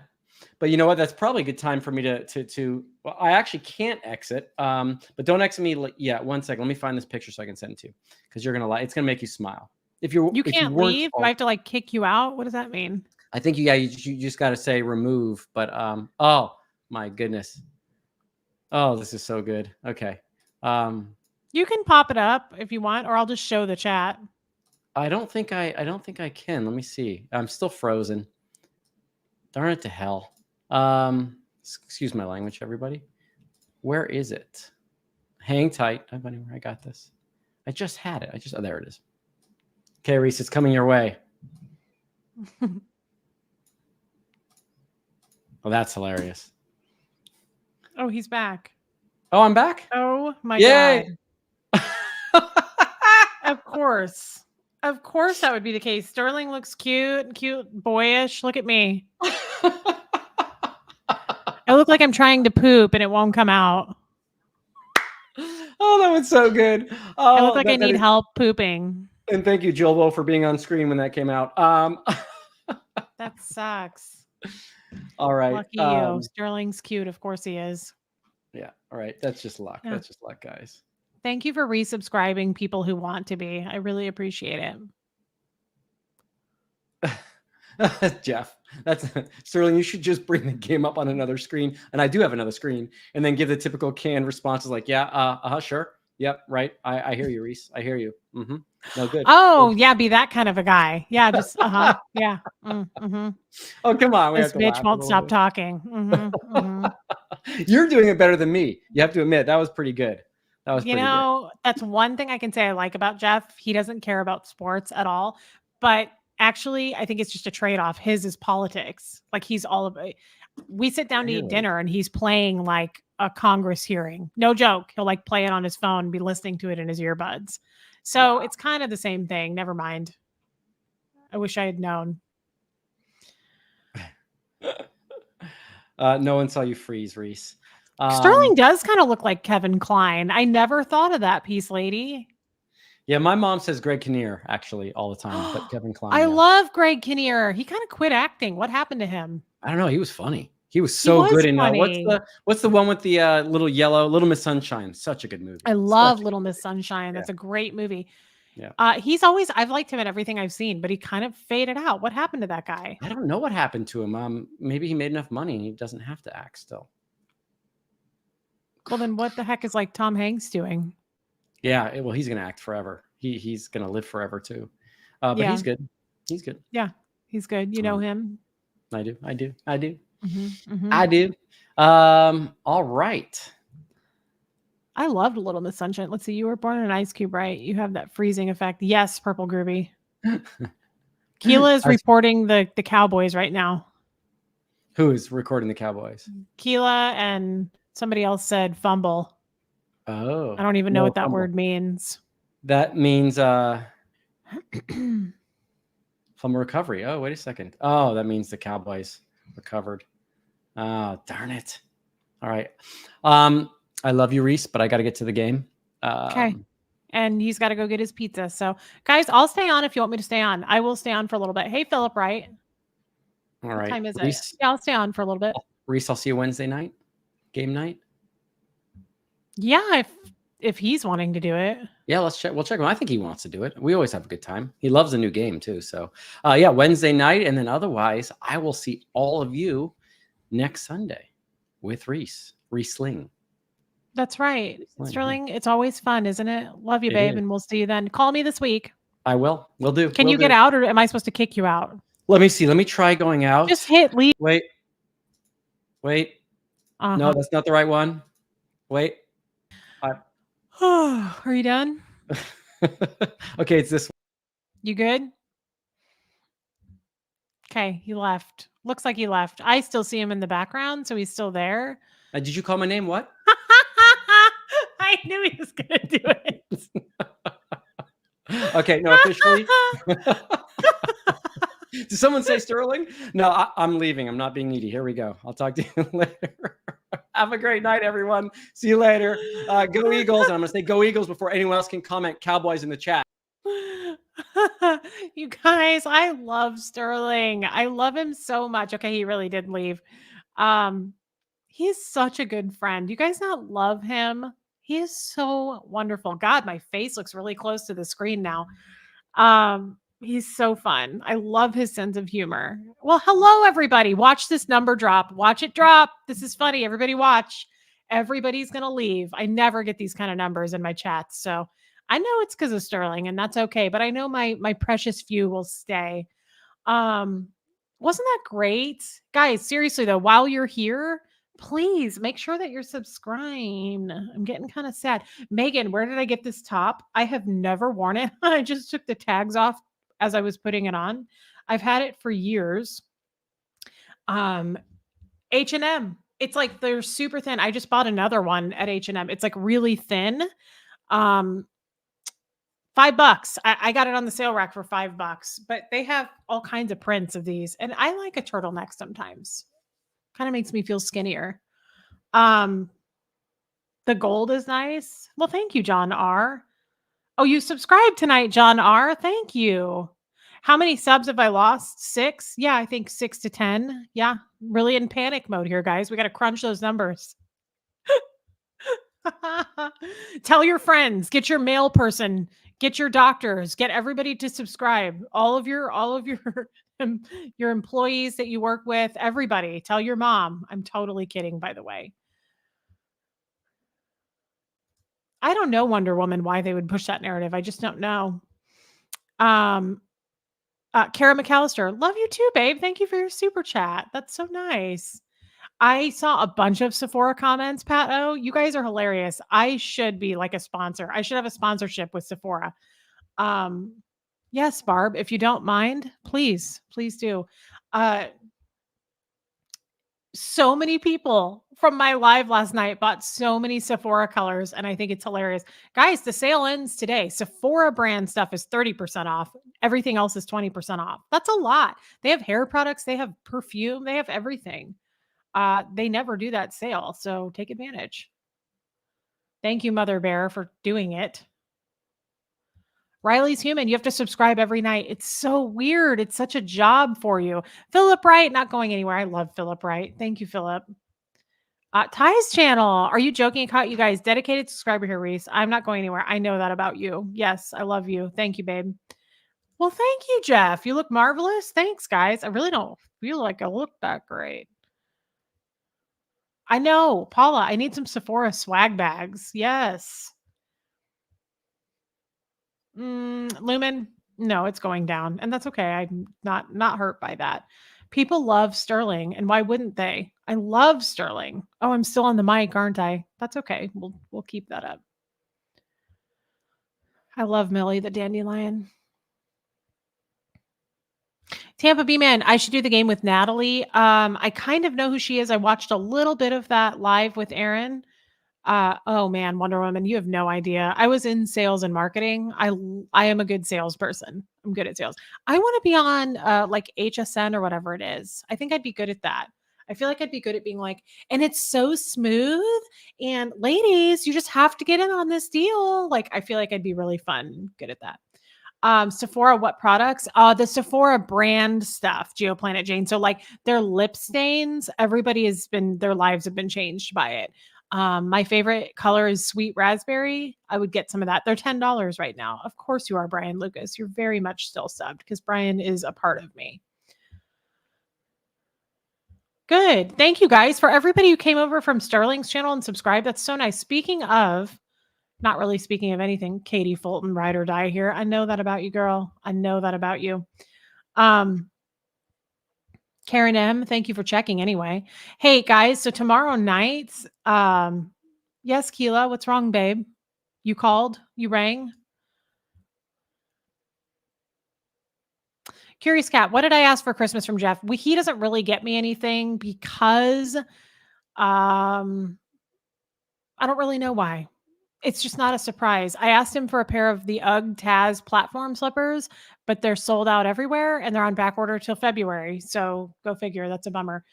But you know what? That's probably a good time for me to well, I actually can't exit. But don't exit me yet. 1 second. Let me find this picture so I can send it to you. Because you're gonna like it's gonna make you smile. You can't leave. Do I have to like kick you out? What does that mean? I think you just gotta say remove, but oh my goodness. Oh, this is so good. Okay. You can pop it up if you want, or I'll just show the chat. I don't think I can. Let me see. I'm still frozen. Darn it to hell. Excuse my language, everybody. Where is it? Hang tight. I got this. I just had it. Oh, there it is. Okay, Reese, it's coming your way. Oh, that's hilarious. Oh, he's back. Oh, I'm back? Oh my Yay! God. Of course. Of course that would be the case. Sterling looks cute, boyish. Look at me. I look like I'm trying to poop and it won't come out. Oh, that was so good. Oh, I look like I need help pooping. And thank you, Jilbo, for being on screen when that came out. That sucks. All right. Lucky you. Sterling's cute. Of course he is. Yeah. All right. That's just luck. Yeah. That's just luck, guys. Thank you for resubscribing people who want to be. I really appreciate it. Jeff, that's Sterling. You should just bring the game up on another screen. And I do have another screen, and then give the typical canned responses like, yeah, sure. Yep. Right. I hear you, Reese. I hear you. Mm-hmm. No good. Oh, yeah. Be that kind of a guy. Yeah. Just, yeah. Mm-hmm. Oh, come on. This bitch won't stop talking. Mm-hmm. Mm-hmm. You're doing it better than me. You have to admit, that was pretty good. That was, that's one thing I can say I like about Jeff. He doesn't care about sports at all, but actually I think it's just a trade-off. His is politics. Like he's all of it. We sit down to eat dinner and he's playing like a Congress hearing. No joke. He'll like play it on his phone, be listening to it in his earbuds. So It's kind of the same thing. Never mind. I wish I had known. No one saw you freeze, Reese. Sterling does kind of look like Kevin Kline. I never thought of that, Peace Lady. Yeah, my mom says Greg Kinnear actually all the time, but Kevin Kline. I love Greg Kinnear. He kind of quit acting. What happened to him? I don't know. He was funny. He was so good in what's the one with the Little Miss Sunshine? Such a good movie. I love Little Miss Sunshine. That's a great movie. Yeah. I've liked him in everything I've seen, but he kind of faded out. What happened to that guy? I don't know what happened to him. Maybe he made enough money and he doesn't have to act still. Well, then what the heck is like Tom Hanks doing? Yeah, well, he's gonna act forever. He's gonna live forever too. But he's good. He's good. Yeah, he's good. You know him? I do. Mm-hmm, mm-hmm. I do. All right. I loved Little Miss Sunshine. Let's see. You were born in an ice cube, right? You have that freezing effect. Yes, Purple Groovy. Keela is reporting the Cowboys right now. Who is recording the Cowboys? Keela and somebody else said fumble. Oh. I don't even know what that word means. That means from recovery. Oh, wait a second. Oh, that means the Cowboys recovered. Oh, darn it. All right. I love you, Reese, but I got to get to the game. Okay. And he's got to go get his pizza. So, guys, I'll stay on if you want me to stay on. I will stay on for a little bit. Hey, Philip, right? All right. What time is Reese, it? Yeah, I'll stay on for a little bit. Reese, I'll see you Wednesday night. Game night. Yeah, if he's wanting to do it. Yeah, let's check. We'll check him. I think he wants to do it. We always have a good time. He loves a new game too. So, yeah, Wednesday night, and then otherwise, I will see all of you next Sunday with Reeseling. That's right, Sterling. It's always fun, isn't it? Love you, babe, and we'll see you then. Call me this week. I will. We'll do. Can you get out, or am I supposed to kick you out? Let me see. Let me try going out. Just hit leave. Wait. No, that's not the right one. Wait. Are you done? Okay, it's this one. You good? Okay, he left. Looks like he left. I still see him in the background, so he's still there. Did you call my name? What? I knew he was going to do it. Okay, no, officially. Did someone say Sterling? No, I'm leaving. I'm not being needy. Here we go. I'll talk to you later. Have a great night, everyone. See you later. Go Eagles. And I'm going to say go Eagles before anyone else can comment Cowboys in the chat. You guys, I love Sterling. I love him so much. Okay, he really did leave. He's such a good friend. You guys not love him? He is so wonderful. God, my face looks really close to the screen now. He's so fun. I love his sense of humor. Well, hello, everybody. Watch this number drop. Watch it drop. This is funny. Everybody watch. Everybody's going to leave. I never get these kind of numbers in my chats. So I know it's because of Sterling, and that's okay. But I know my precious few will stay. Wasn't that great? Guys, seriously, though, while you're here, please make sure that you're subscribed. I'm getting kind of sad. Megan, where did I get this top? I have never worn it. I just took the tags off as I was putting it on. I've had it for years. H&M. It's like they're super thin. I just bought another one at H&M. It's like really thin. $5. I got it on the sale rack for $5, but they have all kinds of prints of these. And I like a turtleneck sometimes. Kind of makes me feel skinnier. The gold is nice. Well, thank you, John R. Oh, you subscribed tonight, John R. Thank you. How many subs have I lost? 6? Yeah, I think 6 to 10. Yeah, really in panic mode here, guys. We got to crunch those numbers. Tell your friends, get your mail person, get your doctors, get everybody to subscribe. All of your your employees that you work with, everybody. Tell your mom. I'm totally kidding, by the way. I don't know, Wonder Woman, why they would push that narrative. I just don't know. Kara McAllister, love you too, babe. Thank you for your super chat. That's so nice. I saw a bunch of Sephora comments, Pat O. You guys are hilarious. I should be like a sponsor. I should have a sponsorship with Sephora. Yes, Barb, if you don't mind, please do. So many people from my live last night bought so many Sephora colors, and I think it's hilarious. Guys, the sale ends today. Sephora brand stuff is 30% off. Everything else is 20% off. That's a lot. They have hair products. They have perfume. They have everything. They never do that sale, so take advantage. Thank you, Mother Bear, for doing it. Riley's human. You have to subscribe every night. It's so weird. It's such a job for you. Philip Wright, not going anywhere. I love Philip Wright. Thank you, Philip. Ty's channel. Are you joking? I caught you guys. Dedicated subscriber here, Reese. I'm not going anywhere. I know that about you. Yes, I love you. Thank you, babe. Well, thank you, Jeff. You look marvelous. Thanks, guys. I really don't feel like I look that great. I know. Paula, I need some Sephora swag bags. Yes. Lumen, no, it's going down, and that's okay. I'm not hurt by that. People love Sterling, and why wouldn't they? I love Sterling. Oh, I'm still on the mic, aren't I? That's okay. We'll keep that up. I love Millie the dandelion. Tampa B Man, I should do the game with Natalie. I kind of know who she is. I watched a little bit of that live with Aaron. Oh man, Wonder Woman, you have no idea. I was in sales and marketing. I am a good salesperson. I'm good at sales. I want to be on like HSN or whatever it is. I think I'd be good at that. I feel like I'd be good at being like, and it's so smooth. And ladies, you just have to get in on this deal. Like, I feel like I'd be really fun, good at that. Sephora, what products? The Sephora brand stuff, Geoplanet Jane. So like their lip stains, their lives have been changed by it. My favorite color is sweet raspberry. I would get some of that. They're $10 right now. Of course you are, Brian Lucas. You're very much still subbed because Brian is a part of me. Good. Thank you guys for everybody who came over from Sterling's channel and subscribed. That's so nice. Speaking of, not really speaking of anything, Katie Fulton, ride or die here. I know that about you, girl. I know that about you. Karen M, thank you for checking anyway. Hey guys, so tomorrow night, yes, Keela, what's wrong, babe? You called? You rang? Curious Cat, what did I ask for Christmas from Jeff? He doesn't really get me anything because I don't really know why. It's just not a surprise. I asked him for a pair of the UGG Taz platform slippers, but they're sold out everywhere and they're on back order till February. So go figure. That's a bummer.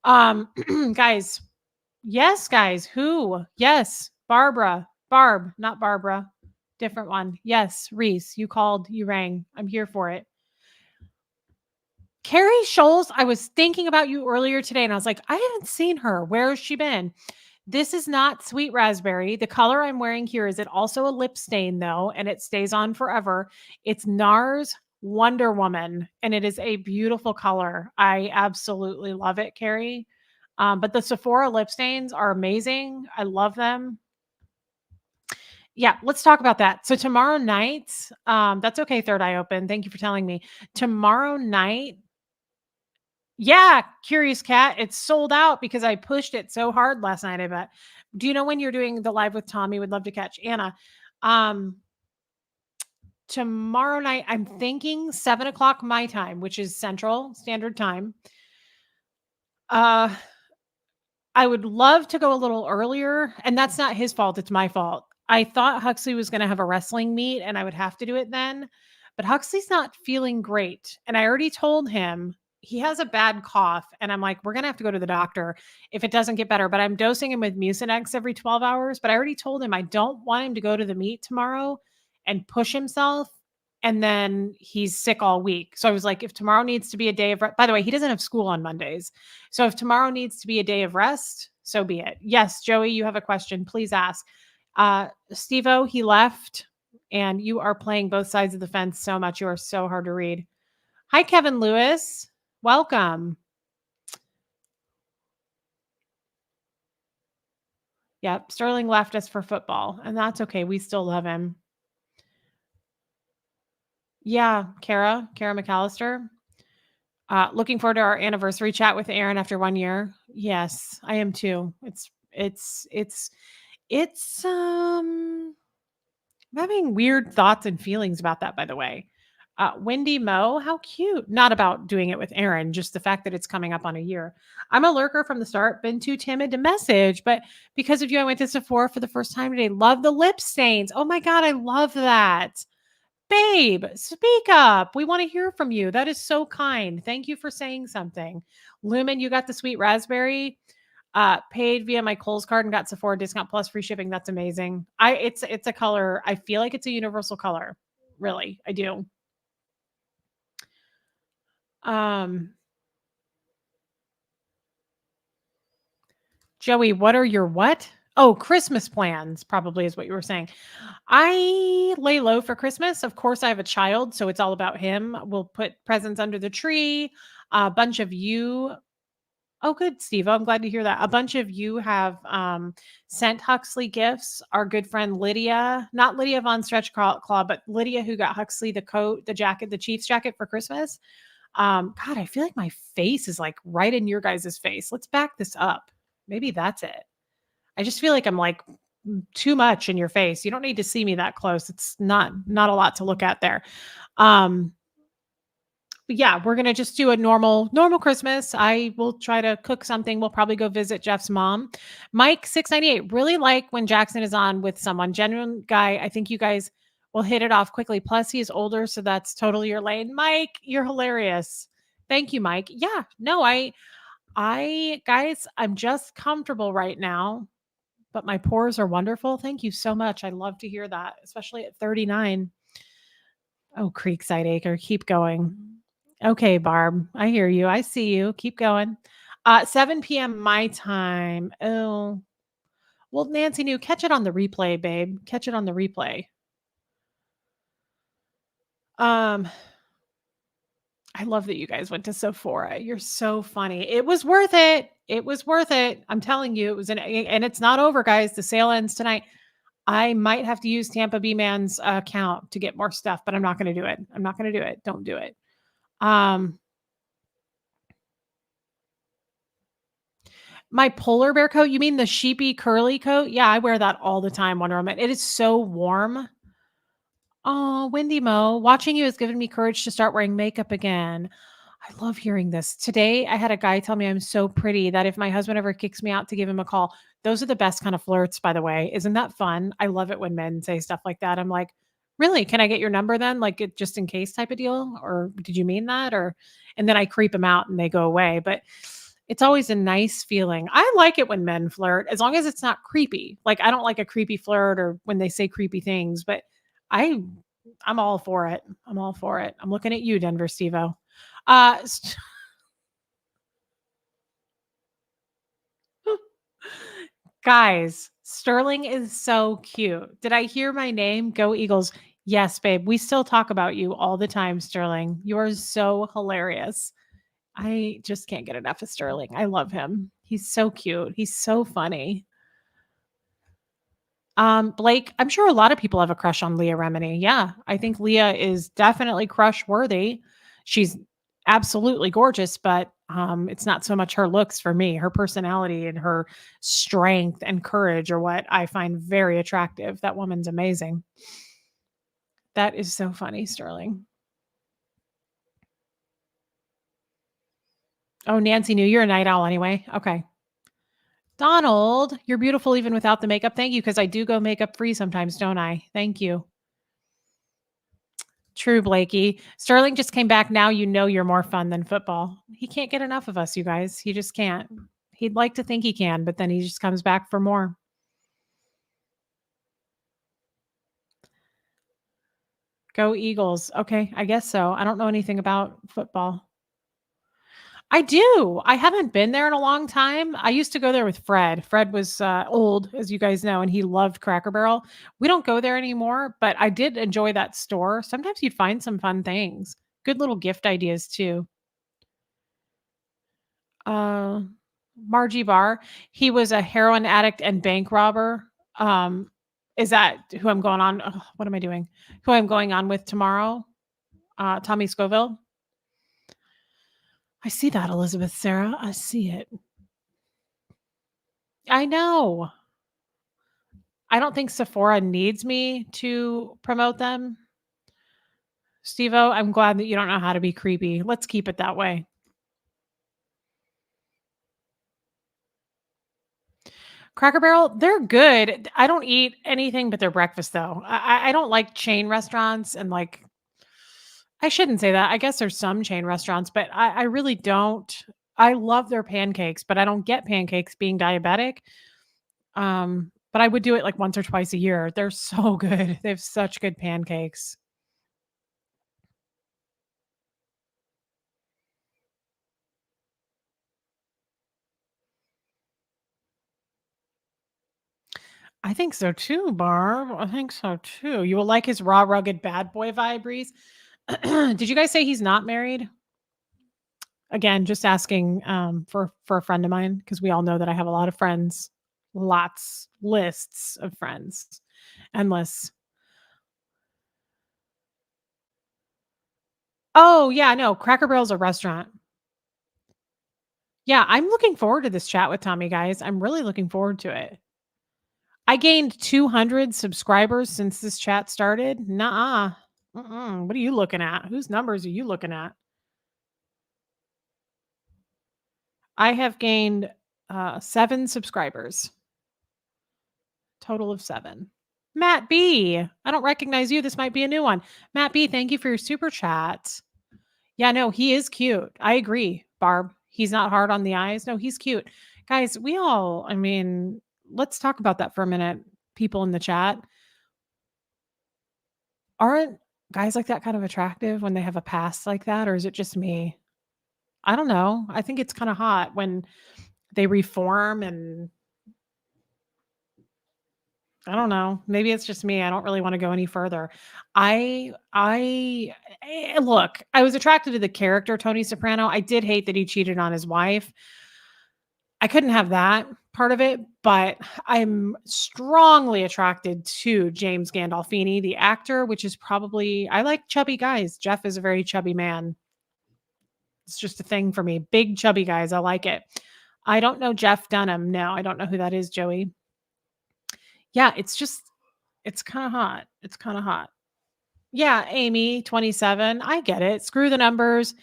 Guys. Yes, guys. Who? Yes. Barb, not Barbara. Different one. Yes. Reese, you called, you rang. I'm here for it. Carrie Scholes, I was thinking about you earlier today and I was like, I haven't seen her. Where has she been? This is not sweet raspberry. The color I'm wearing here is it also a lip stain though, and it stays on forever. It's NARS Wonder Woman, and it is a beautiful color. I absolutely love it, Carrie. But the Sephora lip stains are amazing. I love them. Yeah, let's talk about that. So tomorrow night, that's okay, Third Eye Open. Thank you for telling me. Tomorrow night, yeah, Curious Cat. It's sold out because I pushed it so hard last night, I bet. Do you know when you're doing the live with Tommy? Would love to catch Anna. Tomorrow night, I'm thinking 7:00 my time, which is Central Standard Time. I would love to go a little earlier, and that's not his fault. It's my fault. I thought Huxley was going to have a wrestling meet and I would have to do it then, but Huxley's not feeling great. And I already told him he has a bad cough. And I'm like, we're going to have to go to the doctor if it doesn't get better, but I'm dosing him with Mucinex every 12 hours. But I already told him I don't want him to go to the meet tomorrow and push himself. And then he's sick all week. So I was like, if tomorrow needs to be a day of by the way, he doesn't have school on Mondays. So if tomorrow needs to be a day of rest, so be it. Yes, Joey, you have a question. Please ask. Steve-O, he left, and you are playing both sides of the fence so much. You are so hard to read. Hi, Kevin Lewis. Welcome. Yep, Sterling left us for football, and that's okay. We still love him. Yeah, Kara McAllister. Looking forward to our anniversary chat with Aaron after 1 year. Yes, I am too. I'm having weird thoughts and feelings about that, by the way. Wendy Moe, how cute. Not about doing it with Aaron, just the fact that it's coming up on a year. I'm a lurker from the start, been too timid to message, but because of you, I went to Sephora for the first time today. Love the lip stains. Oh my God, I love that. Babe, speak up. We want to hear from you. That is so kind. Thank you for saying something. Lumen, you got the sweet raspberry. Paid via my Kohl's card and got Sephora discount plus free shipping. That's amazing. It's a color. I feel like it's a universal color. Really, I do. Joey, what are your what? Oh, Christmas plans probably is what you were saying. I lay low for Christmas. Of course, I have a child, so it's all about him. We'll put presents under the tree. A bunch of you. Oh, good, Steve. I'm glad to hear that. A bunch of you have sent Huxley gifts. Our good friend Lydia, not Lydia Von Stretch Claw, but Lydia who got Huxley the coat, the jacket, the Chiefs jacket for Christmas. God, I feel like my face is like right in your guys' face. Let's back this up. Maybe that's it. I just feel like I'm like too much in your face. You don't need to see me that close. It's not a lot to look at there. But yeah, we're going to just do a normal Christmas. I will try to cook something. We'll probably go visit Jeff's mom. Mike 698, really like when Jackson is on with someone. Genuine guy. I think you guys will hit it off quickly. Plus he's older, so that's totally your lane. Mike, you're hilarious. Thank you, Mike. Yeah, no, Guys, I'm just comfortable right now, but my pores are wonderful. Thank you so much. I love to hear that, especially at 39. Oh, Creekside Acre, keep going. Okay, Barb, I hear you. I see you. Keep going. 7 p.m. my time. Oh, well, Nancy New, catch it on the replay, babe. Catch it on the replay. I love that you guys went to Sephora. You're so funny. It was worth it. It was worth it. I'm telling you, it was and it's not over, guys. The sale ends tonight. I might have to use Tampa B Man's account to get more stuff, but I'm not going to do it. I'm not going to do it. Don't do it. My polar bear coat, you mean the sheepy curly coat? Yeah, I wear that all the time, Wonder Woman. It is so warm. Oh, Wendy Mo, watching you has given me courage to start wearing makeup again. I love hearing this. Today, I had a guy tell me I'm so pretty that if my husband ever kicks me out to give him a call, those are the best kind of flirts, by the way. Isn't that fun? I love it when men say stuff like that. I'm like, really? Can I get your number then? Like it just in case type of deal? Or did you mean that? And then I creep them out and they go away. But it's always a nice feeling. I like it when men flirt as long as it's not creepy. Like I don't like a creepy flirt or when they say creepy things, but I'm all for it. I'm all for it. I'm looking at you, Denver Stevo. Guys, Sterling is so cute. Did I hear my name? Go Eagles. Yes, babe. We still talk about you all the time, Sterling. You are so hilarious. I just can't get enough of Sterling. I love him. He's so cute. He's so funny. Blake, I'm sure a lot of people have a crush on Leah Remini. Yeah, I think Leah is definitely crush worthy. She's absolutely gorgeous, but it's not so much her looks for me. Her personality and her strength and courage are what I find very attractive. That woman's amazing. That is so funny, Sterling. Oh, Nancy knew you're a night owl anyway. Okay. Donald, you're beautiful even without the makeup. Thank you, because I do go makeup free sometimes, don't I? Thank you. True, Blakey. Sterling just came back. Now you know you're more fun than football. He can't get enough of us, you guys. He just can't. He'd like to think he can, but then he just comes back for more. Go Eagles. Okay, I guess so. I don't know anything about football. I do. I haven't been there in a long time. I used to go there with Fred. Fred was old, as you guys know, and he loved Cracker Barrel. We don't go there anymore, but I did enjoy that store. Sometimes you'd find some fun things. Good little gift ideas too. Margie Barr, he was a heroin addict and bank robber. Is that who I'm going on? Oh, what am I doing? Who I'm going on with tomorrow? Tommy Scoville. I see that, Elizabeth Sarah. I see it. I know. I don't think Sephora needs me to promote them. Steve-O, I'm glad that you don't know how to be creepy. Let's keep it that way. Cracker Barrel, they're good. I don't eat anything but their breakfast, though. I don't like chain restaurants and like, I shouldn't say that. I guess there's some chain restaurants, but I really don't. I love their pancakes, but I don't get pancakes being diabetic. But I would do it like once or twice a year. They're so good. They have such good pancakes. I think so too, Barb. I think so too. You will like his raw, rugged bad boy vibe, Reese. Did you guys say he's not married? Again, just asking for a friend of mine because we all know that I have a lot of friends, lists of friends, endless. Oh yeah, no, Cracker Barrel's a restaurant. Yeah, I'm looking forward to this chat with Tommy, guys. I'm really looking forward to it. I gained 200 subscribers since this chat started. Nuh-uh. What are you looking at? Whose numbers are you looking at? I have gained 7 subscribers. Total of 7. Matt B. I don't recognize you. This might be a new one. Matt B, thank you for your super chat. Yeah, no, he is cute. I agree, Barb. He's not hard on the eyes. No, he's cute. Guys, let's talk about that for a minute. People in the chat. Aren't guys like that kind of attractive when they have a past like that, or is it just me? I don't know. I think it's kind of hot when they reform, and I don't know. Maybe it's just me. I don't really want to go any further. Look, I was attracted to the character Tony Soprano. I did hate that he cheated on his wife. I couldn't have that part of it, but I'm strongly attracted to James Gandolfini, the actor, which is probably, I like chubby guys. Jeff is a very chubby man. It's just a thing for me. Big chubby guys. I like it. I don't know Jeff Dunham. No, I don't know who that is, Joey. Yeah, it's kind of hot. It's kind of hot. Yeah, Amy, 27. I get it. Screw the numbers.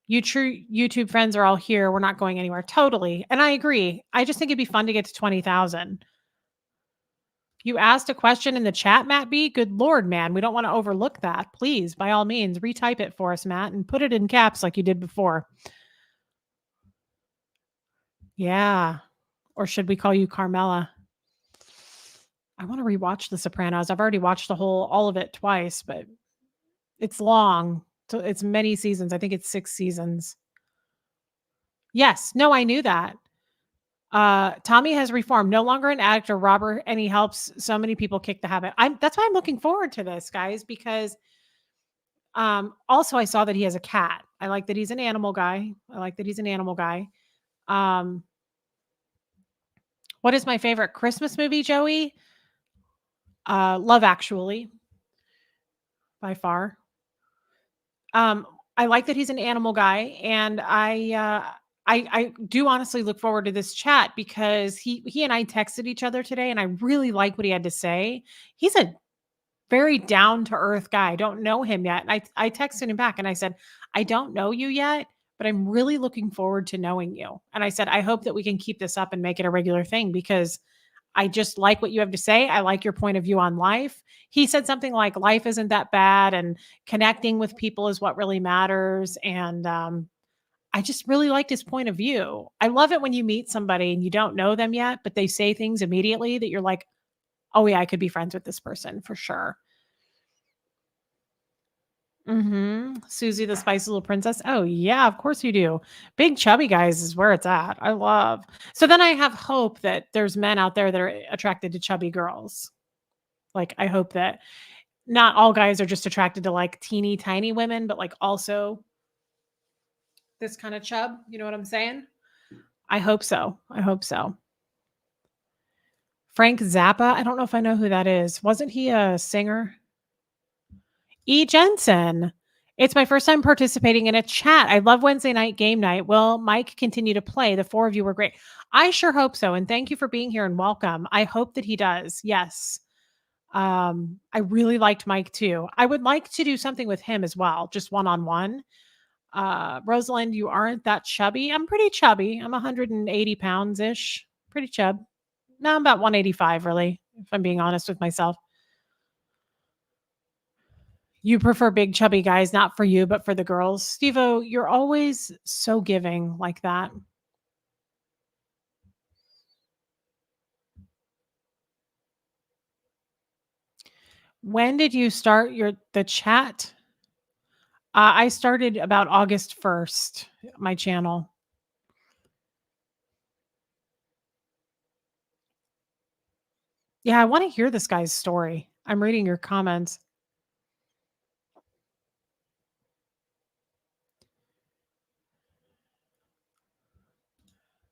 You true YouTube friends are all here. We're not going anywhere. Totally. And I agree. I just think it'd be fun to get to 20,000. You asked a question in the chat, Matt B. Good Lord, man. We don't want to overlook that. Please, by all means, retype it for us, Matt, and put it in caps like you did before. Yeah. Or should we call you Carmela? I want to rewatch The Sopranos. I've already watched all of it twice, but it's long. So it's many seasons. I think it's 6 seasons. Yes. No, I knew that. Tommy has reformed, no longer an addict or robber, and he helps so many people kick the habit. That's why I'm looking forward to this, guys, because also I saw that he has a cat. I like that he's an animal guy. What is my favorite Christmas movie, Joey? Love Actually, by far. I like that he's an animal guy, and I do honestly look forward to this chat because he and I texted each other today, and I really like what he had to say. He's a very down to earth guy. I don't know him yet. And I texted him back and I said, I don't know you yet, but I'm really looking forward to knowing you. And I said, I hope that we can keep this up and make it a regular thing because I just like what you have to say. I like your point of view on life. He said something like life isn't that bad and connecting with people is what really matters. And I just really liked his point of view. I love it when you meet somebody and you don't know them yet, but they say things immediately that you're like, oh yeah, I could be friends with this person for sure. Susie the Spicy Little Princess. Oh yeah, of course you do. Big chubby guys is where it's at. I love. So then I have hope that there's men out there that are attracted to chubby girls. Like I hope that not all guys are just attracted to like teeny tiny women, but like also this kind of chub. You know what I'm saying? I hope so. Frank Zappa. I don't know if I know who that is. Wasn't he a singer? E. Jensen. It's my first time participating in a chat. I love Wednesday night game night. Will Mike continue to play? The 4 of you were great. I sure hope so. And thank you for being here and welcome. I hope that he does. Yes. I really liked Mike too. I would like to do something with him as well, just one-on-one. Rosalind, you aren't that chubby. I'm pretty chubby. I'm 180 pounds ish. Pretty chub. No, I'm about 185 really, if I'm being honest with myself. You prefer big chubby guys, not for you, but for the girls. Steve-O, you're always so giving like that. When did you start the chat? I started about August 1st, my channel. Yeah, I want to hear this guy's story. I'm reading your comments.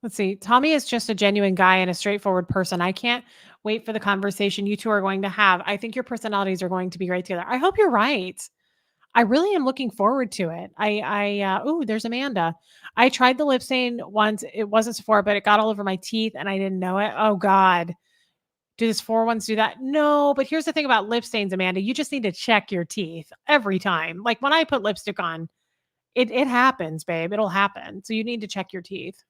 Let's see. Tommy is just a genuine guy and a straightforward person. I can't wait for the conversation you two are going to have. I think your personalities are going to be great together. I hope you're right. I really am looking forward to it. Oh, there's Amanda. I tried the lip stain once. It wasn't Sephora, but it got all over my teeth and I didn't know it. Oh God. Do the Sephora ones do that? No, but here's the thing about lip stains, Amanda. You just need to check your teeth every time. Like when I put lipstick on, it happens, babe. It'll happen. So you need to check your teeth.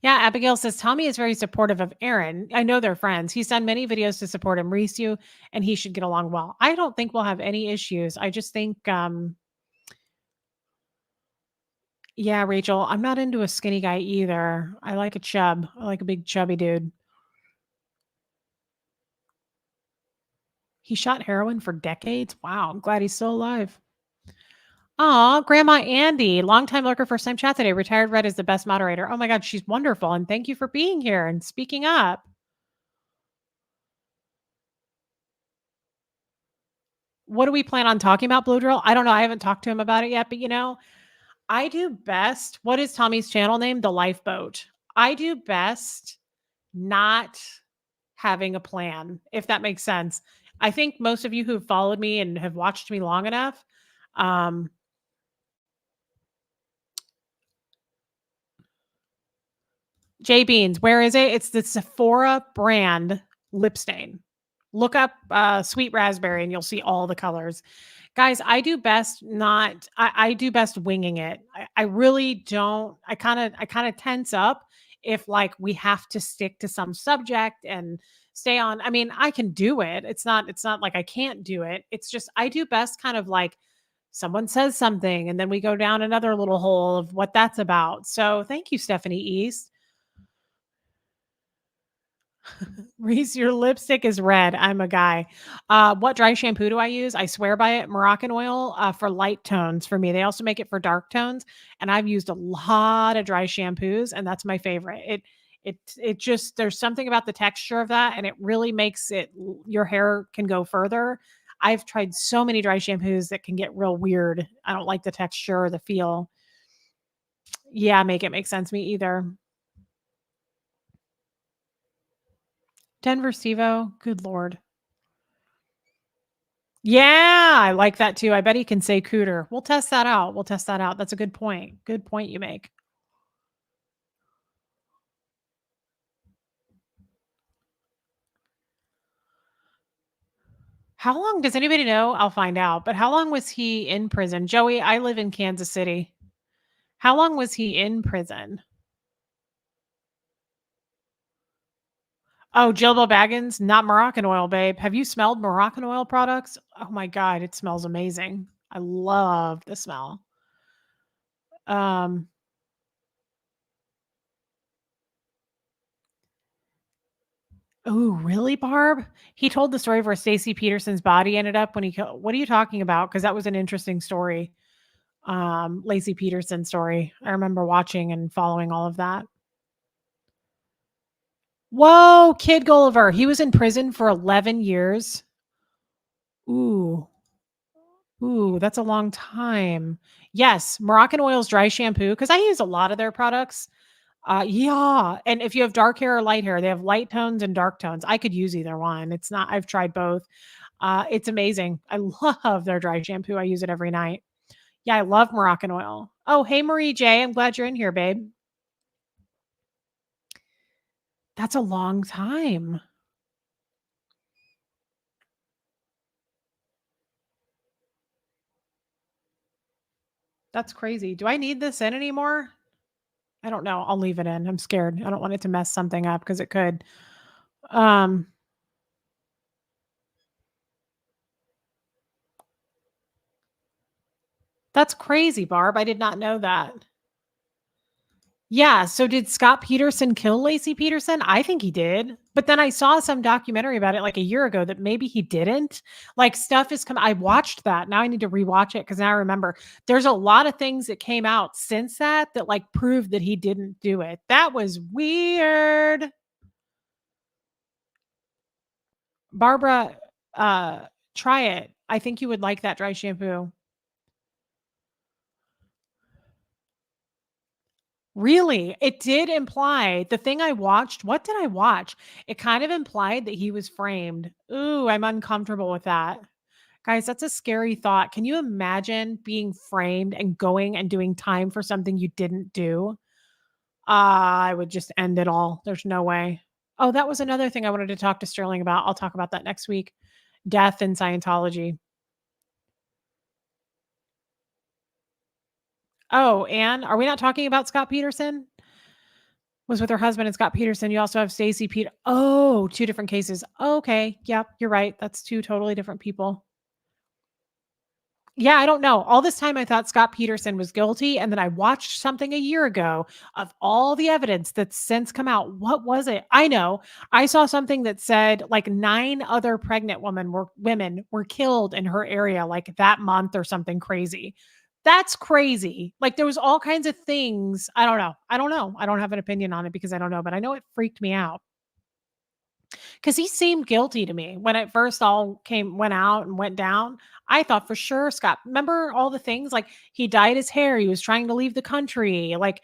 Yeah, Abigail says Tommy is very supportive of Aaron. I know they're friends. He's done many videos to support him, Reese you, and he should get along well. I don't think we'll have any issues. I just think Yeah, Rachel, I'm not into a skinny guy either. I like a chub. I like a big chubby dude. He shot heroin for decades. Wow, I'm glad he's still alive. Aw, Grandma Andy, longtime lurker, first time chat today. Retired Red is the best moderator. Oh my God, she's wonderful. And thank you for being here and speaking up. What do we plan on talking about, Blue Drill? I don't know. I haven't talked to him about it yet, but I do best. What is Tommy's channel name? The Lifeboat. I do best not having a plan, if that makes sense. I think most of you who've followed me and have watched me long enough, J Beans, where is it? It's the Sephora brand lip stain. Look up sweet raspberry and you'll see all the colors. Guys, I do best not I do best winging it. I really don't. I kind of tense up if like we have to stick to some subject and stay on. I mean, I can do it. It's not like I can't do it. It's just I do best kind of like someone says something and then we go down another little hole of what that's about. So thank you, Stephanie East. Reese, your lipstick is red. I'm a guy. What dry shampoo do I use? I swear by it. Moroccan oil for light tones for me. They also make it for dark tones, and I've used a lot of dry shampoos, and that's my favorite. It just there's something about the texture of that, and it really makes it your hair can go further. I've tried so many dry shampoos that can get real weird. I don't like the texture or the feel. Yeah, make it make sense. Me either. Denver Stevo, good Lord. Yeah, I like that too. I bet he can say cooter. We'll test that out. That's a good point. Good point you make. How long does anybody know? I'll find out. But how long was he in prison? Joey, I live in Kansas City. How long was he in prison? Oh, Jilbo Baggins, not Moroccan oil, babe. Have you smelled Moroccan oil products? Oh my God, it smells amazing. I love the smell. Oh, really, Barb? He told the story of where Stacy Peterson's body ended up when he killed. What are you talking about? Because that was an interesting story. Lacey Peterson story. I remember watching and following all of that. Whoa, Kid Gulliver. He was in prison for 11 years. Ooh. Ooh, that's a long time. Yes, Moroccan Oil's dry shampoo, because I use a lot of their products. Yeah. And if you have dark hair or light hair, they have light tones and dark tones. I could use either one. It's not, I've tried both. It's amazing. I love their dry shampoo. I use it every night. Yeah, I love Moroccan oil. Oh, hey, Marie J. I'm glad you're in here, babe. That's a long time. That's crazy. Do I need this in anymore? I don't know. I'll leave it in. I'm scared. I don't want it to mess something up because it could. That's crazy, Barb. I did not know that. Yeah. So did Scott Peterson kill Lacey Peterson? I think he did. But then I saw some documentary about it like a year ago that maybe he didn't. Like stuff is coming. I watched that. Now I need to rewatch it because now I remember there's a lot of things that came out since that like proved that he didn't do it. That was weird. Barbara, try it. I think you would like that dry shampoo. Really? It did imply the thing I watched. What did I watch? It kind of implied that he was framed. Ooh, I'm uncomfortable with that. Guys, that's a scary thought. Can you imagine being framed and going and doing time for something you didn't do? I would just end it all. There's no way. Oh, that was another thing I wanted to talk to Sterling about. I'll talk about that next week. Death in Scientology. Oh, and are we not talking about Scott Peterson? Was with her husband and Scott Peterson. You also have Stacy Peter. Oh, two different cases. Oh, okay. Yep, you're right. That's two totally different people. Yeah, I don't know. All this time I thought Scott Peterson was guilty, and then I watched something a year ago of all the evidence that's since come out. What was it? I know. I saw something that said like 9 other pregnant women were killed in her area like that month or something crazy. That's crazy. Like there was all kinds of things. I don't know. I don't know. I don't have an opinion on it because I don't know, but I know it freaked me out. Because he seemed guilty to me when it first all went out and went down. I thought for sure Scott. Remember all the things like he dyed his hair, he was trying to leave the country, like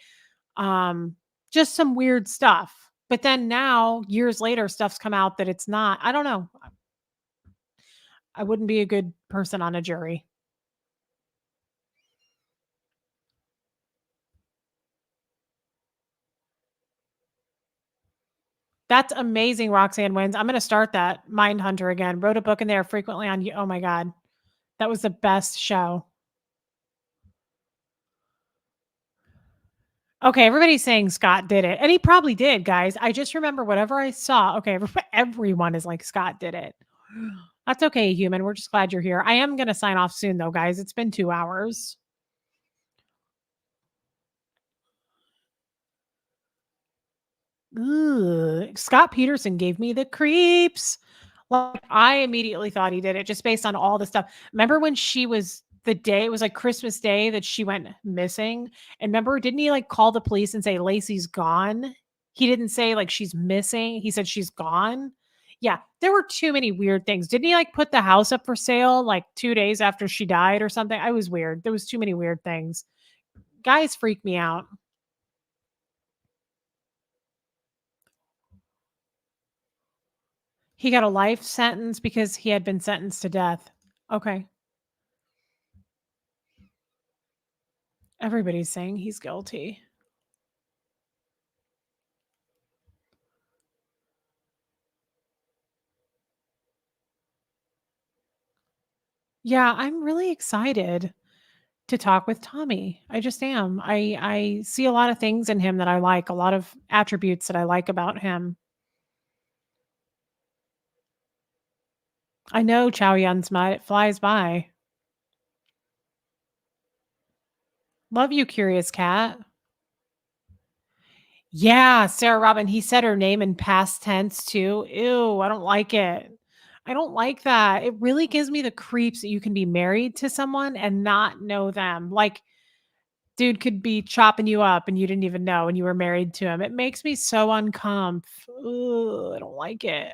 um just some weird stuff. But then now, years later, stuff's come out that it's not. I don't know. I wouldn't be a good person on a jury. That's amazing. Roxanne wins. I'm going to start that Mindhunter again. Wrote a book in there frequently on you. Oh my God. That was the best show. Okay, everybody's saying Scott did it, and he probably did, guys. I just remember whatever I saw. Okay, everyone is like, Scott did it. That's okay, human. We're just glad you're here. I am going to sign off soon, though, guys. It's been 2 hours. Ugh. Scott Peterson gave me the creeps. Like, I immediately thought he did it just based on all the stuff. Remember when she was the day, it was like Christmas Day that she went missing. And remember, didn't he like call the police and say Lacey's gone? He didn't say like she's missing. He said she's gone. Yeah, there were too many weird things. Didn't he like put the house up for sale like 2 days after she died or something? I was weird. There was too many weird things. Guys freak me out. He got a life sentence because he had been sentenced to death. Okay. Everybody's saying he's guilty. Yeah, I'm really excited to talk with Tommy. I just am. I see a lot of things in him that I like, a lot of attributes that I like about him. I know Chow Yun's smut, it flies by. Love you, curious cat. Yeah, Sarah Robin, he said her name in past tense too. Ew, I don't like it. I don't like that. It really gives me the creeps that you can be married to someone and not know them. Like, dude could be chopping you up and you didn't even know and you were married to him. It makes me so uncomf. Ooh, I don't like it.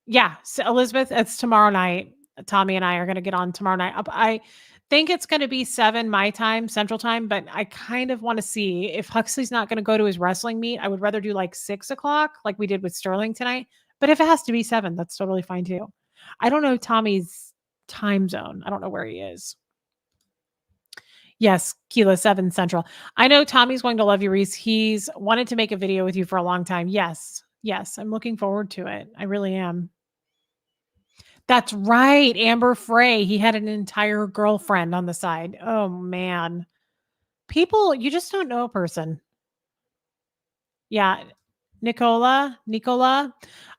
Yeah, so Elizabeth, it's tomorrow night. Tommy and I are gonna get on tomorrow night. I think it's gonna be 7 my time, Central Time, but I kind of wanna see if Huxley's not gonna go to his wrestling meet. I would rather do like 6 o'clock, like we did with Sterling tonight. But if it has to be 7, that's totally fine too. I don't know Tommy's time zone. I don't know where he is. Yes, Kilo 7 Central. I know Tommy's going to love you, Reese. He's wanted to make a video with you for a long time. Yes. Yes, I'm looking forward to it. I really am. That's right, Amber Frey. He had an entire girlfriend on the side. Oh, man. People, you just don't know a person. Yeah. Nicola.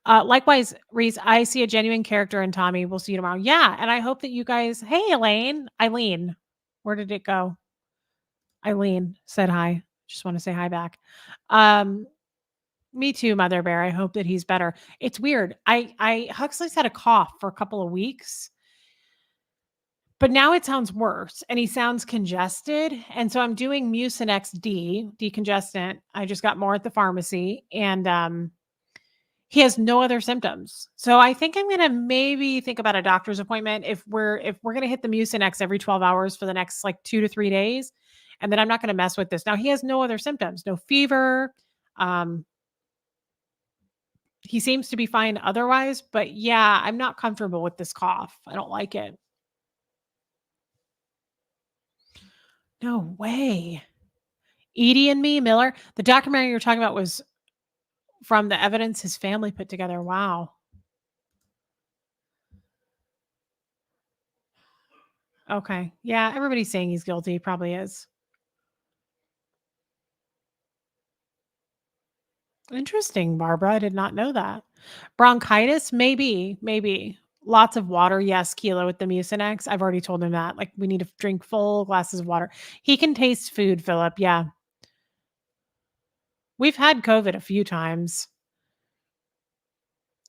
Likewise, Reese, I see a genuine character in Tommy. We'll see you tomorrow. Yeah, and I hope that you guys hey, Eileen. Where did it go? Eileen said hi. Just want to say hi back. Me too, Mother Bear. I hope that he's better. It's weird. I Huxley's had a cough for a couple of weeks, but now it sounds worse and he sounds congested. And so I'm doing Mucinex D, decongestant. I just got more at the pharmacy and he has no other symptoms. So I think I'm gonna maybe think about a doctor's appointment if we're gonna hit the Mucinex every 12 hours for the next like 2 to 3 days. And then I'm not gonna mess with this. Now he has no other symptoms, no fever. Um, he seems to be fine otherwise, but yeah, I'm not comfortable with this cough. I don't like it. No way. Edie and me, Miller. The documentary you're talking about was from the evidence his family put together. Wow. Okay. Yeah, everybody's saying he's guilty. He probably is. Interesting, Barbara. I did not know that. Bronchitis? Maybe. Lots of water. Yes, Kilo with the Mucinex. I've already told him that. Like, we need to drink full glasses of water. He can taste food, Philip. Yeah. We've had COVID a few times.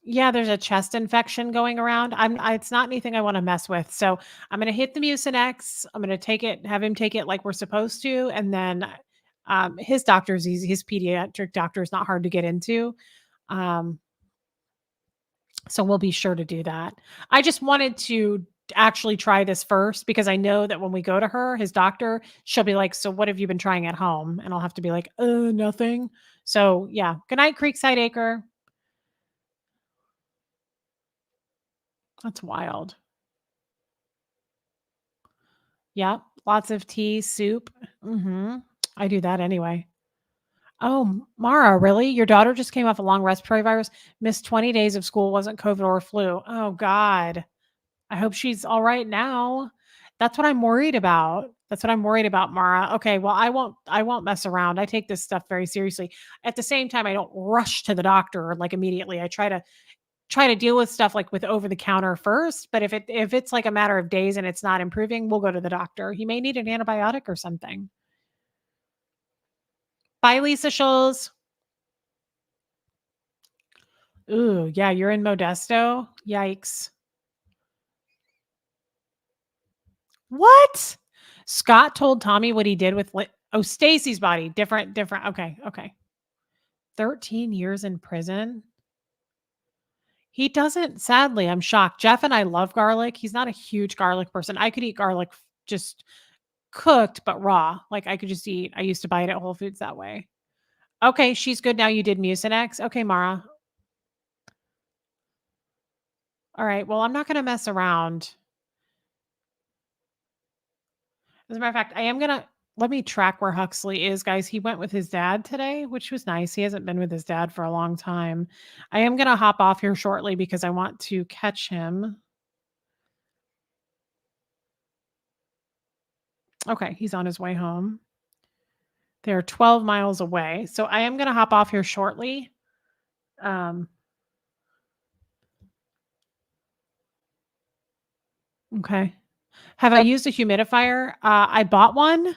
Yeah, there's a chest infection going around. It's not anything I wanna mess with, so I'm gonna hit the Mucinex. I'm gonna have him take it like we're supposed to, and then, his doctor's easy. His pediatric doctor is not hard to get into, um, so we'll be sure to do that. I just wanted to actually try this first because I know that when we go to her, his doctor, she'll be like, "So what have you been trying at home?" And I'll have to be like, nothing." So, yeah. Good night, Creekside Acre. That's wild. Yep, lots of tea, soup. Mhm. I do that anyway. Oh, Mara, really? Your daughter just came off a long respiratory virus, missed 20 days of school, wasn't COVID or flu. Oh god. I hope she's all right now. That's what I'm worried about. That's what I'm worried about, Mara. Okay, well, I won't mess around. I take this stuff very seriously. At the same time, I don't rush to the doctor like immediately. I try to deal with stuff like with over the counter first, but if it's like a matter of days and it's not improving, we'll go to the doctor. He may need an antibiotic or something. Bye, Lisa Scholes. Ooh, yeah, you're in Modesto. Yikes. What? Scott told Tommy what he did with Stacy's body. Different. Okay. 13 years in prison. He doesn't, sadly, I'm shocked. Jeff and I love garlic. He's not a huge garlic person. I could eat garlic just cooked, but raw. Like, I could just eat. I used to buy it at Whole Foods that way. Okay, she's good now. You did Mucinex. Okay, Mara. All right. Well, I'm not going to mess around. As a matter of fact, I am going to let me track where Huxley is, guys. He went with his dad today, which was nice. He hasn't been with his dad for a long time. I am going to hop off here shortly because I want to catch him. Okay, he's on his way home. They're 12 miles away. So I am going to hop off here shortly. Okay. Have I used a humidifier? I bought one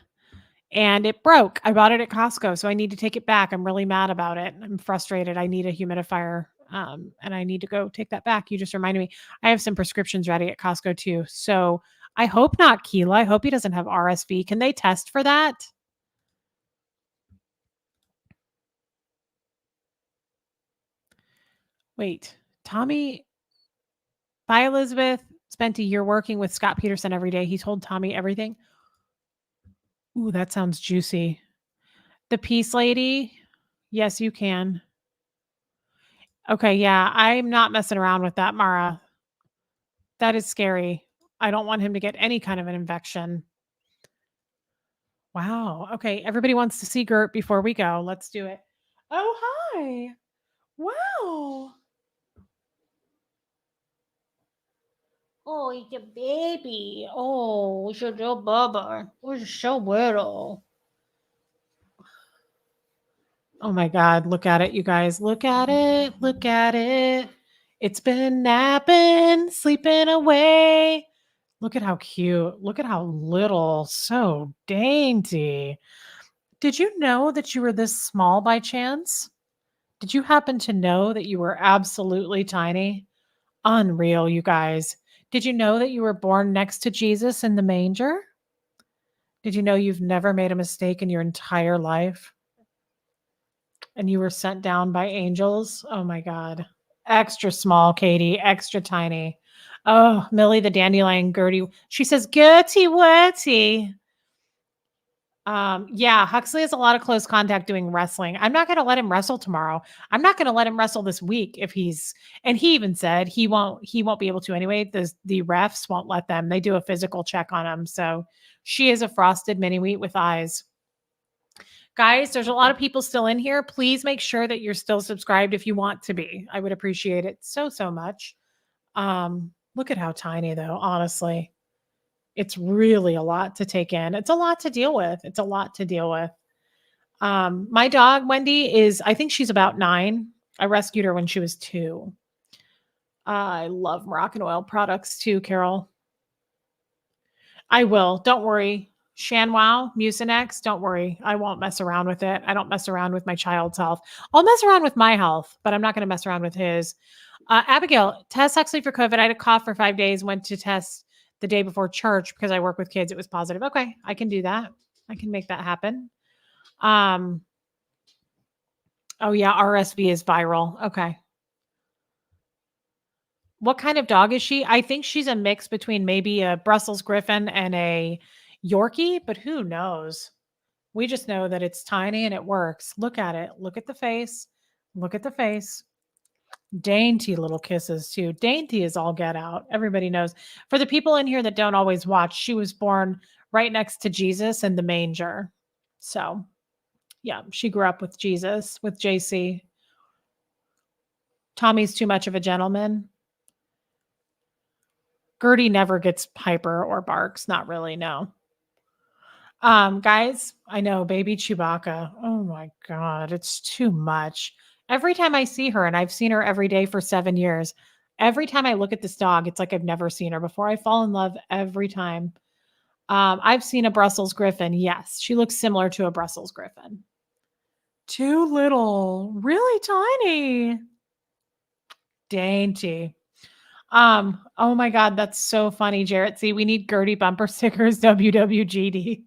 and it broke. I bought it at Costco, so I need to take it back. I'm really mad about it. I'm frustrated. I need a humidifier, and I need to go take that back. You just reminded me. I have some prescriptions ready at Costco too. So I hope not, Keela. I hope he doesn't have RSV. Can they test for that? Wait, Tommy. Bye, Elizabeth. Spent a year working with Scott Peterson every day. He told Tommy everything. Ooh, that sounds juicy. The Peace Lady. Yes, you can. Okay, yeah, I'm not messing around with that, Mara. That is scary. I don't want him to get any kind of an infection. Wow. Okay, everybody wants to see Gert before we go. Let's do it. Oh, hi. Wow. Oh, it's a baby. Oh, it's a little bubba. It's so little. Oh my God. Look at it, you guys. Look at it. Look at it. It's been napping, sleeping away. Look at how cute. Look at how little. So dainty. Did you know that you were this small by chance? Did you happen to know that you were absolutely tiny? Unreal, you guys. Did you know that you were born next to Jesus in the manger? Did you know you've never made a mistake in your entire life? And you were sent down by angels? Oh my God. Extra small, Katie, extra tiny. Oh, Millie the dandelion Gertie. She says, Gertie Wertie. Yeah, Huxley has a lot of close contact doing wrestling. I'm not going to let him wrestle tomorrow. I'm not going to let him wrestle this week if he's, and he even said he won't be able to anyway. The refs won't let them. They do a physical check on him. So she is a frosted mini wheat with eyes. Guys, there's a lot of people still in here. Please make sure that you're still subscribed if you want to be. I would appreciate it so much. Look at how tiny though, honestly. It's really a lot to take in. It's a lot to deal with. My dog, Wendy, I think she's about 9. I rescued her when she was 2. I love Moroccan oil products too, Carol. I will. Don't worry. ShanWow, Mucinex, don't worry. I won't mess around with it. I don't mess around with my child's health. I'll mess around with my health, but I'm not going to mess around with his. Abigail, test Huxley for COVID. I had a cough for 5 days, went to test the day before church because I work with kids. It was positive. Okay, I can do that. I can make that happen. Oh yeah, RSV is viral. Okay. What kind of dog is she? I think she's a mix between maybe a Brussels Griffon and a Yorkie, but who knows? We just know that it's tiny and it works. Look at it. Look at the face. Look at the face. Dainty little kisses too. Dainty is all get out. Everybody knows. For the people in here that don't always watch, she was born right next to Jesus in the manger. So, yeah, she grew up with Jesus, with JC. Tommy's too much of a gentleman. Gertie never gets hyper or barks. Not really, no. Guys, I know baby Chewbacca. Oh my God, it's too much. Every time I see her, and I've seen her every day for 7 years, every time I look at this dog, it's like I've never seen her before. I fall in love every time. I've seen a Brussels Griffon. Yes, she looks similar to a Brussels Griffon. Too little, really tiny. Dainty. Oh my God, that's so funny, Jarrett. See, we need Gertie bumper stickers, WWGD.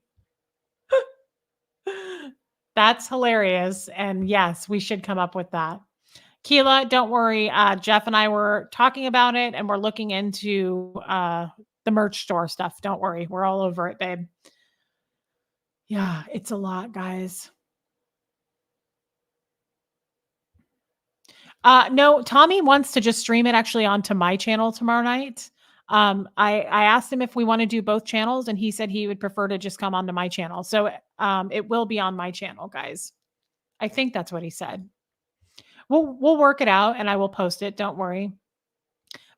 That's hilarious. And yes, we should come up with that. Keela, don't worry. Jeff and I were talking about it and we're looking into the merch store stuff. Don't worry. We're all over it, babe. Yeah, it's a lot, guys. No, Tommy wants to just stream it actually onto my channel tomorrow night. I asked him if we want to do both channels and he said he would prefer to just come onto my channel. So it will be on my channel, guys. I think that's what he said. We'll work it out and I will post it. Don't worry.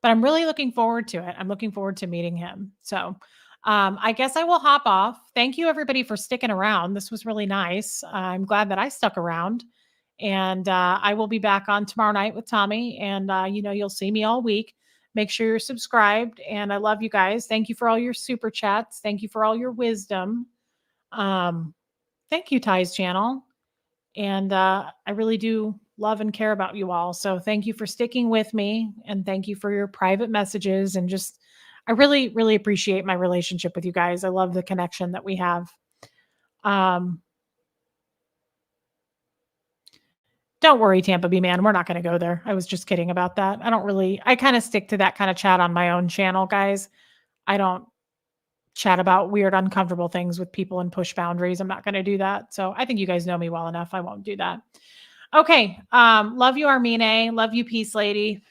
But I'm really looking forward to it. I'm looking forward to meeting him. So I guess I will hop off. Thank you everybody for sticking around. This was really nice. I'm glad that I stuck around. And I will be back on tomorrow night with Tommy. And, you'll see me all week. Make sure you're subscribed. And I love you guys. Thank you for all your super chats. Thank you for all your wisdom. Thank you, Ty's channel. And I really do love and care about you all. So thank you for sticking with me. And thank you for your private messages. And just, I really, really appreciate my relationship with you guys. I love the connection that we have. Don't worry, Tampa Bay man. We're not going to go there. I was just kidding about that. I kind of stick to that kind of chat on my own channel, guys. I don't chat about weird, uncomfortable things with people and push boundaries. I'm not going to do that. So I think you guys know me well enough. I won't do that. Okay. Love you, Armine. Love you, Peace Lady.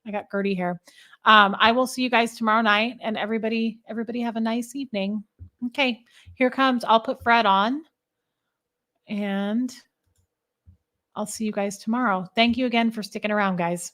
I got Gertie here. I will see you guys tomorrow night and everybody have a nice evening. Okay. Here comes, I'll put Fred on and I'll see you guys tomorrow. Thank you again for sticking around, guys.